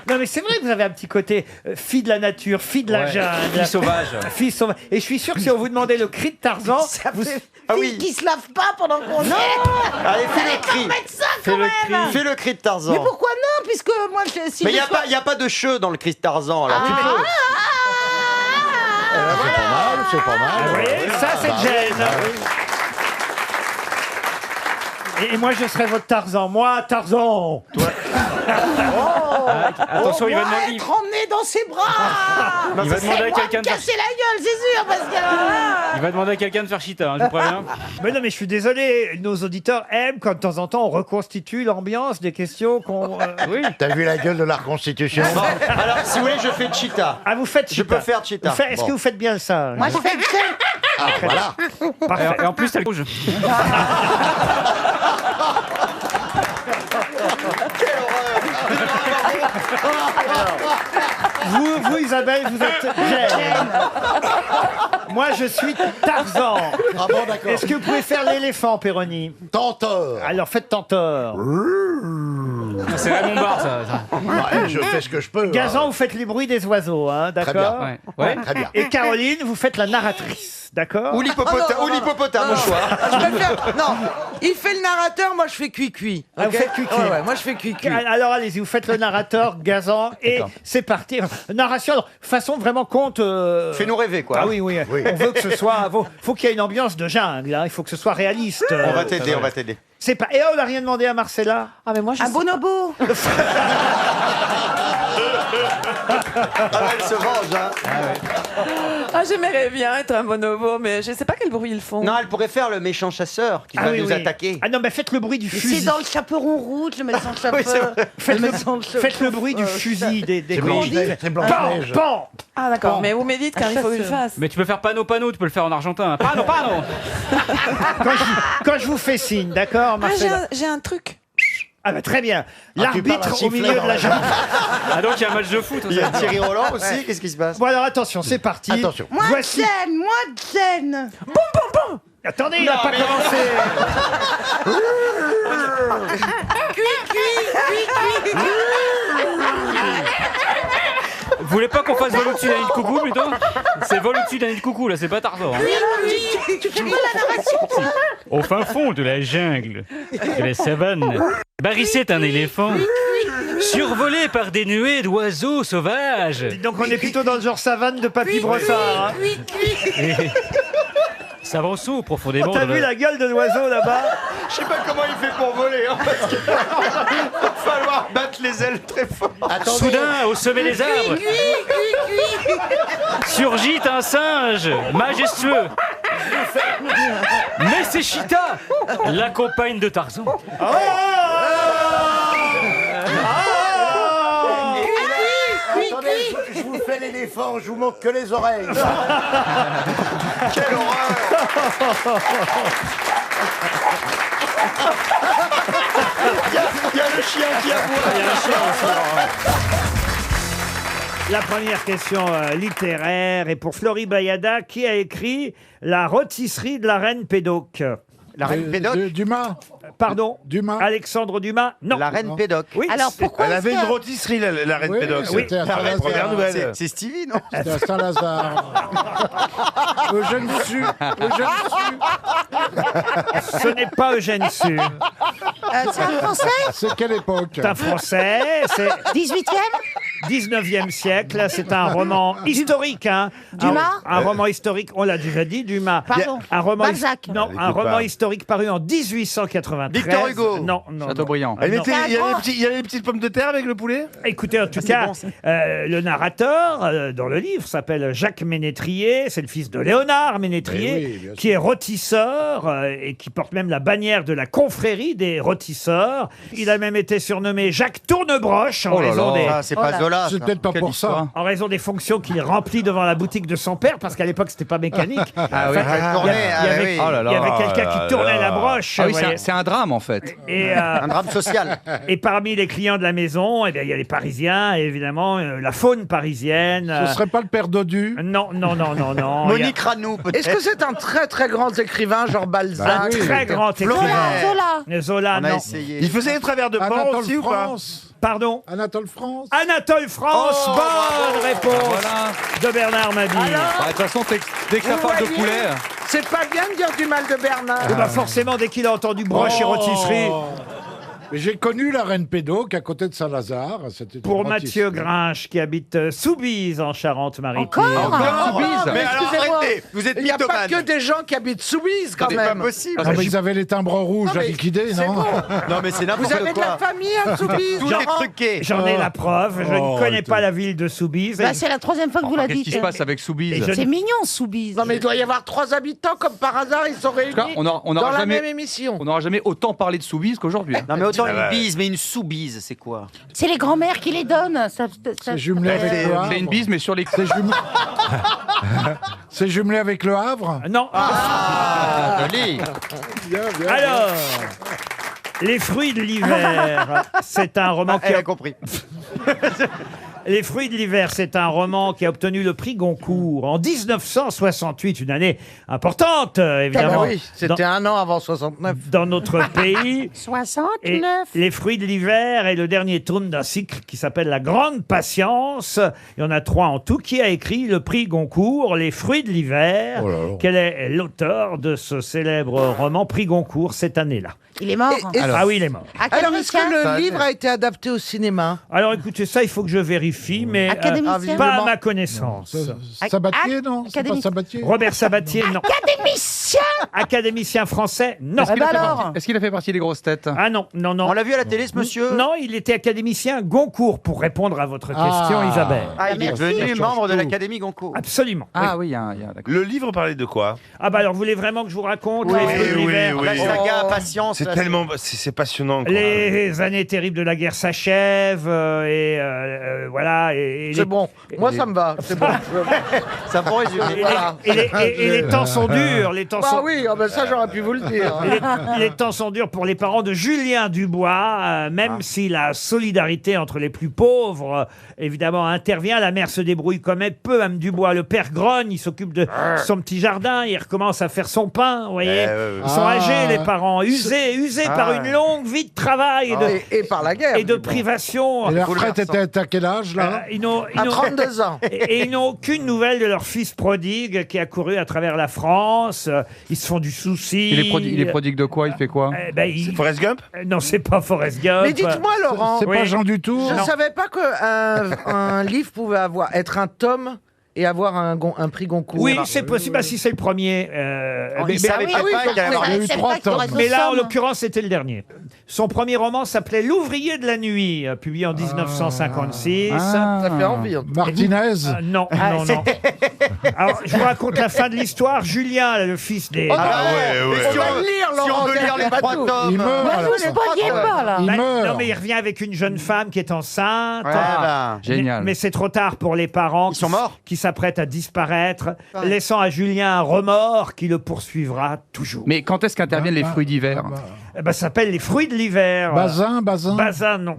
Non mais c'est vrai que vous avez un petit côté fille de la nature, fille de la Ouais. jungle. Fille sauvage. Fille sauvage. Et je suis sûr que si on vous demandait le cri de Tarzan, vous... Ah Fille oui. qui se lave pas pendant qu'on est. Allez, fais le cri. Mettre ça Fais quand le même. cri. Fais le cri de Tarzan. Mais pourquoi non? Puisque moi, si Mais je sois- il y a pas de cheveux dans le cri de Tarzan. Alors tu peux. C'est pas mal. Ah, vous voyez, ça c'est Jane. Et moi je serais votre Tarzan. Moi, Tarzan. Attention, il va Moi, demander. être emmené dans ses bras. Il va demander à C'est moi quelqu'un me de faire. casser la gueule, c'est sûr, parce que. Il va demander à quelqu'un de faire Chita, hein, je vous préviens. Mais non, mais je suis désolé. Nos auditeurs aiment quand de temps en temps on reconstitue l'ambiance des questions qu'on. Oui. T'as vu la gueule de la reconstitution? Bon, alors, si vous voulez, je fais Cheetah. Ah, vous faites Je Cheetah. peux faire Cheetah. Est-ce que vous faites bien ça? Moi, je fais le seul. Ah, voilà. Parfait. Et en plus, t'as le rouge. Quelle horreur. Vous, Isabelle, vous êtes Jane. Moi, je suis Tarzan. Ah bon, d'accord. Est-ce que vous pouvez faire l'éléphant, Péroni? Tenteur. Alors, faites Tenteur. C'est Raymond Barre, ça. Ouais, je fais ce que je peux. Gazan, vous faites les bruits des oiseaux, hein, Très d'accord? bien. Ouais. Très bien. Et Caroline, vous faites la narratrice, d'accord? Ou l'hippopotame, au choix. Je préfère. Non, il fait le narrateur, moi je fais cuit-cuit. Ah, vous faites cuit-cuit. Ouais, moi je fais cuit-cuit. Alors allez-y, vous faites le narrateur, Gazan, et c'est parti. Narration, alors, façon vraiment conte. Fais-nous rêver, quoi. Ah oui, oui. On veut que ce soit. Faut qu'il y ait une ambiance de jungle. Hein. Il faut que ce soit réaliste. On va t'aider, on va t'aider. C'est pas. Et on n'a rien demandé à Marcella. Ah, mais moi, je Un sais- bonobo. Elle se venge, hein. Ah, j'aimerais bien être un bonobo, mais je sais pas quel bruit ils font. Non, elle pourrait faire le méchant chasseur qui Ah va oui, nous oui. attaquer. Ah non, mais faites le bruit du C'est fusil. dans le chaperon rouge, je mets son chapeau. Oui, c'est vrai. Faites le bruit du fusil des C'est Blanche-Neige. Pan. Ah, d'accord, mais vous m'édites quand il faut que je le fasse. Mais tu peux faire panneau, tu peux le faire en argentin. Pano. Quand je vous fais signe, d'accord, Ah, Marcella? j'ai un truc. Ah bah très bien. tu parles L'arbitre à au sifflet milieu de dans la la jungle. Ah, donc il y a un match de foot. Il y a Thierry Roland aussi, qu'est-ce qui se passe? Bon alors attention, c'est parti. Attention. Moi Voici. Zen. Attendez, il n'a pas commencé. Vous voulez pas qu'on fasse vol au-dessus d'un nid de coucou plutôt? C'est vol au-dessus d'un nid de coucou, là, c'est pas Tarzan. Hein. Tu fais pas la narration. Au fin fond de la jungle, de la savane, barrissait un éléphant, survolé par des nuées d'oiseaux sauvages. Donc on est plutôt dans le genre savane de Papy Brossard. Hein. Et s'avançant profondément Oh, t'as dans vu la gueule de l'oiseau là-bas? Je sais pas comment il fait pour voler, hein, parce qu'il va falloir battre les ailes très fort. Soudain, au sommet des arbres, surgit un singe majestueux. Mais c'est Cheetah, la compagne de Tarzan. Attendez, je vous fais l'éléphant, je vous montre que les oreilles. Quelle horreur! Il y a le chien qui aboie. La première question littéraire est pour Florie Bayada qui a écrit La rôtisserie de la reine Pédoc. La reine Pédoc? Dumas. Pardon? Dumas. Alexandre Dumas? Non. La reine Pédoc. Oui. Alors pourquoi Elle est-ce avait une que- rôtisserie, la reine Oui, Pédoc. c'était à Saint-Lazare. Première nouvelle. C'est Stevie, non? C'était à Saint-Lazare. Eugène Sue. Ce n'est pas Eugène Sue. c'est un français? C'est quelle époque? C'est un français. C'est 18e? 19e siècle. C'est un roman historique. Hein. Dumas? Un roman historique. On l'a déjà dit, Dumas. Pardon. Un roman Balzac. Non, un roman historique paru en 1893. Victor Hugo. Non, non. Chateaubriand. Il y Non. a les petites pommes de terre avec le poulet. Écoutez, en tout cas, le narrateur dans le livre s'appelle Jacques Ménétrier. C'est le fils de Léonard Ménétrier, Eh oui, bien sûr. qui est rôtisseur et qui porte même la bannière de la confrérie des rôtisseurs. Il a même été surnommé Jacques Tournebroche en raison des... Ah, c'est pas Zola. C'est ça. peut-être pas pour ça. En raison des fonctions qu'il remplit devant la boutique de son père, parce qu'à l'époque, c'était pas mécanique. Ah oui. Ah, tourner, il y avait, oui. Oh là là. il y avait quelqu'un qui tournait la broche. Ah oui, vous voyez. c'est un drame en fait. Et, Un drame social. et parmi les clients de la maison, eh bien, il y a les Parisiens, et évidemment, la faune parisienne. Ce serait pas le père Dodu? Non. Monique Ranou, peut-être. Est-ce que c'est un très très grand écrivain, genre Balzac? Un très grand écrivain. Zola, On a non. essayé. Il faisait les travers de port Anatole aussi ou pas? France. Pardon? Anatole France. Anatole France, Oh, bonne réponse Voilà. de Bernard Mabille. Bah, de toute façon, dès que ça Vous parle de voyez poulet. C'est pas bien de dire du mal de Bernard. Eh ben, forcément, dès qu'il a entendu broche et rôtisserie, Mais j'ai connu la reine Pédoc à côté de Saint-Lazare. C'était une pour rôtisserie. Mathieu Grinche, qui habite Soubise en Charente-Maritime. Encore Soubise. Mais alors Excusez-moi. arrêtez, vous êtes Il n'y a pas mythomane. que des gens qui habitent Soubise quand C'est pas même. possible. Ah, mais ils avaient les timbres rouges Non, à mais liquider, c'est non? bon. Non, mais c'est Vous n'importe avez de la quoi. famille à Soubise, Tout est Laurent? truqué. J'en ai la preuve, je ne connais arrêtez. pas la ville de Soubise. Bah, c'est la troisième fois que vous la Qu'est-ce qui dites. se passe avec Soubise? Et je- C'est mignon, Soubise. Non mais il doit y avoir 3 habitants comme par hasard, ils sont réunis En tout cas, on dans n'aura la jamais, même émission. on n'aura jamais autant parlé de Soubise qu'aujourd'hui. Non, mais autant Ah une ouais. bise, mais une sous-bise, c'est quoi? C'est les grands-mères qui les donnent. C'est jumelé avec le Havre. C'est une bise, mais sur les. C'est jumelé avec le Havre. Non. Joli. Alors, Les fruits de l'hiver, c'est un roman qui Elle a... a compris. Les fruits de l'hiver, c'est un roman qui a obtenu le prix Goncourt en 1968, une année importante, évidemment. Ah bah oui, c'était un an avant 69. Dans notre pays. 69. Et Les fruits de l'hiver est le dernier tome d'un cycle qui s'appelle La Grande Patience. Il y en a 3 en tout. Qui a écrit le prix Goncourt, Les fruits de l'hiver? Quel est l'auteur de ce célèbre roman prix Goncourt cette année-là? Il est mort. Ah oui, il est mort. Alors, est-ce que le livre a été adapté au cinéma? Alors écoutez, ça, il faut que je vérifie, mais Académicien. pas à ma connaissance. Sabatier, non? C'est pas Sabatier. Robert Sabatier, non. Académicien. Académicien français, non. Est-ce qu'il a fait partie des grosses têtes? Ah non, non, non. On l'a vu à la télé, ce monsieur? Non, il était académicien Goncourt, pour répondre à votre question, Isabelle. Ah, il est devenu membre de l'Académie Goncourt. Absolument. Ah oui, Le livre parlait de quoi? Ah bah alors, vous voulez vraiment que je vous raconte Oui, les fruits de oui, l'hiver? oui. La saga Patience. C'est tellement... C'est passionnant, quoi. Les années terribles de la guerre s'achèvent, voilà. C'est bon. Moi, ça me va. C'est bon. Ça pour résumer. Et les temps sont durs. Les temps Ah sont... oui, ça j'aurais pu vous le dire. Les temps sont durs pour les parents de Julien Dubois, même si la solidarité entre les plus pauvres, évidemment, intervient. La mère se débrouille comme elle peut. Mme Dubois, le père grogne, il s'occupe de son petit jardin, il recommence à faire son pain, vous voyez. Ils sont âgés, les parents, usés par une longue vie de travail et par la guerre. et de privation. Et la retraite était à quel âge, là? À 32 ans. Et ils n'ont aucune nouvelle de leur fils prodigue qui a couru à travers la France. Ils se font du souci. Il est prodigue de quoi? Il fait quoi? C'est Forrest Gump? Non, c'est pas Forrest Gump. Mais dites-moi, Laurent. C'est pas Jean Dutour? Je ne savais pas qu'un livre pouvait être un tome et avoir un prix Goncourt. Oui, c'est possible. Bah, si c'est le premier. Il savait pas qu'il allait avoir Il y a eu 3 tomes. Mais là, en l'occurrence, c'était le dernier. Son premier roman s'appelait L'ouvrier de la nuit, publié en 1956. Ça fait envie. Martinez? Non, non. Alors, je vous raconte la fin de l'histoire. Julien, le fils des... On va le lire, Laurent. Si on veut lire les 3 tomes. Il meurt. Bah, alors. vous spoiliez pas, là. Il meurt. Non, mais il revient avec une jeune femme qui est enceinte. Génial. Mais c'est trop tard pour les parents. Ils sont morts. Qui s'apprêtent à disparaître, laissant à Julien un remords qui le poursuivra toujours. Mais quand est-ce qu'interviennent les fruits d'hiver? Ça s'appelle Les fruits de l'hiver. Bazin? Bazin, non.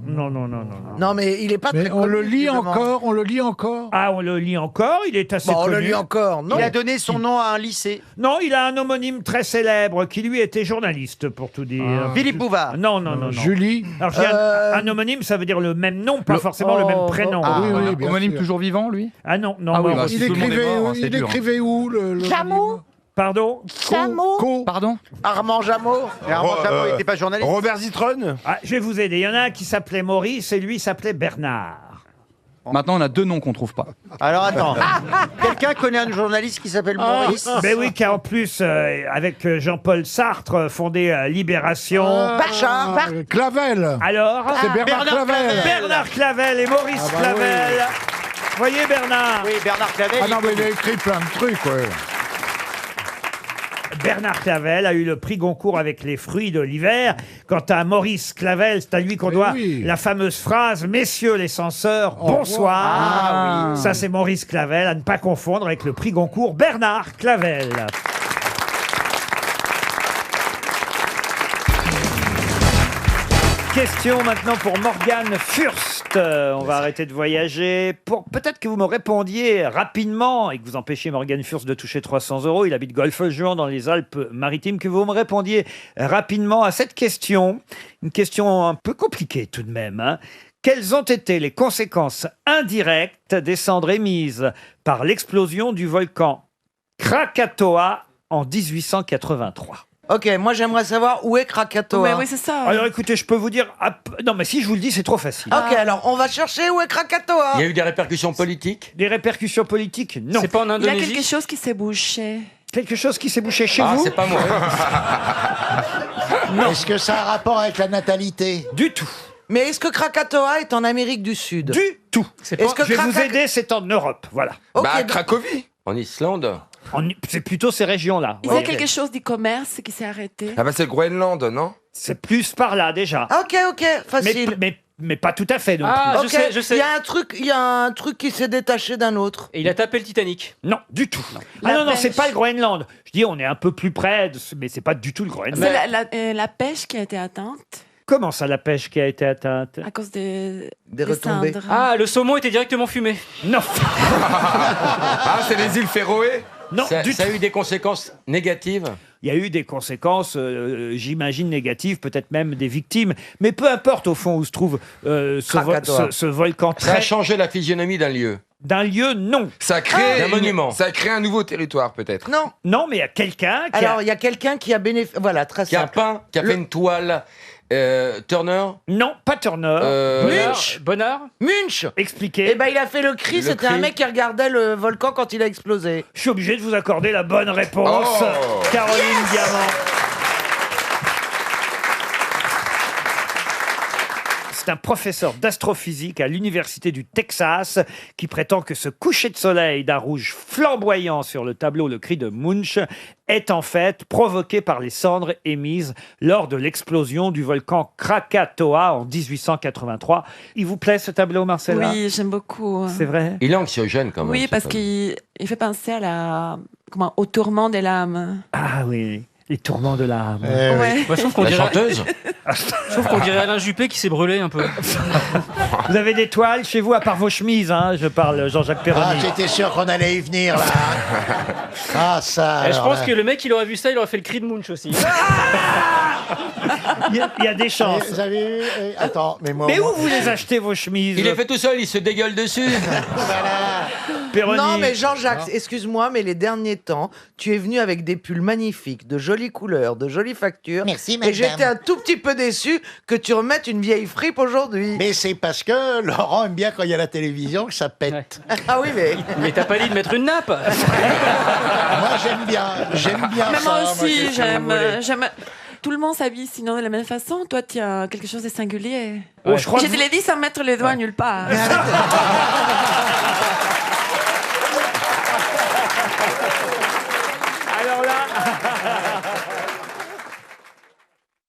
Non, mais il est pas Mais très on le connu, lit visiblement. encore, on le lit encore. Ah, on le lit encore, il est assez On connu. le lit encore, non? Il a donné son nom à un lycée. Non, il a un homonyme très célèbre qui lui était journaliste, pour tout dire. Philippe Bouvard. Non. Julie? Alors, je dis un homonyme, ça veut dire le même nom, pas forcément le même prénom. oui, bien Homonyme sûr. toujours vivant, lui? Ah non. bah, Il tout le monde est mort, hein, c'est dur. écrivait où, le Jameau? Pardon? Co. Pardon? Armand Jameau. Et Armand Jameau, il n'était pas journaliste? Robert Zitron? Je vais vous aider. Il y en a un qui s'appelait Maurice et lui s'appelait Bernard. Maintenant, on a 2 noms qu'on trouve pas. Alors attends, quelqu'un connaît un journaliste qui s'appelle Maurice? Ben oui, qui a en plus, avec Jean-Paul Sartre, fondé Libération. Bachar. Clavel. Alors C'est Bernard Clavel. Bernard Clavel et Maurice Ah bah Clavel. Voyez Bernard. Oui, Bernard Clavel. Ah non, mais il a écrit plein de trucs, ouais. Bernard Clavel a eu le prix Goncourt avec Les fruits de l'hiver. Quant à Maurice Clavel, c'est à lui qu'on doit la fameuse phrase « Messieurs les censeurs, bonsoir ». Ah, oui. Ça, c'est Maurice Clavel, à ne pas confondre avec le prix Goncourt Bernard Clavel. Question maintenant pour Morgane Furst. On va arrêter de voyager. Peut-être que vous me répondiez rapidement et que vous empêchiez Morgane Furst de toucher 300 €. Il habite Golfe-Juan dans les Alpes-Maritimes. Que vous me répondiez rapidement à cette question. Une question un peu compliquée tout de même. Hein. Quelles ont été les conséquences indirectes des cendres émises par l'explosion du volcan Krakatoa en 1883? Ok, moi j'aimerais savoir où est Krakatoa. Mais oui, c'est ça. Alors écoutez, je peux vous dire... Non, mais si je vous le dis, c'est trop facile. Ok, alors on va chercher où est Krakatoa. Il y a eu des répercussions politiques? Des répercussions politiques? Non. C'est pas en Il y a Indonésie? quelque chose qui s'est bouché. Quelque chose qui s'est bouché chez Ah, vous? c'est pas moi. Non. Est-ce que ça a un rapport avec la natalité? Du tout. Mais est-ce que Krakatoa est en Amérique du Sud? Du tout. Est-ce que Je vais vous aider, c'est en Europe. Voilà. Ok, Bah, Cracovie. En Islande. C'est plutôt ces régions-là. Il y a quelque chose du commerce qui s'est arrêté. Ah bah c'est le Groenland, non? C'est plus par là déjà. Ok, facile. Mais pas tout à fait non Ah, plus. je sais, je sais. Il y a un truc qui s'est détaché d'un autre. Et il a tapé le Titanic. Non, du tout. La Non, c'est pêche. pas le Groenland. Je dis, on est un peu plus près, mais c'est pas du tout le Groenland. C'est la pêche qui a été atteinte. Comment ça, la pêche qui a été atteinte? À cause des retombées. cendres. Ah, le saumon était directement fumé. Non. Ah, c'est les îles Féroé? Non, Ça, du ça a tout. eu des conséquences négatives. Il y a eu des conséquences, j'imagine, négatives, peut-être même des victimes. Mais peu importe, au fond, où se trouve ce volcan Ça a très... changé la physionomie d'un lieu. D'un lieu, non. Ça crée, D'un monument. Ça crée un nouveau territoire, peut-être. Non. Non, mais il y a quelqu'un qui Alors, il y a quelqu'un qui a bénéficié. Voilà, très Qui a simple. peint, qui a fait une toile. Turner. Non, pas Turner. Munch. Bonheur. Munch. Expliquez. Eh ben, il a fait le cri. Le C'était cri. un mec qui regardait le volcan quand il a explosé. Je suis obligé de vous accorder la bonne réponse. Oh. Caroline Diamant. C'est un professeur d'astrophysique à l'université du Texas qui prétend que ce coucher de soleil d'un rouge flamboyant sur le tableau Le Cri de Munch est en fait provoqué par les cendres émises lors de l'explosion du volcan Krakatoa en 1883. Il vous plaît ce tableau, Marcella? Oui, j'aime beaucoup. C'est vrai? Il est anxiogène quand même. Oui, ce parce tableau. qu'il fait penser à au tourment des lames. Ah oui, les tourments de l'âme. Ouais. Bah, je trouve qu'on La dirait... chanteuse. Je trouve qu'on dirait Alain Juppé qui s'est brûlé un peu. Vous avez des toiles chez vous, à part vos chemises, hein, je parle Jean-Jacques Perroni. Ah, j'étais sûr qu'on allait y venir, là. Ah, ça. Et je alors pense là. que le mec, il aurait vu ça, il aurait fait le cri de Munch aussi. Il y a des chances. Vous avez eu... Attends, mais moi... Mais moi- où vous les achetez, vos chemises? Il est fait tout seul, il se dégueule dessus. Perroni. Non, mais Jean-Jacques, excuse-moi, mais les derniers temps, tu es venu avec des pulls magnifiques, de jolies couleurs, de jolies factures. Merci, Et madame. j'étais un tout petit peu déçu que tu remettes une vieille fripe aujourd'hui. Mais c'est parce que Laurent aime bien quand il y a la télévision que ça pète. Ah oui, mais... Mais t'as pas dit de mettre une nappe. Moi, j'aime bien Mais ça. moi aussi, qu'est-ce que vous voulez j'aime. Tout le monde s'habille sinon de la même façon. Toi, tu as quelque chose de singulier. Oh, je crois Je que te l'ai dit sans mettre les doigts nulle part. Alors là,